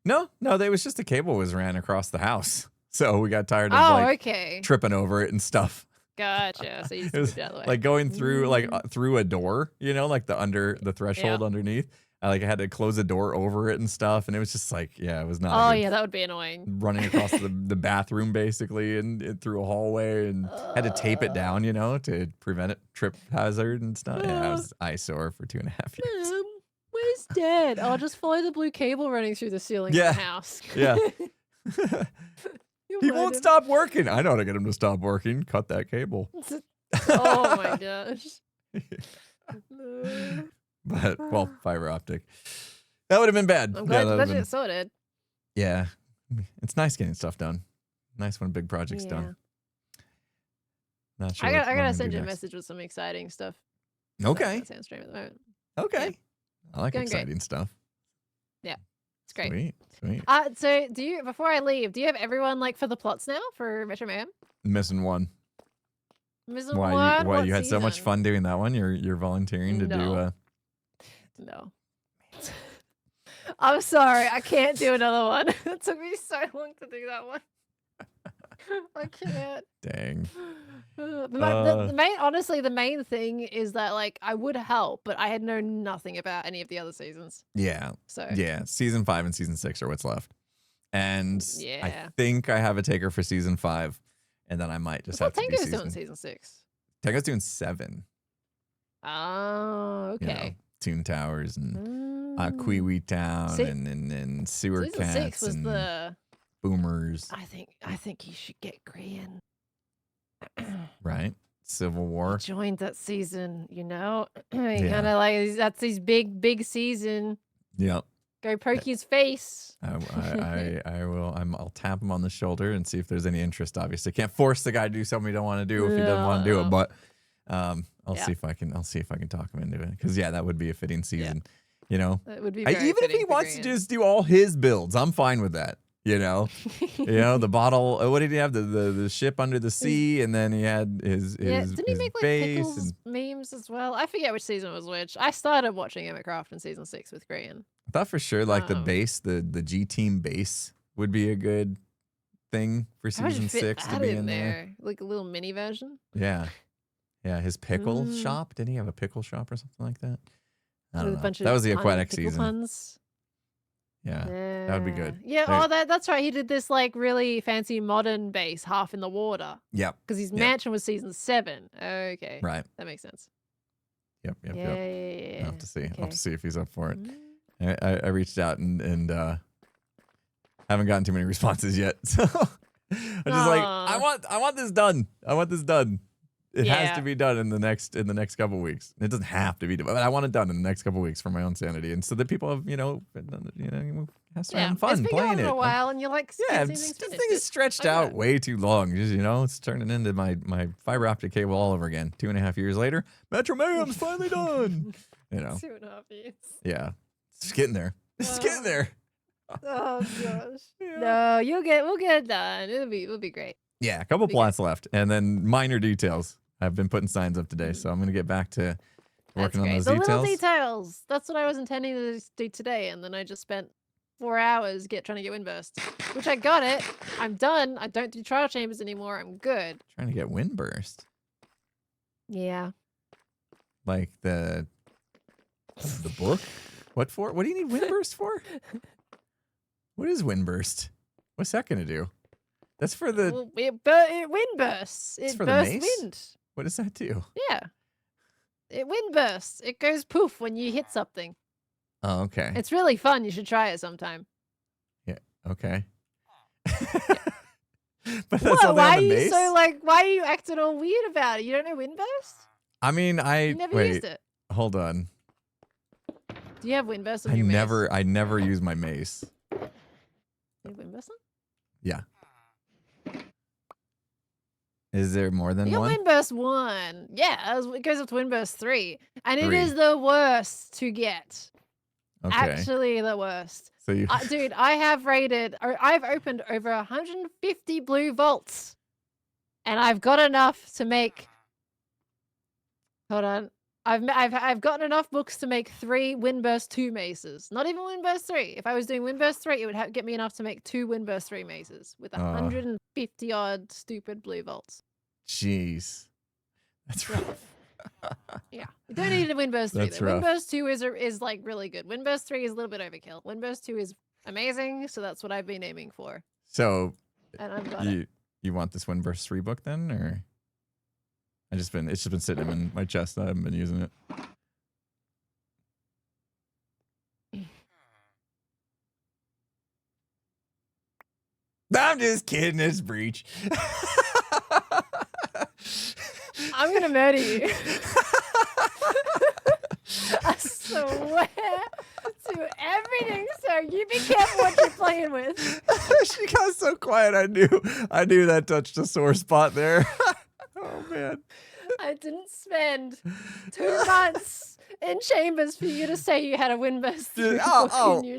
No, it was just the cable was ran across the house. So we got tired of Oh, like okay. tripping over it and stuff. Gotcha. So you just It was moved out of the way. like going through through a door, like the threshold Yeah. underneath. I had to close a door over it and stuff, and it was just like, yeah, it was not. Oh, a good yeah, that would be annoying. running across the bathroom basically and through a hallway and had to tape it down, to prevent it trip hazard and stuff. Yeah, it was eyesore for 2.5 years. Mom, where's Dad? I'll just follow the blue cable running through the ceiling Yeah. of the house. Yeah. You'll He find won't him. stop working. I know how to get him to stop working. Cut that cable. Oh my gosh. But well, fiber optic. That would have been bad. I'm glad, that glad would've you been- get sorted. Yeah. It's nice getting stuff done. Nice when a big project's done. Not sure. I what gotta I'm gonna send do you a next. message with some exciting stuff. Okay. That's on stream at the moment. Okay. I like Going great. exciting stuff. It's great. Sweet. Sweet. So do you, before I leave, do you have everyone like for the plots now for Metro Mayhem? Missing one. Missing Why one? you What had so much season? fun doing that one? You're volunteering to do No. No. I'm sorry, I can't do another one. It took me so long to do that one. I can't. dang. The main, honestly, the main thing is that like I would help, but I had known nothing about any of the other seasons. Yeah. So Yeah. Season 5 and season 6 are what's left. And I Yeah. think I have a taker for season 5. And then I might just have to do Tango's season. doing season 6. Tango's doing 7. Oh, You know, okay. Toon Towers and Mm. Kiwi Town Se- and Sewer Season Cats 6 was and the. Boomers, I think you should get Grian. right? Civil War. Joined that season, you know. Yeah. Kind of like that's his big season. Yep. Go poke his face. I will. I'll tap him on the shoulder and see if there's any interest. Obviously, can't force the guy to do something he don't want to do if he doesn't want to do it. But I'll Yeah. see if I can. I'll see if I can talk him into it. Because yeah, that would be a fitting season. You know, That would be even very if fitting he for wants to Grian. just do all his builds, I'm fine with that. You know, the bottle. What did he have? The ship under the sea, and then he had his Didn't he his make like base. pickles And memes as well? I forget which season was which. I started watching Hermitcraft in season 6 with Grian. I thought for sure like the Um, base, the G team base would be a good thing for How would you season fit 6 to that be in in there. there? Like a little mini version. Yeah. Yeah, his pickle Mm. shop. Didn't he have a pickle shop or something like that? I With don't a know. bunch That of was the tiny aquatic pickle season. puns. Yeah. that would be good. Yeah, There- that's right. He did this like really fancy modern base half in the water Yep. because his Yep. mansion was season 7. Okay, Right. that makes sense. Yep. Yep. Yeah, Yep. yeah. I'll have to see. I'll have Okay. to see if he's up for it. Mm. I reached out and haven't gotten too many responses yet. So I'm just like, I Aw. want this done. I want this done. It has Yeah. to be done in the next couple weeks. It doesn't have to be done, but I want it done in the next couple weeks for my own sanity, and so that people have has to Yeah, have fun it's been playing going it. on a while, and you're like, Yeah, this this thing is stretched out way too long. Just, it's turning into my fiber optic cable all over again. 2.5 years later, Metro Mayhem's finally done. 2.5 years. Yeah, it's getting there. It's getting there. Oh gosh. No, we'll get it done. It'll be great. Yeah, a couple Be plots left, and then minor details. I've been putting signs up today, so I'm gonna get back to That's working on great. those The details. little details. That's what I was intending to do today, and then I just spent 4 hours trying to get Windburst, which I got it. I'm done. I don't do trial chambers anymore. I'm good. Trying to get Windburst, Yeah. like the book. What for? What do you need Windburst for? What is Windburst? What's that gonna do? That's for the. Well, it windbursts. It's It for the bursts mace? wind. What does that do? Yeah. It windbursts. It goes poof when you hit something. Oh, okay. It's really fun. You should try it sometime. Okay. But that's What? all they Why on are the you mace? so like? Why are you acting all weird about it? You don't know windburst? I mean, You never wait. used it. Hold on. Do you have windburst on I your mace? never use my mace. You have windburst on? Yeah. Is there more than You got one? Windburst 1. Yeah, it goes up to Windburst 3. And it 3. is the worst to get. Okay. Actually, the worst. So you. Dude, I've opened over 150 blue vaults. And I've got enough to make. Hold on. I've gotten enough books to make 3 Windburst 2 maces. Not even Windburst 3. If I was doing Windburst 3, it would get me enough to make 2 Windburst 3 maces with 150 odd stupid blue vaults. Jeez. That's rough. Yeah. You don't need a Windburst 3. That's though. rough. Windburst 2 is like really good. Windburst 3 is a little bit overkill. Windburst 2 is amazing, so that's what I've been aiming for. So And I've got it. you want this Windburst 3 book then, or? It's just been sitting in my chest. I haven't been using it. I'm just kidding. It's Breach. I'm gonna murder you. I swear to every Sorry, you be careful what you're playing with. She got so quiet. I knew that touched a sore spot there. Oh man. I didn't spend 2 months in chambers for you to say you had a windburst. Dude, in your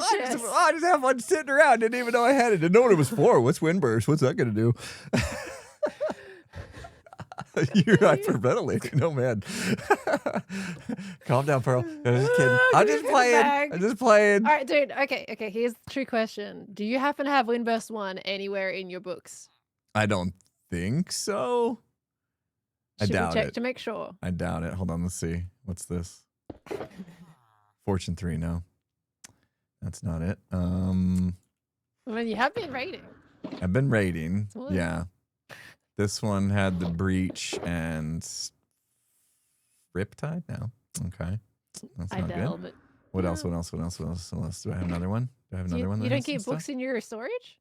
I chest. just have fun sitting around. Didn't even know I had it. Didn't know what it was for. What's windburst? What's that gonna do? You're hyperventilating. Oh man. Calm down, Pearl. I'm just kidding. I'm just playing. I'm just playing. All right, dude. Okay. Here's the true question: do you happen to have Windburst 1 anywhere in your books? I don't think so. I Should doubt we check it. to make sure? I doubt it. Hold on. Let's see. What's this? Fortune 3. No, that's not it. I mean, you have been rating. I've been raiding. What? Yeah. This one had the breach and Riptide. No. Okay. That's I not doubt good. it. What else? What else? What else? What else? What else? Do I have another one? Do I have another one? You that don't has some keep stuff? books in your storage?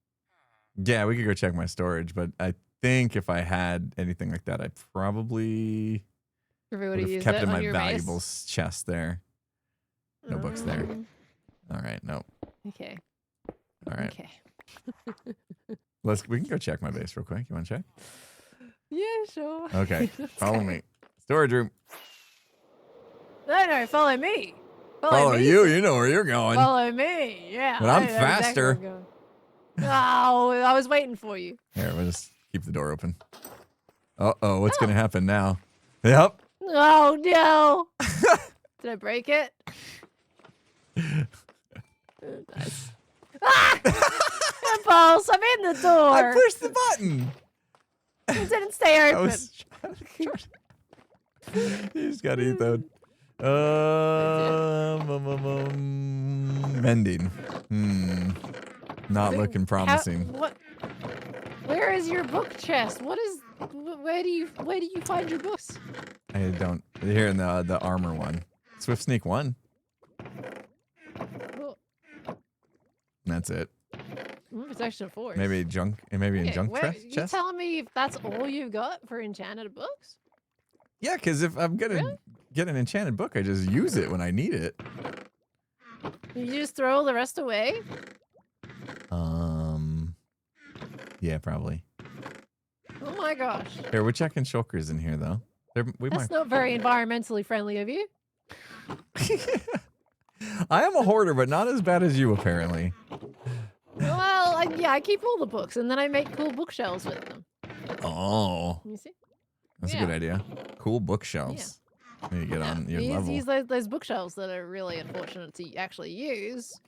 Yeah, we could go check my storage, but I think if I had anything like that, I probably Everybody would have use kept it in on my your valuables chest there. No books there. All right, no. Okay. All right, Okay. we can go check my base real quick. You want to check? Yeah, sure. Okay, Let's follow go. me. Storage room. No, follow me. Follow me, you. sir. You know where you're going. Follow me. Yeah. But I'm I know exactly faster. where I'm going. Oh, I was waiting for you. Here, we'll just keep the door open. Uh-oh, what's going to happen now? Yep. Oh, no. Did I break it? Nice. Ah! Impulse, I'm in the door. I pushed the button. It didn't stay I open. was You just got to eat that. Mending. Not looking promising. What? Where is your book chest? What is? Where do you find your books? I don't. Here in the armor one. Swift Sneak 1. Well, That's it. Protection of Force. Maybe junk. Maybe in junk You chest. telling me if that's all you've got for enchanted books? Yeah, because if I'm gonna get an enchanted book, I just use it when I need it. You just throw all the rest away? Yeah, probably. Oh my gosh. Here, we're checking shulkers in here though. That's not very environmentally friendly of you. I am a hoarder, but not as bad as you apparently. Well, I keep all the books and then I make cool bookshelves with them. Oh, You see? that's a Yeah. good idea. Cool bookshelves. Need to get on your level. Use those bookshelves that are really unfortunate to actually use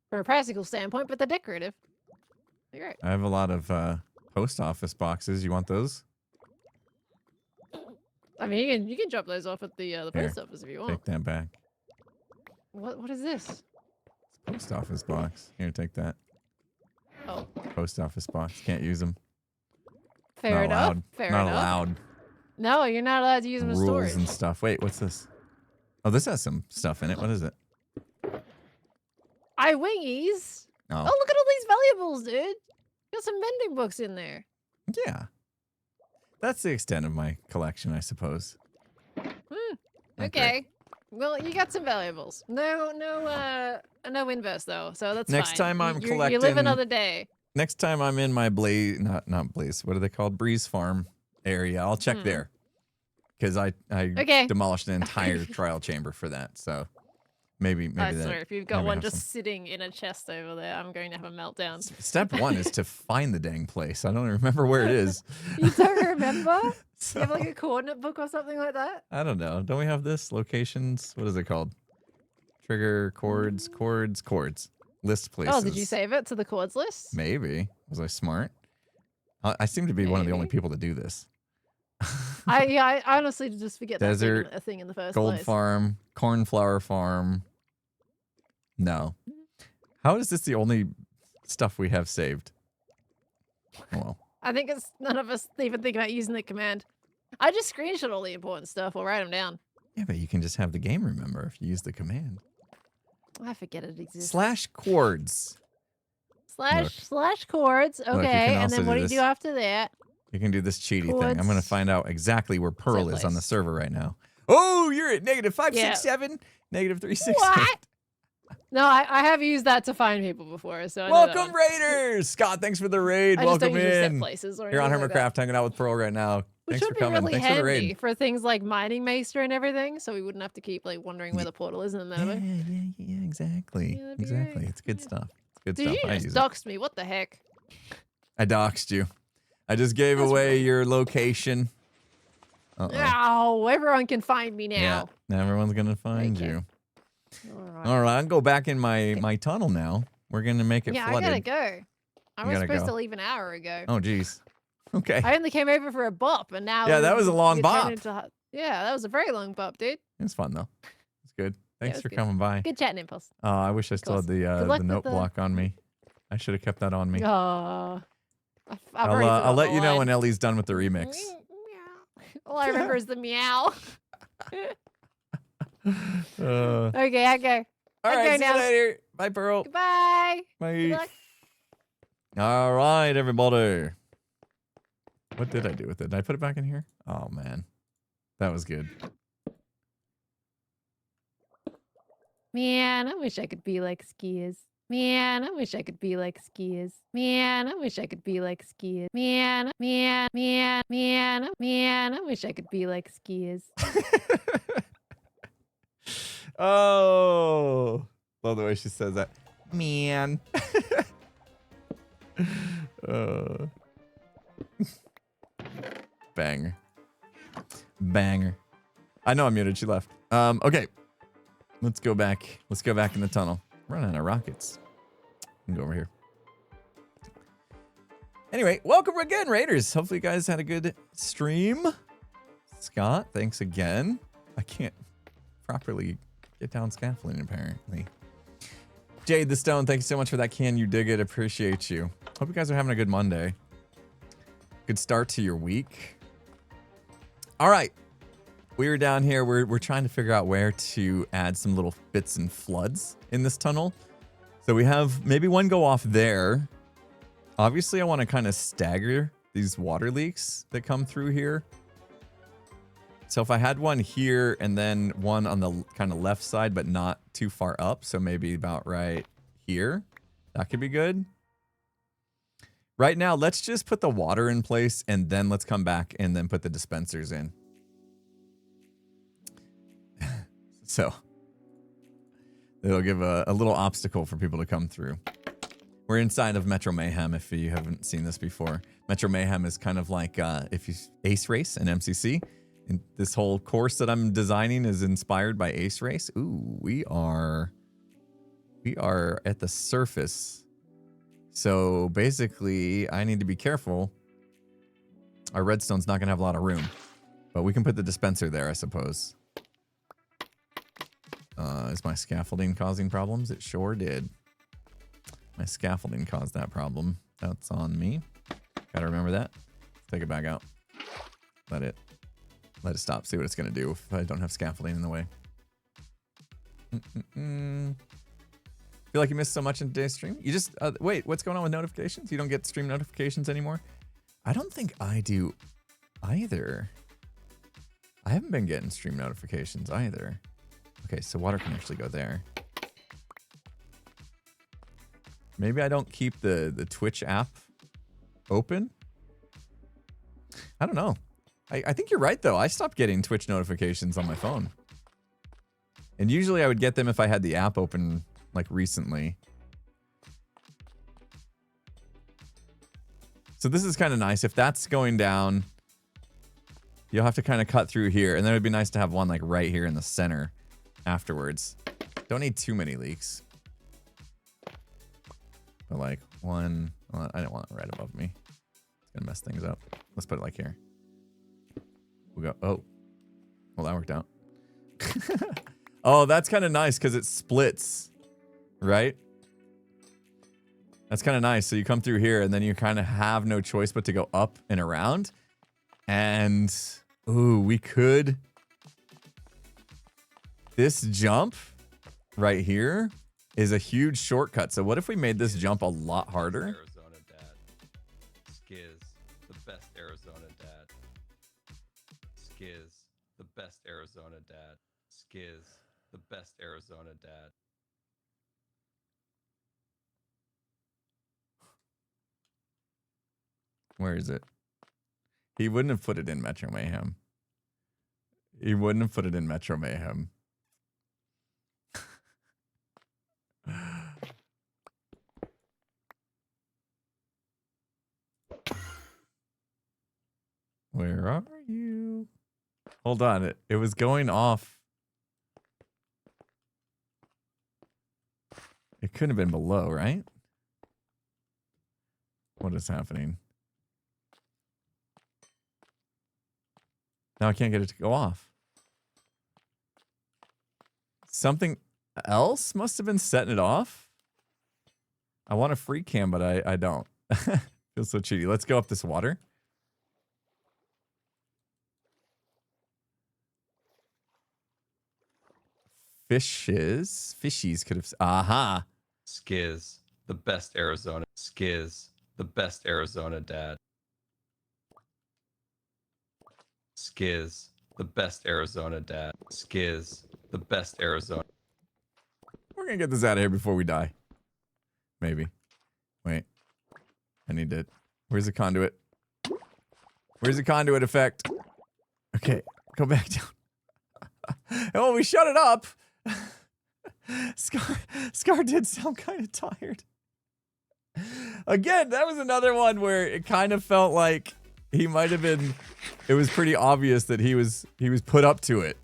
from a practical standpoint, but they're decorative. They're great. I have a lot of post office boxes. You want those? I mean, you can drop those off at the Here, post office if you want. Take that back. What is this? Post office box. Here, take that. Oh, Post office box. Can't use them. fair Not enough. allowed. Fair Not enough. allowed. No, you're not allowed to use them as Rules storage. and stuff. Wait, what's this? Oh, this has some stuff in it. What is it? Wingies. Oh, Oh, look at all these valuables, dude. Got some mending books in there. yeah. That's the extent of my collection, I suppose. Not great. Okay. Well, you got some valuables. No inverse though, so that's Next fine. time I'm You live collecting- another day. Next time I'm in my not Blaze, what are they called? Breeze Farm area. I'll check there. Because I Okay. demolished an entire trial chamber for that. So maybe I that. swear, if you've got maybe one have just some. sitting in a chest over there, I'm going to have a meltdown. Step 1 is to find the dang place. I don't remember where it is. You don't remember? So, You have like a coordinate book or something like that? I don't know. Don't we have this? Locations? What is it called? Trigger, chords. List places. Oh, did you save it to the chords list? Maybe. Was I smart? I seem to be one of the only Maybe. people to do this. I honestly just forget Desert, that's a thing in the first Gold place. farm, cornflower farm. No. How is this the only stuff we have saved? Oh, well. I think it's none of us even think about using the command. I just screenshot all the important stuff. I'll write them down. Yeah, but you can just have the game remember if you use the command. I forget it exists. Slash chords. Slash chords. you Okay, can and also then what do do you this. do after that? You can do this cheaty thing. I'm going to Chords. find out exactly where Pearl is on the place. server right now. Oh, you're at -567, -367. What? No, I have used that to find people before, so I know that Welcome, one. Raiders! Scott, thanks for the raid. I just Welcome don't usually set in. places or Here on anything like that. Hermitcraft, hanging out with Pearl right now. Which Thanks for would be coming. really Thanks for the handy raid. for things like mining Maester and everything, so we wouldn't have to keep like wondering where the portal is in the Yeah, meta. yeah, exactly. Yeah, that'd be Exactly. great. It's good Yeah. stuff. It's good Dude, stuff. you I just use it. doxed me. What the heck? I doxed you. I just gave That's away rude. your location. Uh-oh. Oh, everyone can find me now. Yeah, now everyone's gonna find Okay. you. Alright. All right, I'll go back in my tunnel now. We're gonna make it Yeah, flooded. I gotta go. I You was gotta supposed go. to leave an hour ago. Oh, geez. Okay. I only came over for a bop, and now Yeah, that was a long it turned bop. into- yeah, that was a very long bop, dude. It was fun though. It's good. it Thanks was for good. coming by. Good chatting, Impulse. Oh, I wish I still had course. Good the luck note with the- block on me. I should have kept that on me. Oh, I'll let you know when Ellie's done with the remix. All I remember is the meow. Uh, Okay, I go. all I right, go see now. you later. Bye, Pearl. Goodbye. Good Bye. luck. All right, everybody. What did I do with it? Did I put it back in here? Oh, man. That was good. Man, I wish I could be like skiers. Man, I wish I could be like skiers. Man, I wish I could be like skiers. Man, I wish I could be like skiers. Oh, love the way she says that. Man. Banger. Banger. I know I'm muted. She left. Okay. Let's go back. Let's go back in the tunnel. Running out of rockets. Go over here. Anyway, welcome again, Raiders. Hopefully you guys had a good stream. Scott, thanks again. I can't properly get down scaffolding, apparently. Jade the Stone, thank you so much for that. Can you dig it? Appreciate you. Hope you guys are having a good Monday. Good start to your week. All right. We were down here. We're trying to figure out where to add some little fits and floods in this tunnel. So we have maybe one go off there. Obviously, I want to kind of stagger these water leaks that come through here. So if I had one here and then one on the kind of left side, but not too far up, so maybe about right here, that could be good. Right now, let's just put the water in place and then let's come back and then put the dispensers in. So it'll give a little obstacle for people to come through. We're inside of Metro Mayhem, if you haven't seen this before. Metro Mayhem is kind of like if you Ace Race and MCC. And this whole course that I'm designing is inspired by Ace Race. Ooh, we are at the surface. So basically, I need to be careful. Our redstone's not going to have a lot of room. But we can put the dispenser there, I suppose. Is my scaffolding causing problems? It sure did. My scaffolding caused that problem. That's on me. Gotta remember that. Take it back out. Let it stop. See what it's gonna do if I don't have scaffolding in the way. Feel like you missed so much in today's stream? You just wait. What's going on with notifications? You don't get stream notifications anymore? I don't think I do either. I haven't been getting stream notifications either. Okay, so water can actually go there. Maybe I don't keep the Twitch app open. I don't know. I think you're right, though. I stopped getting Twitch notifications on my phone. And usually I would get them if I had the app open, like, recently. So this is kind of nice. If that's going down, you'll have to kind of cut through here. And then it would be nice to have one, like, right here in the center afterwards. Don't need too many leaks. But, like, one... Well, I don't want it right above me. It's going to mess things up. Let's put it, like, here. We go... Oh. Well, that worked out. Oh, that's kind of nice because it splits. Right? That's kind of nice. So you come through here and then you kind of have no choice but to go up and around. And... Ooh, we could... This jump right here is a huge shortcut. So what if we made this jump a lot harder? Arizona dad. Skiz, the best Arizona dad. Skiz, the best Arizona dad. Skiz, the best Arizona dad. Where is it? He wouldn't have put it in Metro Mayhem. He wouldn't have put it in Metro Mayhem. Where are you? Hold on. It was going off. It couldn't have been below, right? What is happening? Now I can't get it to go off. Something else must have been setting it off. I want a free cam, but I don't. Feels so cheaty. Let's go up this water. Fishies could have. Aha. Skiz, the best Arizona. Skiz, the best Arizona dad. Skiz, the best Arizona dad. Skiz, the best Arizona. We're gonna get this out of here before we die. Maybe. Wait. I need to. Where's the conduit? Where's the conduit effect? Okay, go back down. Oh, we shut it up. Scar did sound kind of tired. Again, that was another one where it kind of felt like he might have been. It was pretty obvious that he was put up to it.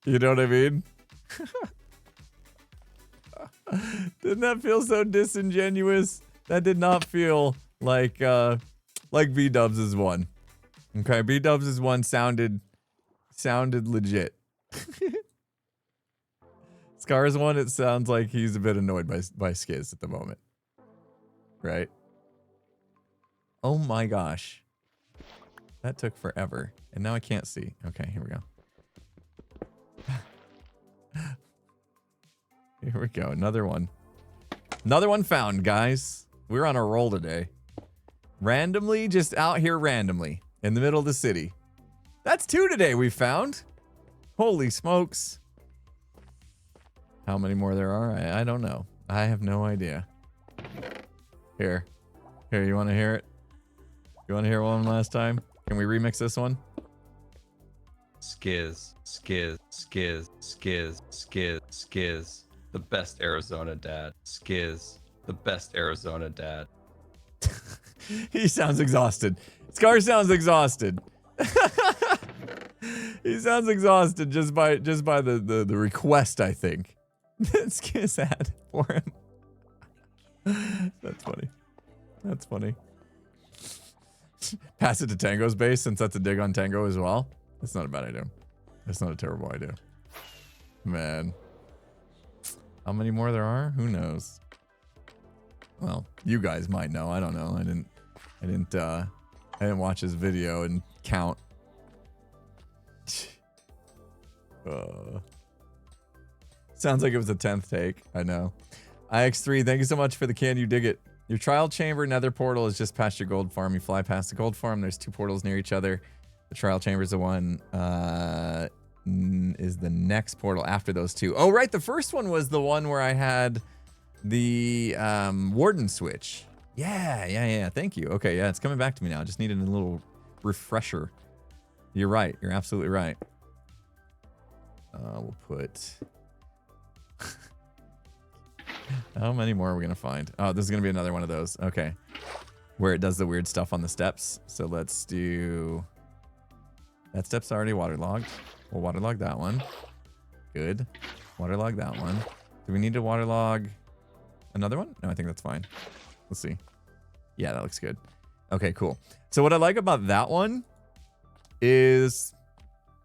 You know what I mean? Didn't that feel so disingenuous? That did not feel like B-Dubs' one. Okay, B-Dubs' one sounded legit. Scar's one, it sounds like he's a bit annoyed by Skiz at the moment. Right? Oh my gosh. That took forever. And now I can't see. Okay, here we go. Here we go. Another one. Another one found, guys. We're on a roll today. Randomly, just out here randomly. In the middle of the city. That's 2 today we found. Holy smokes. How many more there are? I don't know. I have no idea. Here, you want to hear it? You want to hear one last time? Can we remix this one? Skiz, skiz, skiz, skiz, skiz, skiz. The best Arizona dad. Skiz, the best Arizona dad. He sounds exhausted. Scar sounds exhausted. He sounds exhausted just by the request, I think. Skiz had for him. That's funny. That's funny. Pass it to Tango's base since that's a dig on Tango as well. That's not a bad idea. That's not a terrible idea. Man. How many more there are? Who knows? Well, you guys might know. I don't know. I didn't watch his video and count. Sounds like it was a 10th take. I know. IX3, thank you so much for the can you dig it. Your trial chamber nether portal is just past your gold farm. You fly past the gold farm. There's 2 portals near each other. The trial chamber is the one, is the next portal after those 2. Oh, right. The first one was the one where I had the warden switch. Yeah. Thank you. Okay, yeah, it's coming back to me now. Just needed a little refresher. You're right. You're absolutely right. We'll put... How many more are we going to find? Oh, this is going to be another one of those. Okay. Where it does the weird stuff on the steps. So let's do... That step's already waterlogged. We'll waterlog that one. Good. Waterlog that one. Do we need to waterlog another one? No, I think that's fine. Let's see. Yeah, that looks good. Okay, cool. So what I like about that one is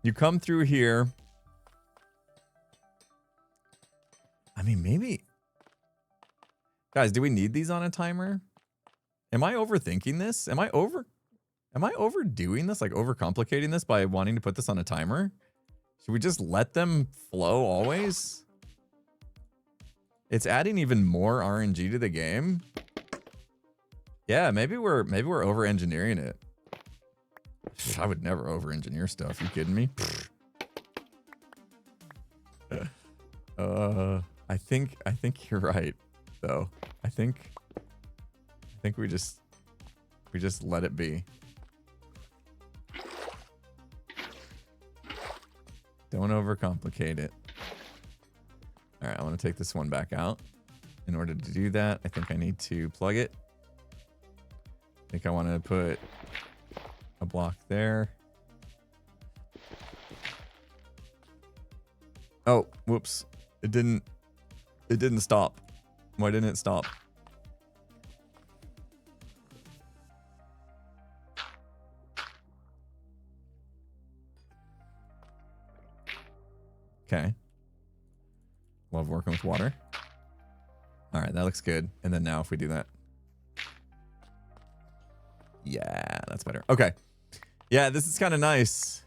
you come through here. I mean, maybe... Guys, do we need these on a timer? Am I overthinking this? Am I overdoing this? Like overcomplicating this by wanting to put this on a timer? Should we just let them flow always? It's adding even more RNG to the game. Yeah, maybe we're over engineering it. I would never over engineer stuff. You kidding me? I think you're right, though. I think we just We just let it be. Don't overcomplicate it. All right, I want to take this one back out. In order to do that, I think I need to plug it. I think I want to put a block there. Oh, whoops. It didn't stop. Why didn't it stop? Okay. Love working with water. All right, that looks good. And then now if we do that. Yeah, that's better. Okay. Yeah, this is kind of nice.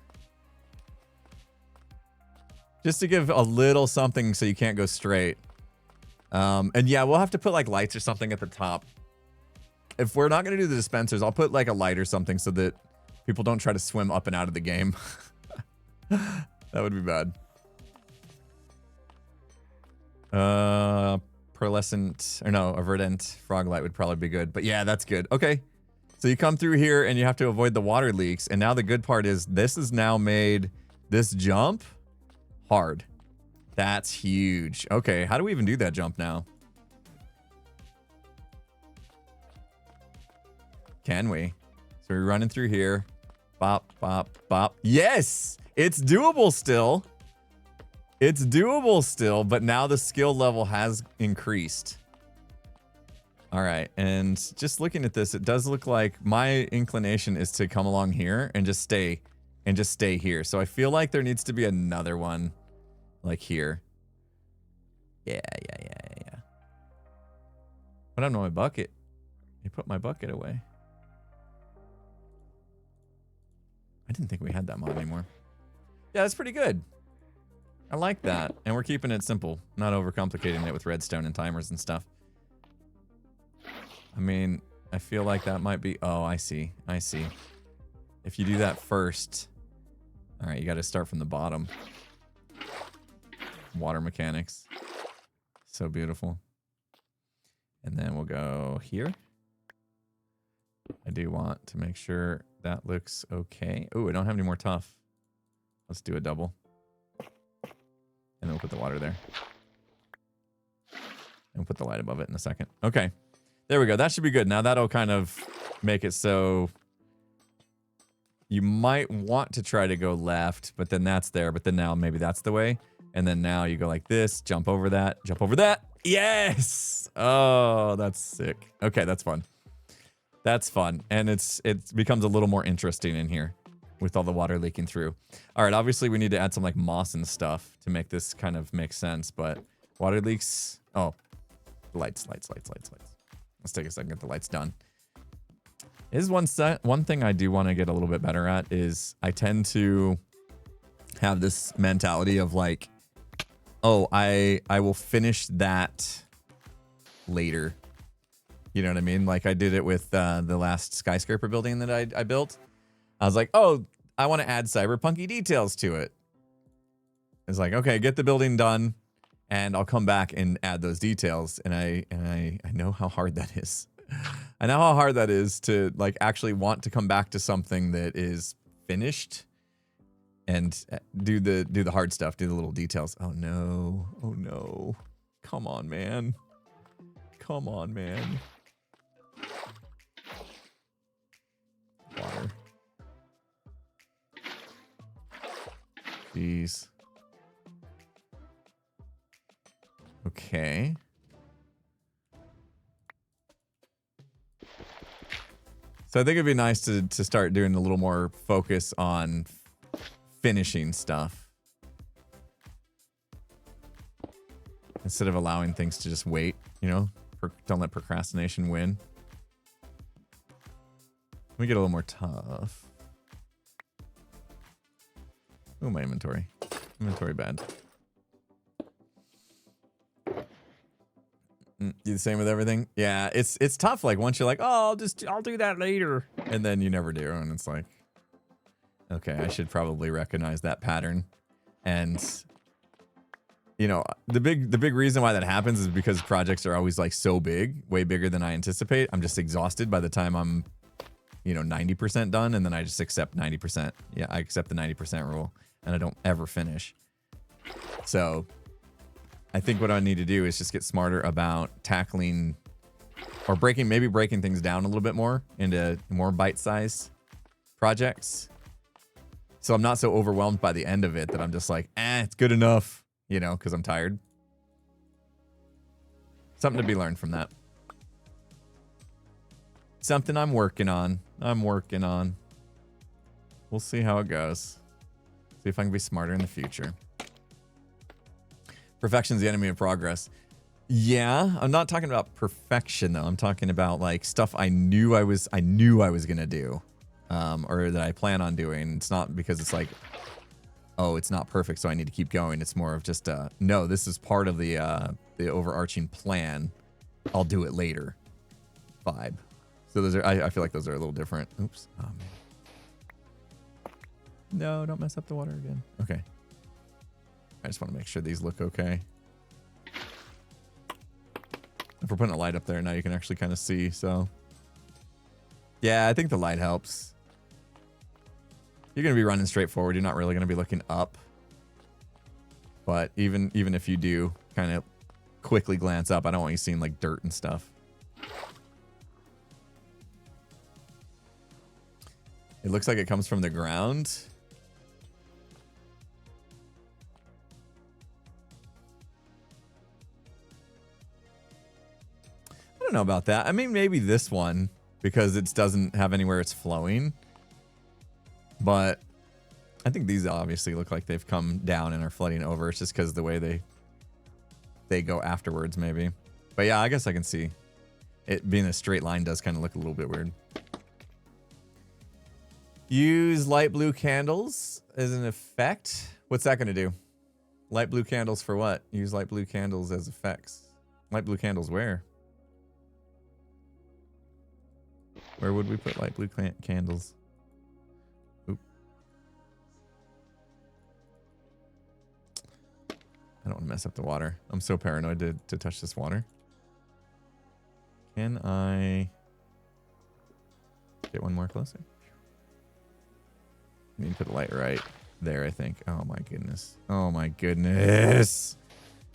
Just to give a little something so you can't go straight. And yeah, we'll have to put like lights or something at the top. If we're not going to do the dispensers, I'll put like a light or something so that people don't try to swim up and out of the game. That would be bad. Pearlescent, or no, a verdant frog light would probably be good. But yeah, that's good. Okay. So you come through here and you have to avoid the water leaks. And now the good part is this has now made this jump hard. That's huge. Okay, how do we even do that jump now? Can we? So we're running through here. Bop, bop, bop. Yes! It's doable still. It's doable still, but now the skill level has increased. All right, and just looking at this, it does look like my inclination is to come along here and just stay here. So I feel like there needs to be another one like here. Yeah. What happened to my bucket? You put my bucket away. I didn't think we had that mod anymore. Yeah, that's pretty good. I like that. And we're keeping it simple, not overcomplicating it with redstone and timers and stuff. I mean, I feel like that might be... Oh, I see. If you do that first... All right, you got to start from the bottom. Water mechanics. So beautiful. And then we'll go here. I do want to make sure that looks okay. Oh, I don't have any more tough. Let's do a double. And then we'll put the water there. And we'll put the light above it in a second. Okay. There we go. That should be good. Now that'll kind of make it so you might want to try to go left, but then that's there. But then now maybe that's the way. And then now you go like this, jump over that, jump over that. Yes! Oh, that's sick. Okay, that's fun. That's fun. And it becomes a little more interesting in here with all the water leaking through. All right, obviously we need to add some like moss and stuff to make this kind of make sense, but water leaks. Oh, lights. Let's take a second to get the lights done. Is one thing I do want to get a little bit better at is I tend to have this mentality of like, oh, I will finish that later. You know what I mean? Like I did it with the last skyscraper building that I built. I was like, oh, I want to add cyberpunky details to it. It's like, okay, get the building done and I'll come back and add those details. And I know how hard that is. I know how hard that is to like actually want to come back to something that is finished and do the hard stuff, do the little details. Oh no. Come on, man. Water. Jeez. Okay. So I think it'd be nice to start doing a little more focus on finishing stuff instead of allowing things to just wait, you know? Don't let procrastination win. Let me get a little more tough. Ooh, my inventory. Inventory bad. Do the same with everything? Yeah, it's tough. Like once you're like, oh, I'll do that later, and then you never do, and it's like, okay, I should probably recognize that pattern. And you know, the big reason why that happens is because projects are always like so big, way bigger than I anticipate. I'm just exhausted by the time I'm you know, 90% done, and then I just accept 90%. Yeah, I accept the 90% rule, and I don't ever finish. So I think what I need to do is just get smarter about tackling or maybe breaking things down a little bit more into more bite-sized projects. So I'm not so overwhelmed by the end of it that I'm just like, it's good enough, you know, because I'm tired. Something to be learned from that. Something I'm working on. We'll see how it goes. See if I can be smarter in the future. Perfection's the enemy of progress. Yeah, I'm not talking about perfection though. I'm talking about like stuff I knew I was gonna do, or that I plan on doing. It's not because it's like, oh, it's not perfect, so I need to keep going. It's more of just no, this is part of the overarching plan. I'll do it later vibe. So those are, I feel like those are a little different. Oops. Oh man. No, don't mess up the water again. Okay. I just want to make sure these look okay. If we're putting a light up there now, you can actually kind of see. So yeah, I think the light helps. You're going to be running straight forward. You're not really going to be looking up. But even if you do kind of quickly glance up, I don't want you seeing like dirt and stuff. It looks like it comes from the ground. I don't know about that. I mean, maybe this one, because it doesn't have anywhere it's flowing. But I think these obviously look like they've come down and are flooding over. It's just because the way they go afterwards, maybe. But yeah, I guess I can see it being a straight line does kind of look a little bit weird. Use light blue candles as an effect. What's that going to do? Light blue candles for what? Use light blue candles as effects. Light blue candles where? Where would we put light blue candles? Oop. I don't want to mess up the water. I'm so paranoid to touch this water. Can I get one more closer? I need to put the light right there, I think. Oh my goodness. Oh my goodness.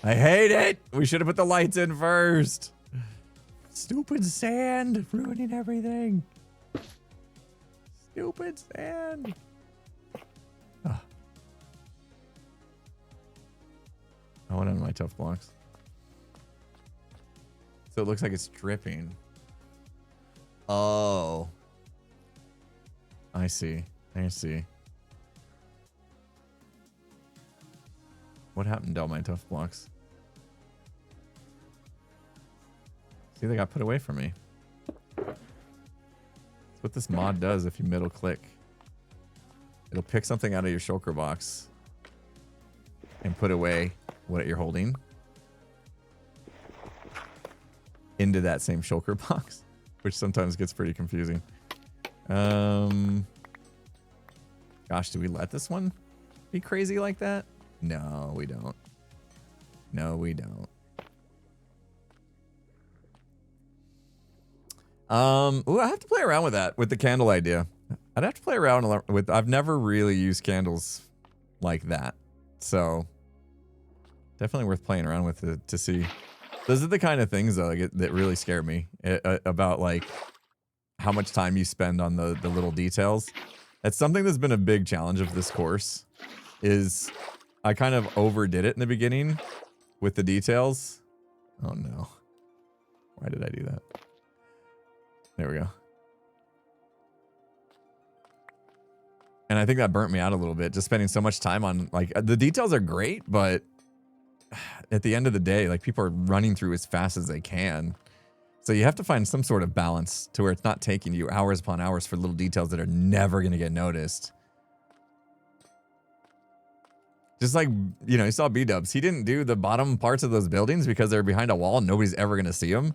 I hate it. We should have put the lights in first. Stupid sand ruining everything. Stupid sand. Oh. I want on my tough blocks. So it looks like it's dripping. Oh. I see. I see. What happened to all my tough blocks? See, they got put away from me. That's what this mod does if you middle click. It'll pick something out of your shulker box and put away what you're holding into that same shulker box, which sometimes gets pretty confusing. Gosh, do we let this one be crazy like that? No, we don't. No, we don't. Ooh, I have to play around with that, with the candle idea. I'd have to play around with, I've never really used candles like that. So definitely worth playing around with it to see. Those are the kind of things though that really scare me about like how much time you spend on the little details. That's something that's been a big challenge of this course is I kind of overdid it in the beginning with the details. Oh no. Why did I do that? There we go. And I think that burnt me out a little bit, just spending so much time on, like, the details are great, but at the end of the day, like, people are running through as fast as they can. So you have to find some sort of balance to where it's not taking you hours upon hours for little details that are never going to get noticed. Just like, you know, you saw B-dubs. He didn't do the bottom parts of those buildings because they're behind a wall and nobody's ever going to see them.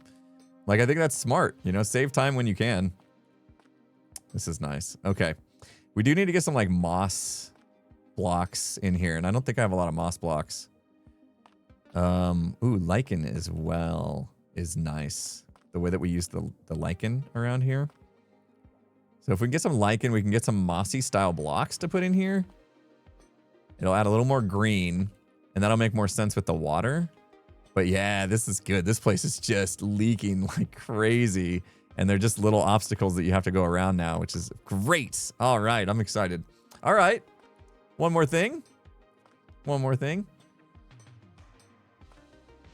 Like, I think that's smart. You know, save time when you can. This is nice. Okay. We do need to get some, like, moss blocks in here. And I don't think I have a lot of moss blocks. Ooh, lichen as well is nice. The way that we use the lichen around here. So if we can get some lichen, we can get some mossy style blocks to put in here. It'll add a little more green, and that'll make more sense with the water. But yeah, this is good. This place is just leaking like crazy. And they're just little obstacles that you have to go around now, which is great. All right, I'm excited. All right, one more thing. One more thing.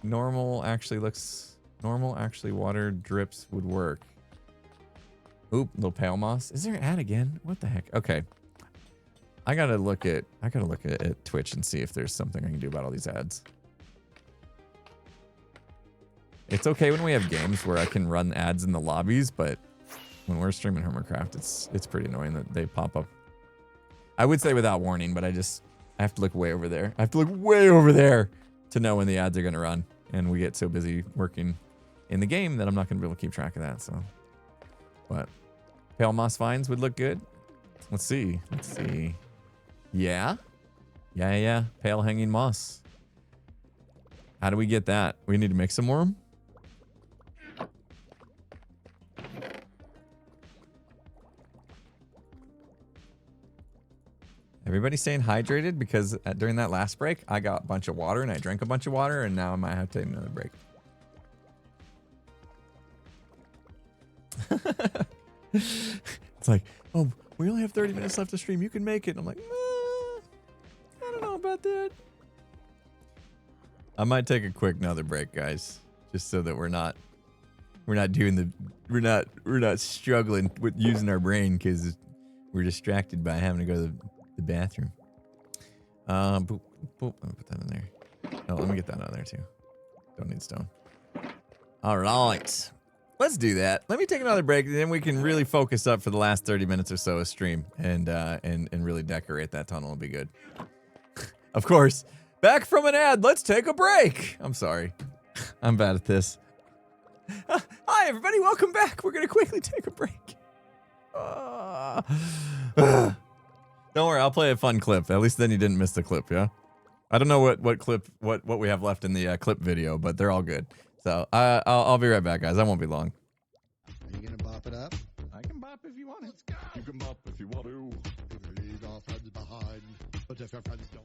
Normal actually water drips would work. Oop, little pale moss. Is there an ad again? What the heck? Okay. I gotta look at Twitch and see if there's something I can do about all these ads. It's okay when we have games where I can run ads in the lobbies, but when we're streaming Hermitcraft, it's pretty annoying that they pop up. I would say without warning, but I have to look way over there. I have to look way over there to know when the ads are gonna run. And we get so busy working in the game that I'm not gonna be able to keep track of that, so. But pale moss vines would look good. Let's see. Yeah. Pale hanging moss. How do we get that? We need to make some more. Everybody staying hydrated because during that last break, I got a bunch of water and I drank a bunch of water and now I might have to take another break. It's like, oh, we only have 30 minutes left to stream. You can make it. And I'm like, I don't know about that. I might take a quick another break, guys, just so that we're not struggling with using our brain because we're distracted by having to go to the bathroom. Boop, boop. I'll put that in there. Oh, let me get that out of there too. Don't need stone. All right. Let's do that. Let me take another break, and then we can really focus up for the last 30 minutes or so of stream and really decorate that tunnel. It'll be good. Of course, back from an ad. Let's take a break. I'm sorry. I'm bad at this. Hi, everybody. Welcome back. We're going to quickly take a break. Don't worry. I'll play a fun clip. At least then you didn't miss the clip, yeah? I don't know what clip, what we have left in the clip video, but they're all good. So I'll be right back, guys. I won't be long. Are you gonna bop it up? I can bop if you want it. You can bop if you want to. Leave our friends behind, but if your friends don't.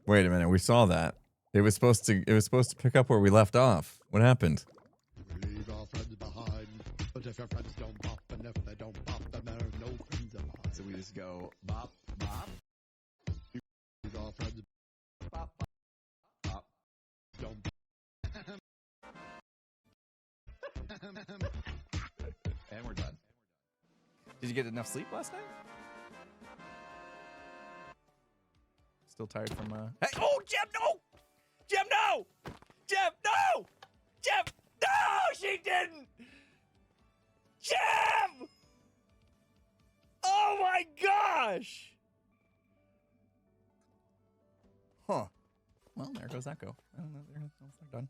Wait a minute. We saw that. It was supposed to pick up where we left off. What happened? Leave our friends behind, but if your friends don't bop, and if they don't bop, then there are no friends alive. So we just go bop, bop. Leave our friends Bop, bop, bop. don't bop. And we're done. Did you get enough sleep last night? Still tired from Hey! Oh, Jeb, no! Jeb, no! Jeb, no! Jeb, no! She didn't! Jeb! Oh my gosh! Huh. Well, there goes that go. I don't know. They're done.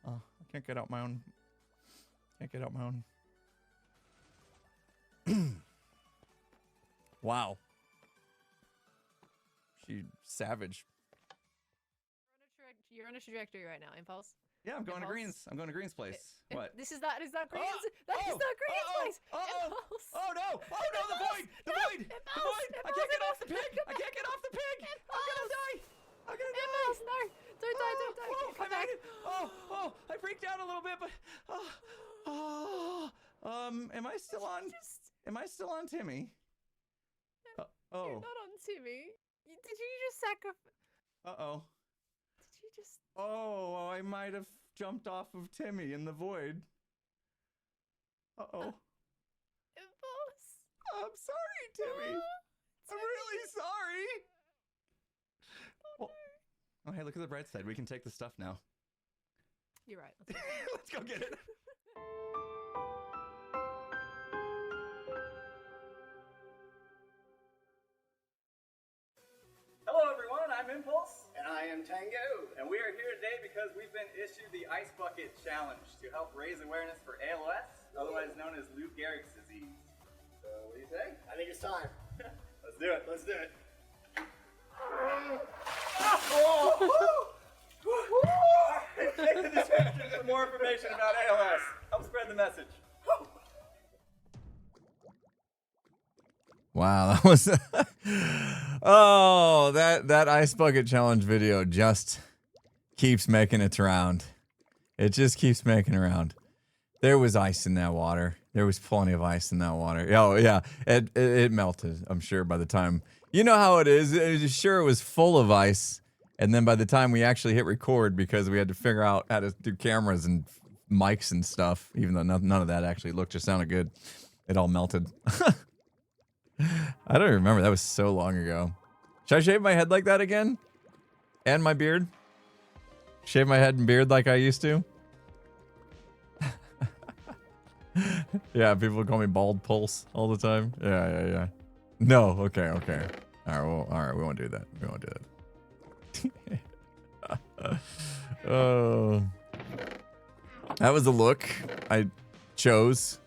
I can't get out my own. Wow. She savage. You're on a trajectory right now, Impulse. Yeah, I'm going to Impulse? Greens. I'm going to Greens place. What? Is that Greens? That is Oh, not Greens uh-oh, place. uh-oh. Impulse. Oh no! Oh no! The void! The void! The void! I can't get off the pig! I can't get off the pig! I'm gonna die! I'm gonna die! Impulse, no! Don't die! Don't die! Oh, Come I back. made it! Oh! I freaked out a little bit, but am I still on? Am I still on Timmy? You're not on Timmy. Did you just sacrifice? Uh-oh. Did you just? Oh, I might have jumped off of Timmy in the void. Uh-oh. Impulse. I'm sorry, Timmy. I'm really sorry. Oh, hey, look at the bright side. We can take the stuff now. You're right. Let's go get it. Hello everyone, I'm Impulse. And I am Tango. And we are here today because we've been issued the Ice Bucket Challenge to help raise awareness for ALS, otherwise known as Lou Gehrig's disease. So what do you say? I think it's time. Let's do it. Let's do it. Take the description for more information about ALS. Help spread the message. Wow, that was oh, that ice bucket challenge video just keeps making its round. It just keeps making around. There was ice in that water. There was plenty of ice in that water. Oh yeah, it melted. I'm sure by the time, you know how it is. It was sure it was full of ice, and then by the time we actually hit record, because we had to figure out how to do cameras and mics and stuff, even though none of that actually looked or sounded good, it all melted. I don't even remember. That was so long ago. Should I shave my head like that again? And my beard? Shave my head and beard like I used to? Yeah, people call me Bald Pulse all the time. Yeah. No, okay. All right, we won't do that. We won't do that. Oh. That was the look I chose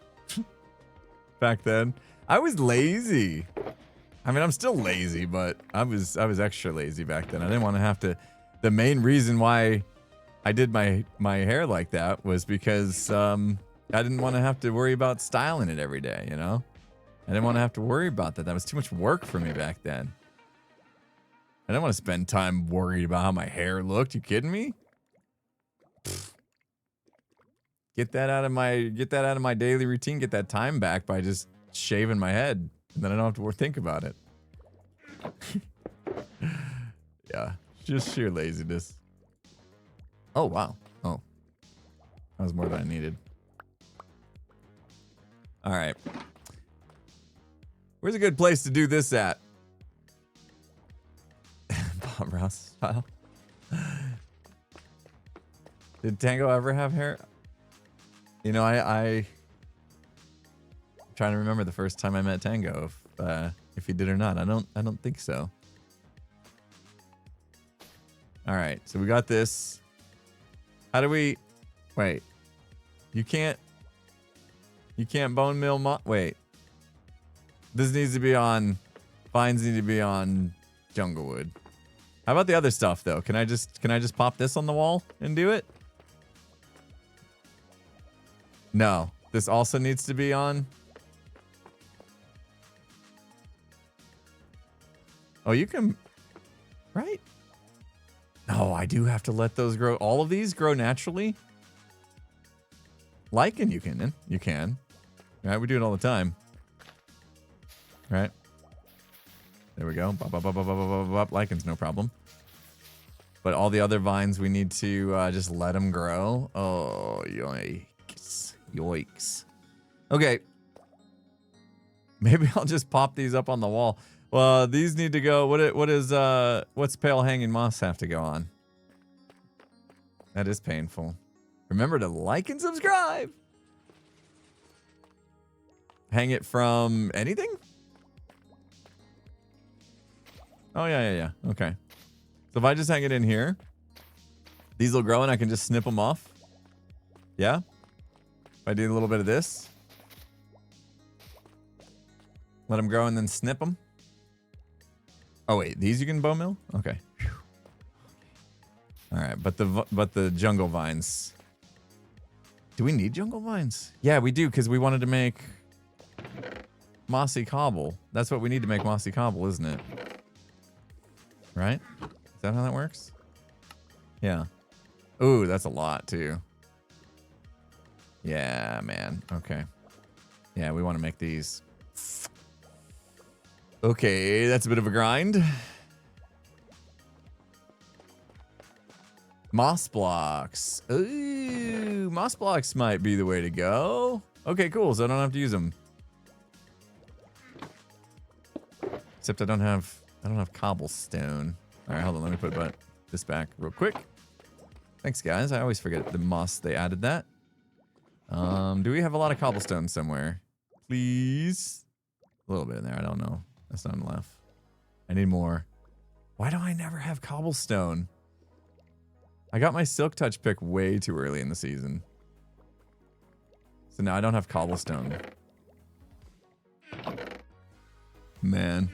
back then. I was lazy. I mean, I'm still lazy, but I was extra lazy back then. I didn't want to have to. The main reason why I did my hair like that was because I didn't want to have to worry about styling it every day, you know? I didn't want to have to worry about that. That was too much work for me back then. I didn't want to spend time worried about how my hair looked. You kidding me? Pfft. Get that out of my daily routine. Get that time back by just shaving my head, and then I don't have to think about it. Yeah, just sheer laziness. Oh wow. Oh, that was more than I needed. All right. Where's a good place to do this at? Bob Ross style. Did Tango ever have hair? You know, I'm trying to remember the first time I met Tango, if he did or not. I don't think so. All right, so we got this. How do we? Wait, you can't bone mill. Wait, this needs to be on. Vines need to be on Junglewood. How about the other stuff though? Can I just pop this on the wall and do it? No, this also needs to be on. Oh, you can, right? No, I do have to let those grow. All of these grow naturally. Lichen, you can. Right, we do it all the time. Right. There we go. Bop, bop, bop, bop, bop, bop, bop. Lichen's no problem. But all the other vines, we need to just let them grow. Oh, yikes. Yoikes. Okay. Maybe I'll just pop these up on the wall. Well, these need to go. What's pale hanging moss have to go on? That is painful. Remember to like and subscribe. Hang it from anything? Oh, yeah. Okay. So if I just hang it in here, these will grow and I can just snip them off. Yeah? If I do a little bit of this. Let them grow and then snip them. Oh, wait. These you can bone mill? Okay. Whew. All right. But the jungle vines. Do we need jungle vines? Yeah, we do, because we wanted to make mossy cobble. That's what we need to make mossy cobble, isn't it? Right? Is that how that works? Yeah. Ooh, that's a lot, too. Yeah, man. Okay. Yeah, we want to make these. Okay, that's a bit of a grind. Moss blocks. Ooh, moss blocks might be the way to go. Okay, cool. So I don't have to use them. Except I don't have cobblestone. All right, hold on. Let me put this back real quick. Thanks, guys. I always forget the moss. They added that. Do we have a lot of cobblestone somewhere? Please. A little bit in there. I don't know. That's not enough. I need more. Why do I never have cobblestone? I got my Silk Touch pick way too early in the season. So now I don't have cobblestone. Man.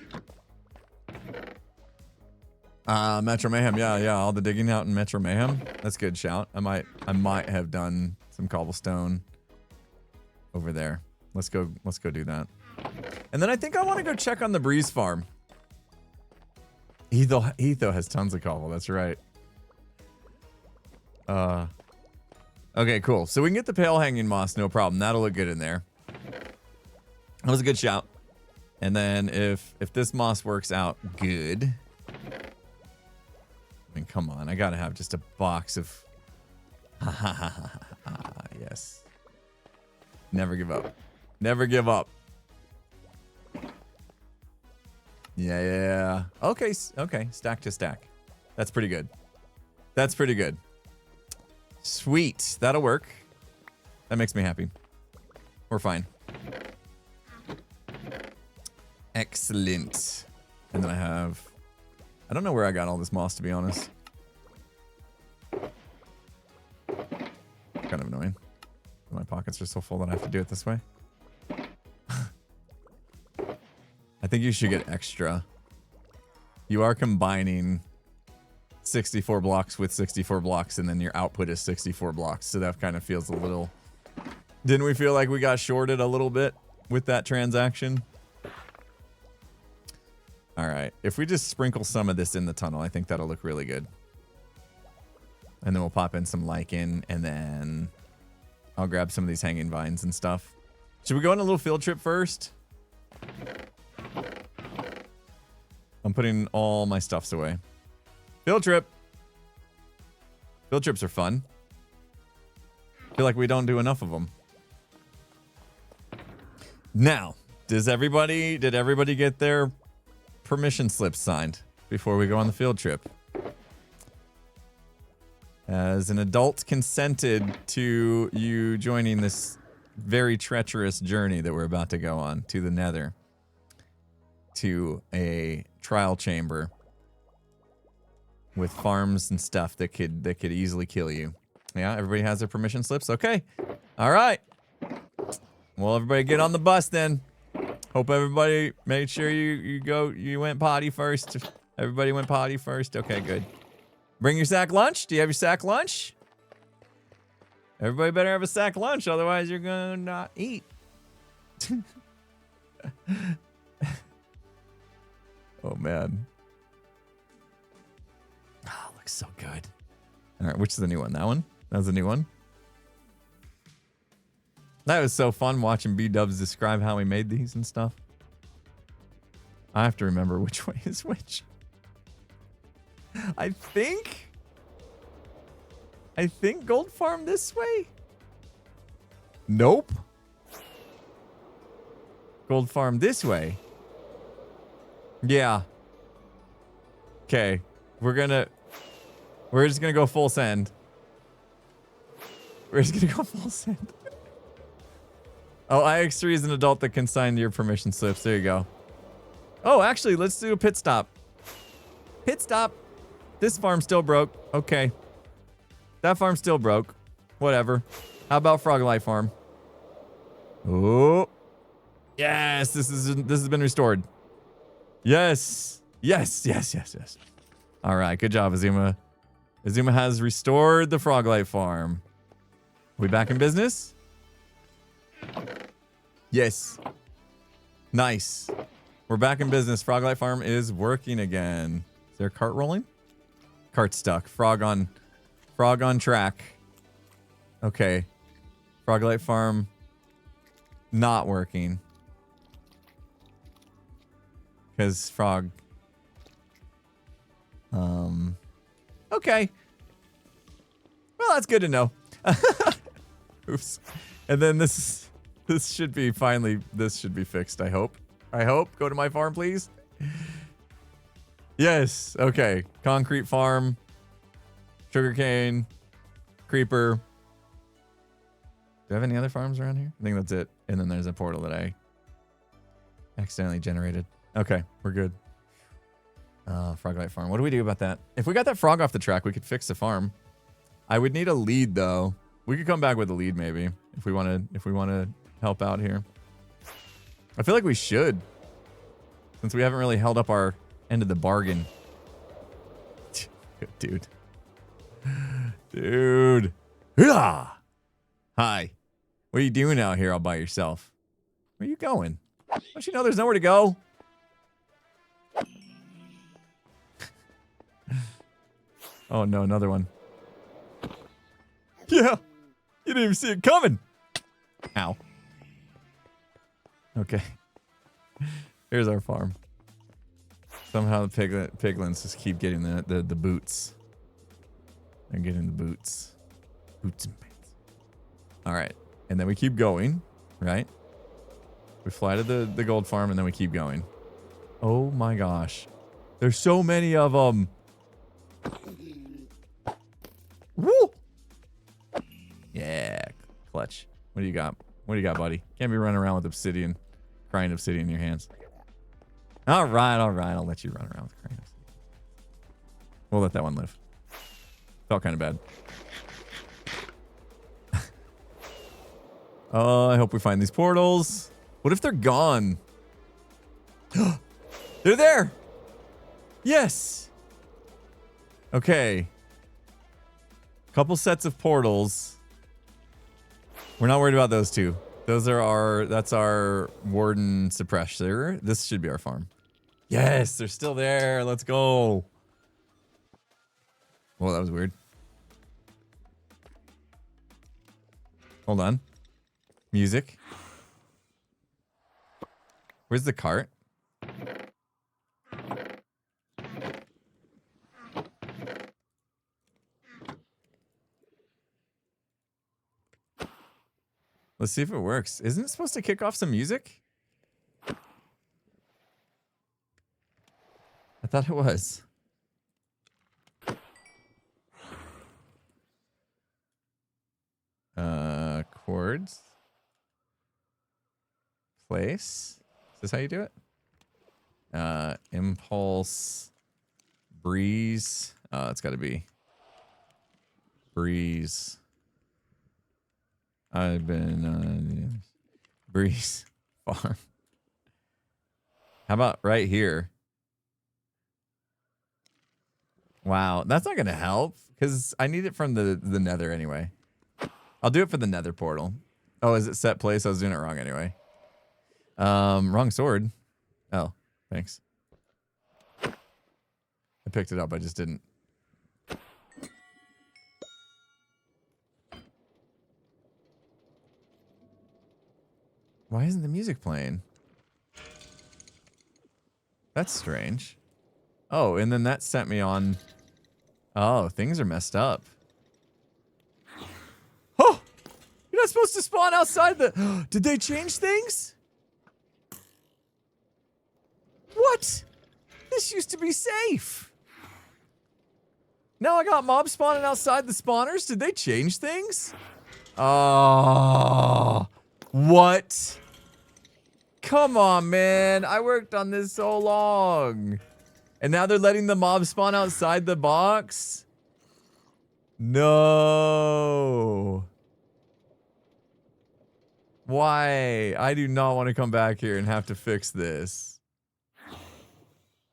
Metro Mayhem. Yeah. All the digging out in Metro Mayhem. That's a good shout. I might have done some cobblestone over there. Let's go do that. And then I think I want to go check on the Breeze Farm. Etho has tons of cobble. That's right. Okay, cool. So we can get the pale hanging moss, no problem. That'll look good in there. That was a good shout. And then if this moss works out good, I mean, come on, I gotta have just a box of. Yes. Never give up. Never give up. Yeah. Okay. Okay. Stack to stack. That's pretty good. That's pretty good. Sweet. That'll work. That makes me happy. We're fine. Excellent. And then I don't know where I got all this moss, to be honest. Kind of annoying. My pockets are so full that I have to do it this way. I think you should get extra. You are combining 64 blocks with 64 blocks, and then your output is 64 blocks. So that kind of feels a little... Didn't we feel like we got shorted a little bit with that transaction? All right. If we just sprinkle some of this in the tunnel, I think that'll look really good. And then we'll pop in some lichen, and then I'll grab some of these hanging vines and stuff. Should we go on a little field trip first? I'm putting all my stuffs away. Field trip. Field trips are fun. I feel like we don't do enough of them. Now, did everybody get their permission slips signed before we go on the field trip? As an adult consented to you joining this very treacherous journey that we're about to go on to the Nether, to a trial chamber with farms and stuff that could easily kill you. Yeah, everybody has their permission slips. Okay, all right. Well, everybody get on the bus then. Hope everybody made sure you went potty first. Everybody went potty first. Okay, good. Bring your sack lunch. Do you have your sack lunch? Everybody better have a sack lunch, otherwise you're gonna not eat. Oh man. Oh, looks so good. All right, which is the new one? That one? That was the new one. That was so fun watching B-dubs describe how he made these and stuff. I have to remember which way is which. I think gold farm this way? Nope. Gold farm this way. Yeah. Okay. We're just gonna go full send. We're just gonna go full send. Oh, IX3 is an adult that can sign your permission slips. There you go. Oh, actually, let's do a pit stop. Pit stop. This farm still broke. Okay. That farm still broke. Whatever. How about Froglight Farm? Oh. Yes, this has been restored. Yes. Yes, yes, yes, yes. All right, good job, Azuma. Azuma has restored the Froglight Farm. We back in business? Yes. Nice. We're back in business. Froglight Farm is working again. Is there a cart rolling? Cart stuck. Frog on track. Okay. Froglight Farm not working. Because frog. Okay. Well, that's good to know. Oops. And then this should be fixed, I hope. Go to my farm, please. Yes. Okay. Concrete farm. Sugarcane. Creeper. Do I have any other farms around here? I think that's it. And then there's a portal that I accidentally generated. Okay. We're good. Froglight Farm. What do we do about that? If we got that frog off the track, we could fix the farm. I would need a lead though. We could come back with a lead maybe if we want to help out here. I feel like we should, since we haven't really held up our end of the bargain. Dude. Yeah. Hi. What are you doing out here all by yourself? Where are you going? Don't you know there's nowhere to go? Oh no, another one. Yeah, you didn't even see it coming. Ow. Okay. Here's our farm. Somehow the piglins just keep getting the boots. They're getting the boots. Boots and pants. All right. And then we keep going, right? We fly to the gold farm and then we keep going. Oh my gosh. There's so many of them. Woo! Yeah. Clutch. What do you got? What do you got, buddy? Can't be running around with obsidian. Crying obsidian in your hands. All right, all right. I'll let you run around with crying obsidian. We'll let that one live. Felt kind of bad. I hope we find these portals. What if they're gone? They're there. Yes. Okay. Couple sets of portals. We're not worried about those two. Those are that's our warden suppressor. This should be our farm. Yes, they're still there. Let's go. Well, that was weird. Hold on. Music. Where's the cart? Let's see if it works. Isn't it supposed to kick off some music? I thought it was. Chords. Place. Is this how you do it? Impulse. Breeze. It's got to be. Breeze. I've been Breeze Farm. How about right here? Wow, that's not gonna help because I need it from the nether anyway. I'll do it for the nether portal. Oh, is it set place? I was doing it wrong anyway. Wrong sword. Oh, thanks. I picked it up, I just didn't. Why isn't the music playing? That's strange. Oh, and then that sent me on. Oh, things are messed up. Oh! You're not supposed to spawn outside the... Did they change things? What? This used to be safe. Now I got mobs spawning outside the spawners. Did they change things? Oh... What? Come on, man. I worked on this so long. And now they're letting the mob spawn outside the box? No. Why? I do not want to come back here and have to fix this.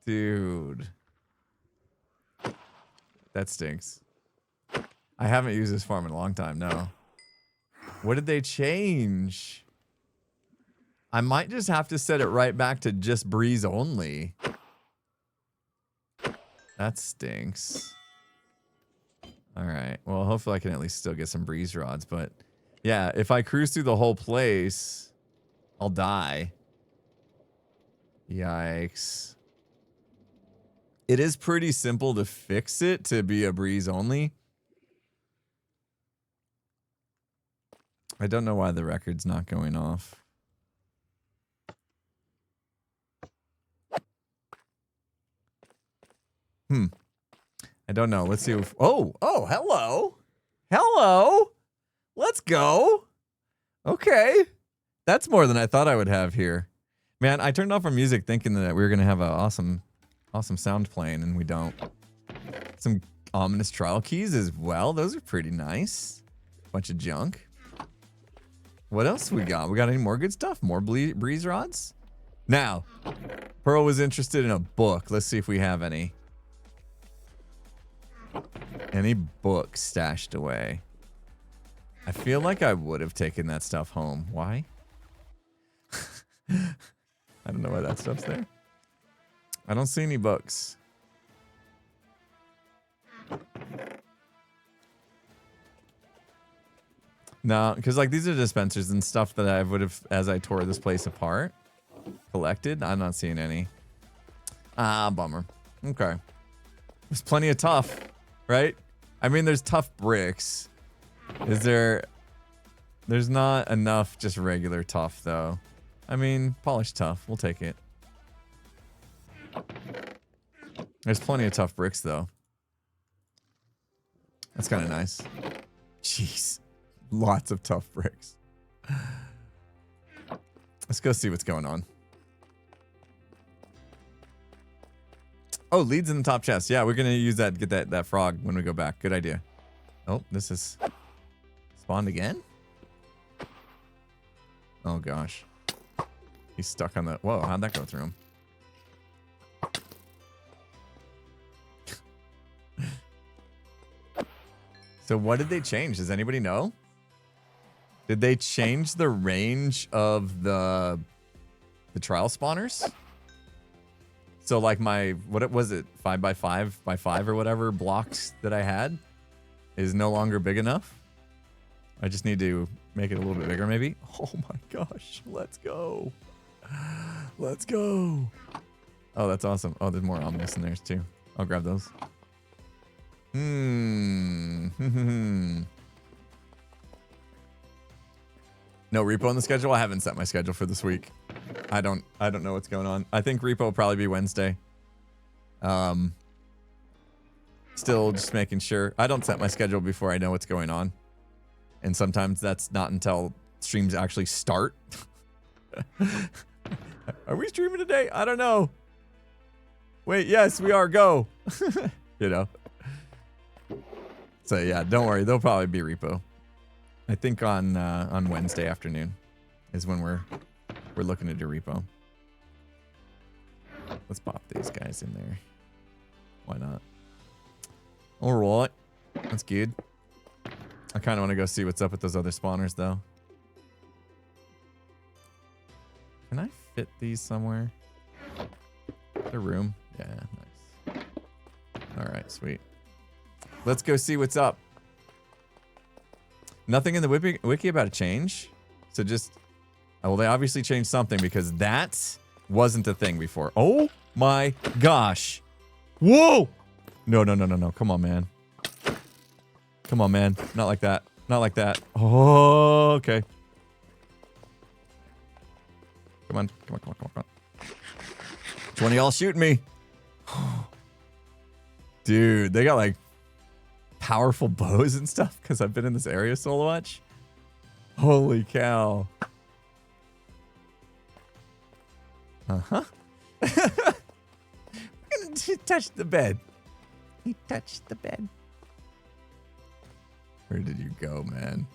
Dude. That stinks. I haven't used this farm in a long time, no. What did they change? I might just have to set it right back to just breeze only. That stinks. All right. Well, hopefully I can at least still get some breeze rods. But yeah, if I cruise through the whole place, I'll die. Yikes. It is pretty simple to fix it to be a breeze only. I don't know why the record's not going off. I don't know. Let's see if... Oh, hello. Hello. Let's go. Okay. That's more than I thought I would have here. Man, I turned off our music thinking that we were going to have an awesome sound playing, and we don't. Some ominous trial keys as well. Those are pretty nice. Bunch of junk. What else we got? We got any more good stuff? More breeze rods? Now, Pearl was interested in a book. Let's see if we have any. Any books stashed away? I feel like I would have taken that stuff home. Why? I don't know why that stuff's there. I don't see any books. No, because like these are dispensers and stuff that I would have, as I tore this place apart, collected. I'm not seeing any. Ah, bummer. Okay. There's plenty of tough, right? I mean, there's tough bricks. Is there... There's not enough just regular tough, though. I mean, polished tough. We'll take it. There's plenty of tough bricks, though. That's kind of nice. Jeez. Lots of tough bricks. Let's go see what's going on. Oh, leads in the top chest. Yeah, we're going to use that to get that frog when we go back. Good idea. Oh, this is... Spawned again? Oh, gosh. He's stuck on the... Whoa, how'd that go through him? So what did they change? Does anybody know? Did they change the range of the trial spawners? So like my, what was it, 5x5x5 or whatever blocks that I had is no longer big enough? I just need to make it a little bit bigger maybe. Oh my gosh, let's go. Let's go. Oh, that's awesome. Oh, there's more ominous in there too. I'll grab those. No repo on the schedule. I haven't set my schedule for this week. I don't know what's going on. I think repo will probably be Wednesday. Still just making sure. I don't set my schedule before I know what's going on. And sometimes that's not until streams actually start. Are we streaming today? I don't know. Wait, yes, we are. Go. You know. So yeah, don't worry. There'll probably be repo. I think on Wednesday afternoon is when we're looking to do repo. Let's pop these guys in there. Why not? All right, that's good. I kind of want to go see what's up with those other spawners though. Can I fit these somewhere? The room? Yeah, nice. All right, sweet. Let's go see what's up. Nothing in the wiki about a change. So just, well, they obviously changed something because that wasn't a thing before. Oh my gosh. Whoa. No. Come on, man. Come on, man. Not like that. Not like that. Oh, okay. Come on. Which one of y'all shooting me? Dude, they got like powerful bows and stuff because I've been in this area so much. Holy cow. Uh-huh. He touched the bed. He touched the bed. Where did you go, man?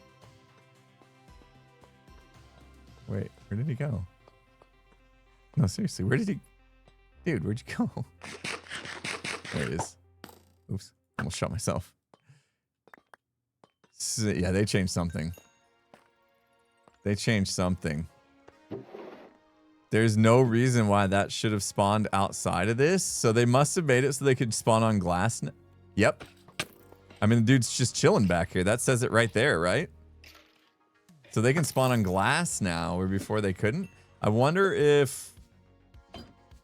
Wait, where did he go? No, seriously, where did he... Dude, where'd you go? There he is. Oops, almost shot myself. So, yeah, they changed something. They changed something. There's no reason why that should have spawned outside of this. So they must have made it so they could spawn on glass. Yep. I mean, the dude's just chilling back here. That says it right there, right? So they can spawn on glass now, where before they couldn't. I wonder if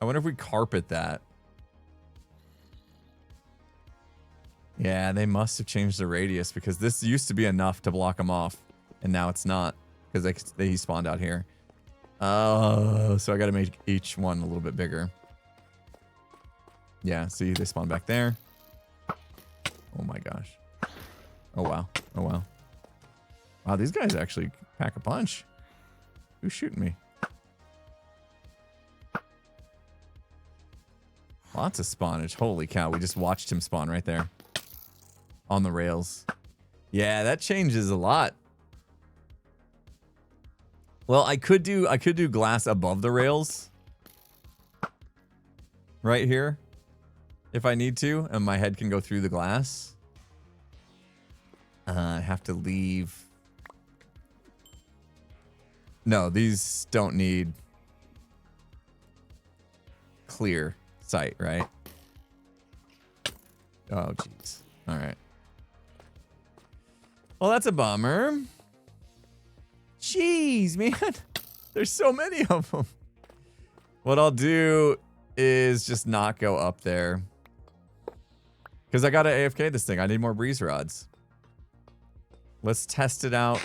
we carpet that. Yeah, they must have changed the radius because this used to be enough to block them off, and now it's not because he spawned out here. Oh, so I got to make each one a little bit bigger. Yeah, see, they spawn back there. Oh my gosh. Oh wow. Oh wow. Wow, these guys actually pack a punch. Who's shooting me? Lots of spawnage. Holy cow, we just watched him spawn right there. On the rails. Yeah, that changes a lot. Well, I could do glass above the rails. Right here. If I need to, and my head can go through the glass. I have to leave. No, these don't need. clear sight, right? Oh, jeez. All right. Well, that's a bummer. Jeez, man. There's so many of them. What I'll do is just not go up there. Because I got to AFK this thing. I need more breeze rods. Let's test it out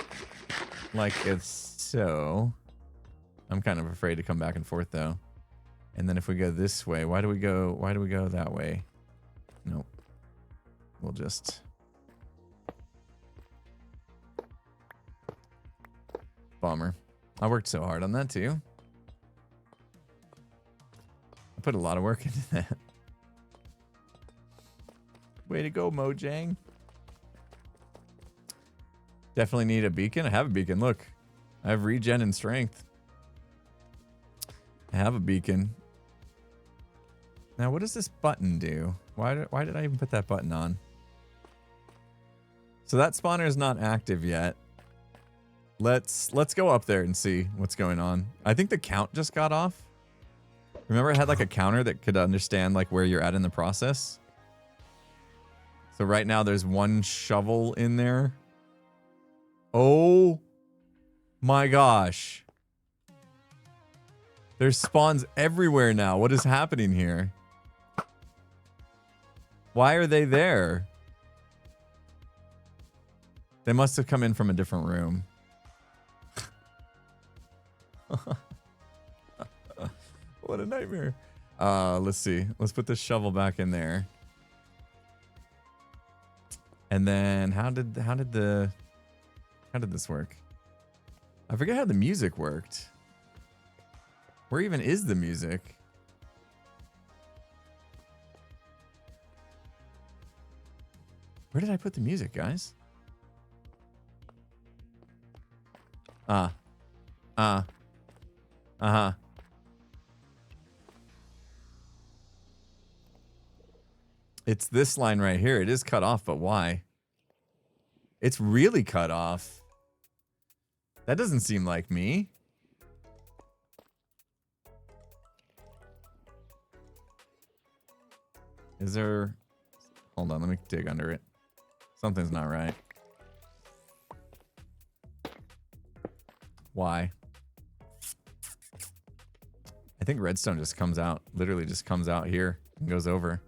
like it's so. I'm kind of afraid to come back and forth, though. And then if we go this way, why do we go that way? Nope. We'll just... Bummer. I worked so hard on that too. I put a lot of work into that. Way to go, Mojang. Definitely need a beacon. I have a beacon. Look, I have regen and strength. I have a beacon. Now, what does this button do? Why did I even put that button on? So that spawner is not active yet. Let's go up there and see what's going on. I think the count just got off. Remember, I had like a counter that could understand like where you're at in the process. So right now there's one shovel in there. Oh my gosh. There's spawns everywhere now. What is happening here? Why are they there? They must have come in from a different room. What a nightmare. Let's see. Let's put this shovel back in there. And then how did this work? I forget how the music worked. Where even is the music? Where did I put the music, guys? Uh-huh. It's this line right here. It is cut off, but why? It's really cut off. That doesn't seem like me. Is there... Hold on, let me dig under it. Something's not right. Why? I think redstone just comes out. Literally just comes out here and goes over.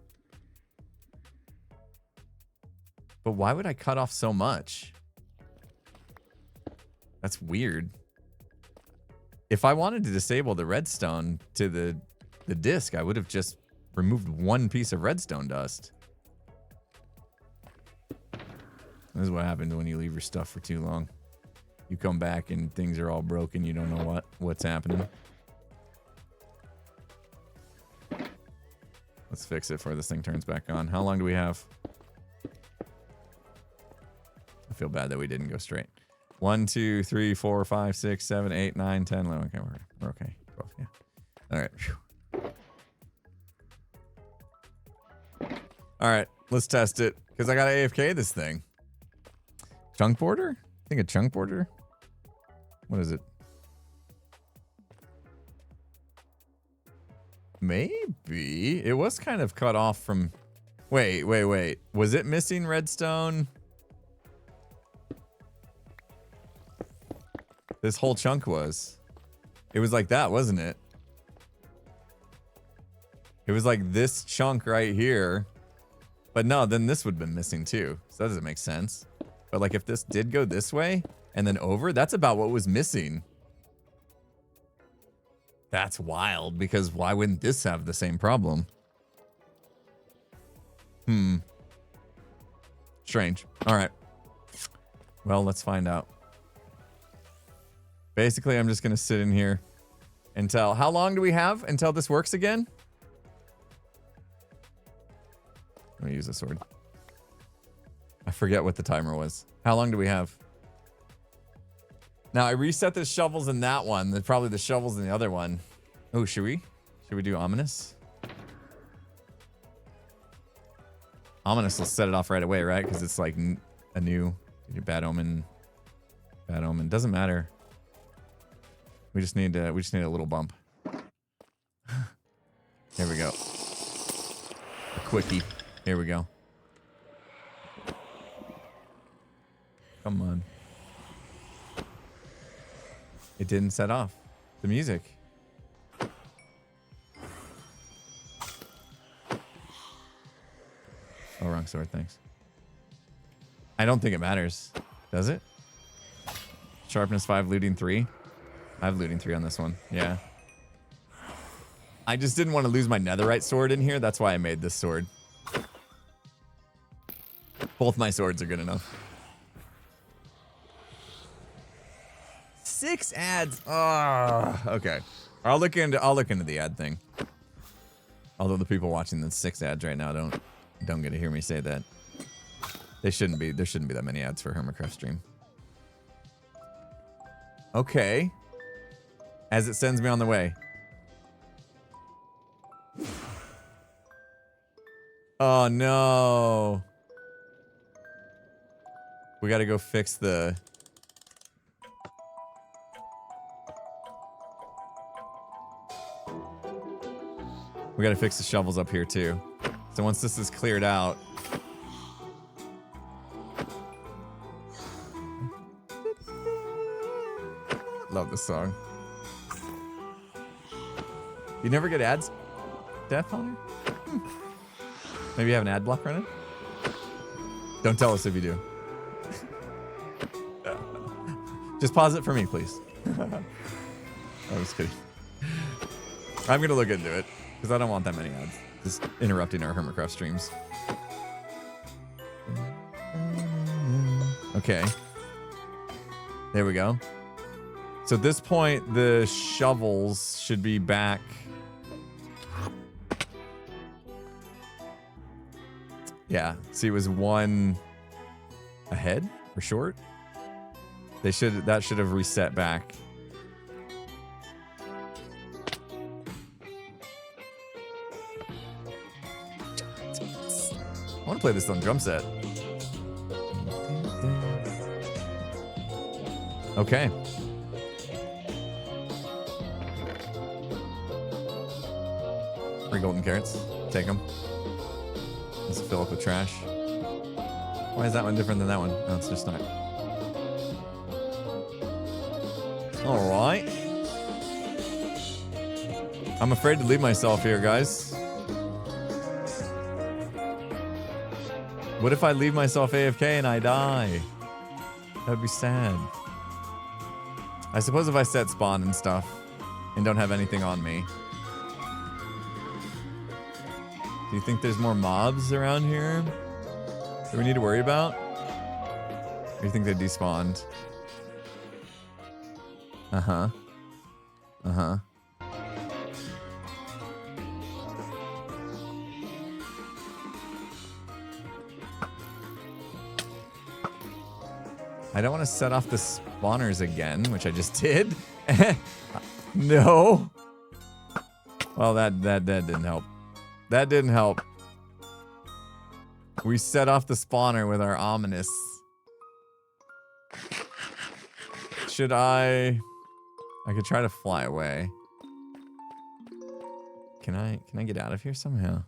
But why would I cut off so much? That's weird. If I wanted to disable the redstone to the disk, I would have just removed one piece of redstone dust. This is what happens when you leave your stuff for too long. You come back and things are all broken. You don't know what's happening. Let's fix it before this thing turns back on. How long do we have? I feel bad that we didn't go straight. 1, 2, 3, 4, 5, 6, 7, 8, 9, 10, 11. Okay, we're okay. 12, yeah. All right. Whew. All right, let's test it because I got to AFK this thing. Chunk border? I think a chunk border. What is it? Maybe. It was kind of cut off from... Wait. Was it missing redstone? This whole chunk was. It was like that, wasn't it? It was like this chunk right here. But no, then this would have been missing too. So that doesn't make sense. But like if this did go this way and then over, that's about what was missing. That's wild, because why wouldn't this have the same problem? Strange. All right. Well, let's find out. Basically, I'm just going to sit in here until... How long do we have until this works again? Let me use a sword. I forget what the timer was. How long do we have? Now, I reset the shovels in that one. There's probably the shovels in the other one. Oh, should we? Should we do ominous? Ominous will set it off right away, right? Because it's like a new bad omen. Bad omen. Doesn't matter. We just need a little bump. Here we go. A quickie. Here we go. Come on. It didn't set off the music. Oh, wrong sword, thanks. I don't think it matters. Does it? Sharpness 5, looting 3. I have looting 3 on this one. Yeah. I just didn't want to lose my netherite sword in here. That's why I made this sword. Both my swords are good enough. 6 ads. Oh, okay. I'll look into the ad thing. Although the people watching the 6 ads right now don't get to hear me say that. There shouldn't be that many ads for Hermitcraft stream. Okay. As it sends me on the way. Oh no. We gotta go fix the... We gotta fix the shovels up here too. So once this is cleared out... Love this song. You never get ads, Death Hunter? Maybe you have an ad block running? Don't tell us if you do. Just pause it for me, please. I'm just kidding. I'm gonna look into it because I don't want that many ads just interrupting our Hermitcraft streams. Okay. There we go. So at this point, the shovels should be back. Yeah. See, it was 1 ahead or short. That should have reset back. I want to play this on drum set. Okay. 3 golden carrots. Take them. Let's fill up with trash. Why is that one different than that one? No, it's just not. Alright. I'm afraid to leave myself here, guys. What if I leave myself AFK and I die? That would be sad. I suppose if I set spawn and stuff and don't have anything on me. Do you think there's more mobs around here that we need to worry about? Or do you think they despawned? Uh-huh. Uh-huh. I don't want to set off the spawners again, which I just did. No. Well, that didn't help. That didn't help. We set off the spawner with our ominous. Should I could try to fly away. Can I get out of here somehow?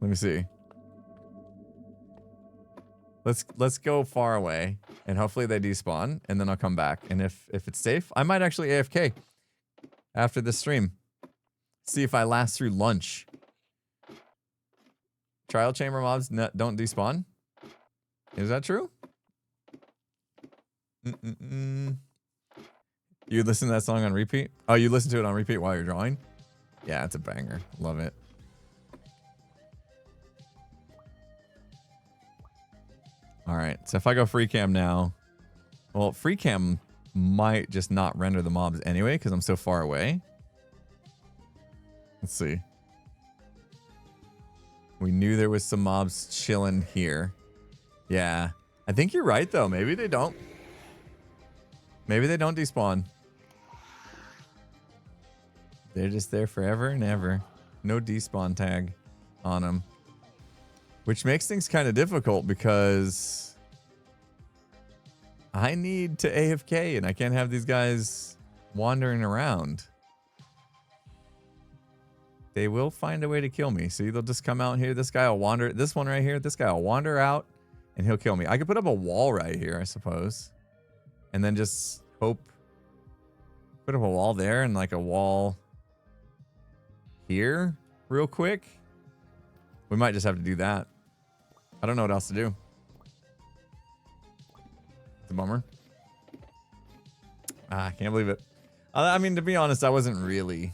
Let me see. Let's go far away and hopefully they despawn and then I'll come back. And if it's safe, I might actually AFK after this stream. See if I last through lunch. Trial chamber mobs don't despawn? Is that true? You listen to that song on repeat? Oh, you listen to it on repeat while you're drawing? Yeah, it's a banger. Love it. All right, so if I go free cam now, well, free cam might just not render the mobs anyway because I'm so far away. Let's see. We knew there was some mobs chilling here. Yeah, I think you're right though. Maybe they don't. Maybe they don't despawn. They're just there forever and ever. No despawn tag on them. Which makes things kind of difficult because I need to AFK and I can't have these guys wandering around. they will find a way to kill me. See, they'll just come out here. This guy will wander. This one right here, this guy will wander out and he'll kill me. I could put up a wall right here, I suppose. And then just hope. Put up a wall there and like a wall here real quick. We might just have to do that. I don't know what else to do. It's a bummer. I can't believe it. I mean, to be honest, I wasn't really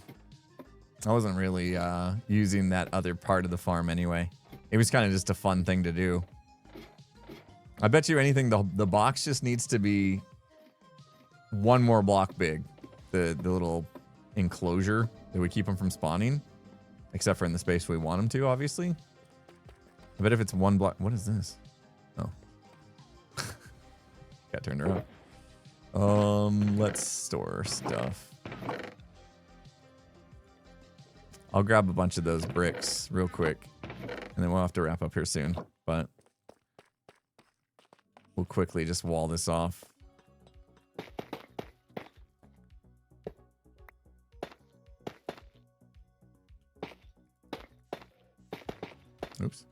using that other part of the farm anyway. It was kind of just a fun thing to do. I bet you anything, the box just needs to be one more block big. The little enclosure that would keep them from spawning. Except for in the space we want them to, obviously. I bet if it's one block... What is this? Oh. Got turned around. Let's store stuff. I'll grab a bunch of those bricks real quick. And then we'll have to wrap up here soon. But we'll quickly just wall this off. Oops.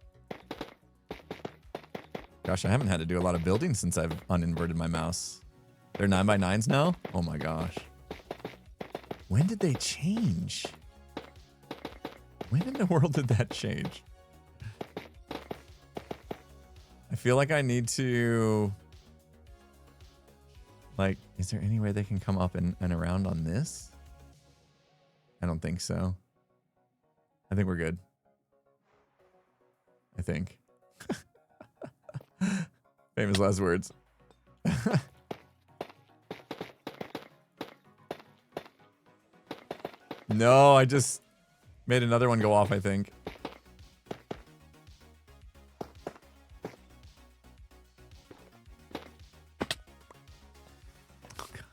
Gosh, I haven't had to do a lot of building since I've uninverted my mouse. They're 9x9s now? Oh my gosh. When did they change? When in the world did that change? I feel like I need to... Like, is there any way they can come up and around on this? I don't think so. I think we're good. I think. Famous last words. No, I just made another one go off, I think. Oh, God.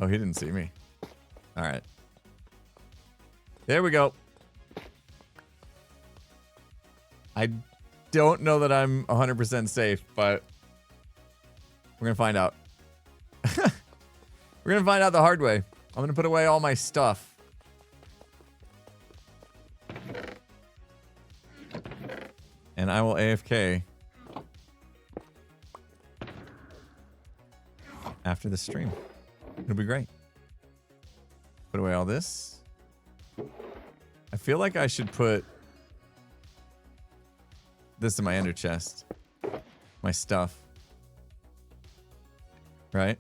Oh, he didn't see me. All right. There we go. I don't know that I'm 100% safe, but we're going to find out. We're going to find out the hard way. I'm going to put away all my stuff. And I will AFK after the stream. It'll be great. Put away all this. I feel like I should put this in my ender chest. My stuff. Right?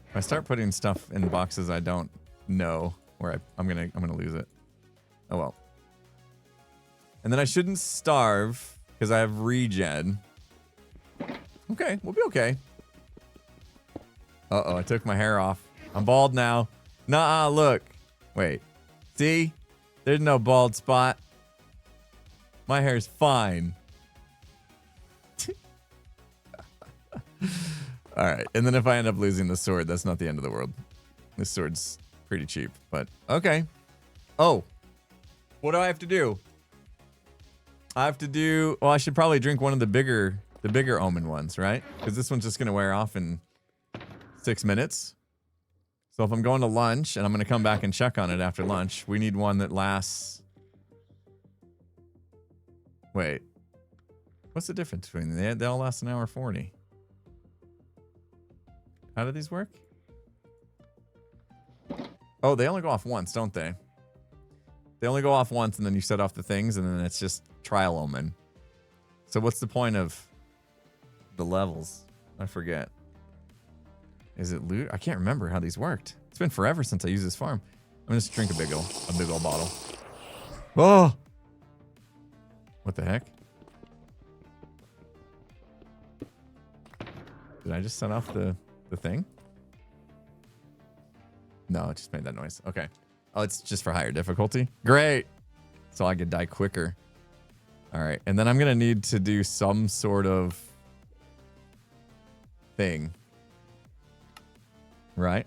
If I start putting stuff in boxes I don't know where I'm gonna lose it. Oh well. And then I shouldn't starve because I have regen. Okay, we'll be okay. Uh-oh, I took my hair off. I'm bald now. Nuh-uh, look. Wait. See? There's no bald spot. My hair's fine. Alright, and then if I end up losing the sword, that's not the end of the world. This sword's pretty cheap, but okay. Oh. What do I have to do? I have to do... Well, I should probably drink one of the bigger omen ones, right? Because this one's just going to wear off in 6 minutes. So if I'm going to lunch, and I'm going to come back and check on it after lunch, we need one that lasts... Wait. What's the difference between them? They all last an hour 40. How do these work? Oh, they only go off once, don't they? They only go off once, and then you set off the things, and then it's just trial omen. So what's the point of the levels? I forget. Is it loot? I can't remember how these worked. It's been forever since I used this farm. I'm gonna just drink a big old bottle. Oh! What the heck? Did I just set off the thing? No, it just made that noise. Okay. Oh, it's just for higher difficulty. Great. So I could die quicker. All right. And then I'm going to need to do some sort of thing. Right?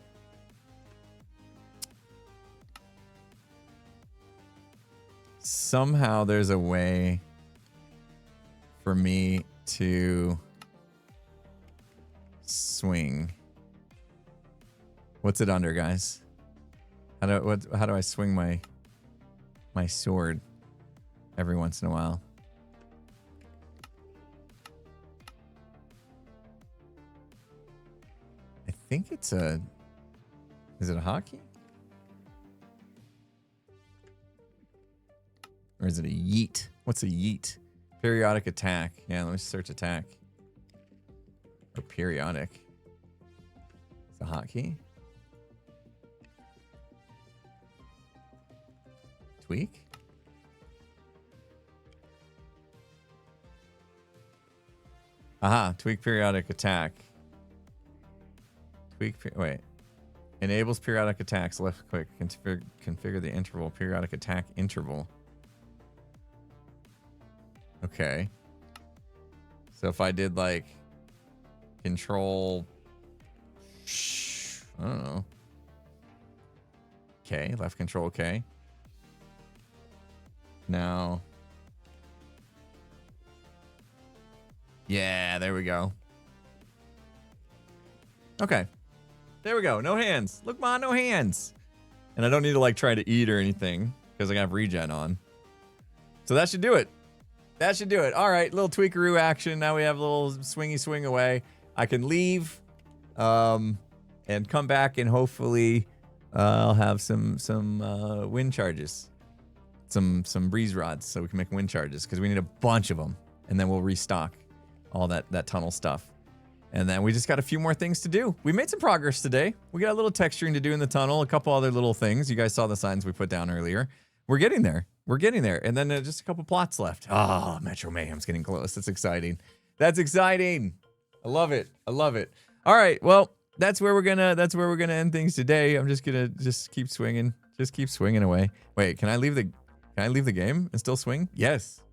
Somehow there's a way for me to swing. What's it under, guys? How do I swing my sword every once in a while? I think it's a... Is it a hotkey? Or is it a yeet? What's a yeet? Periodic attack. Yeah, let me search attack. Or periodic. It's a hotkey. Tweak? Aha, tweak periodic attack. Wait. Enables periodic attacks. Left click. Configure the interval. Periodic attack interval. Okay. So if I did like control, I don't know. K, left control K. Now. Yeah, there we go. Okay. There we go. No hands. Look, Ma, no hands. And I don't need to like try to eat or anything because I have regen on. So that should do it. That should do it. All right, little tweakaroo action. Now we have a little swingy swing away. I can leave and come back, and hopefully I'll have some wind charges. Some breeze rods so we can make wind charges because we need a bunch of them. And then we'll restock all that tunnel stuff. And then we just got a few more things to do. We made some progress today. We got a little texturing to do in the tunnel, a couple other little things. You guys saw the signs we put down earlier. We're getting there. We're getting there. And then just a couple plots left. Oh, Metro Mayhem's getting close. That's exciting. That's exciting. I love it. I love it. All right. Well, that's where we're gonna end things today. I'm just gonna keep swinging. Just keep swinging away. Wait, can I leave the game and still swing? Yes.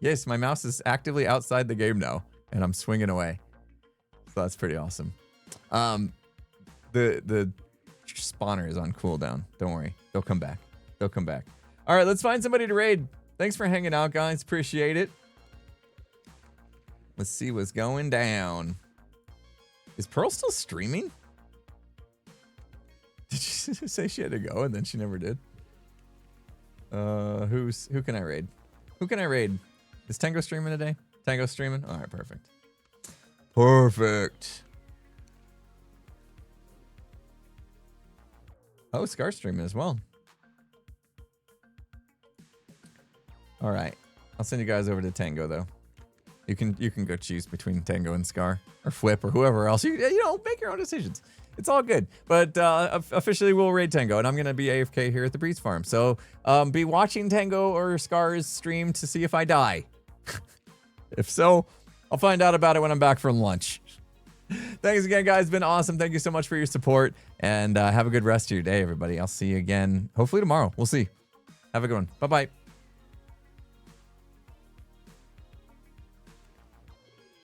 Yes, my mouse is actively outside the game now, and I'm swinging away. So that's pretty awesome. The spawner is on cooldown. Don't worry. They'll come back. They'll come back. All right, let's find somebody to raid. Thanks for hanging out, guys. Appreciate it. Let's see what's going down. Is Pearl still streaming? Did she say she had to go and then she never did? Who can I raid? Who can I raid? Is Tango streaming today? Tango streaming? All right, perfect. Perfect. Oh, Scar streaming as well. All right, I'll send you guys over to Tango though. You can go choose between Tango and Scar or Flip or whoever else. You know, make your own decisions. It's all good. But officially we'll raid Tango, and I'm gonna be AFK here at the Breeze Farm. So be watching Tango or Scar's stream to see if I die. If so, I'll find out about it when I'm back from lunch. Thanks again, guys. It's been awesome. Thank you so much for your support, and have a good rest of your day, everybody. I'll see you again hopefully tomorrow. We'll see. Have a good one. Bye-bye.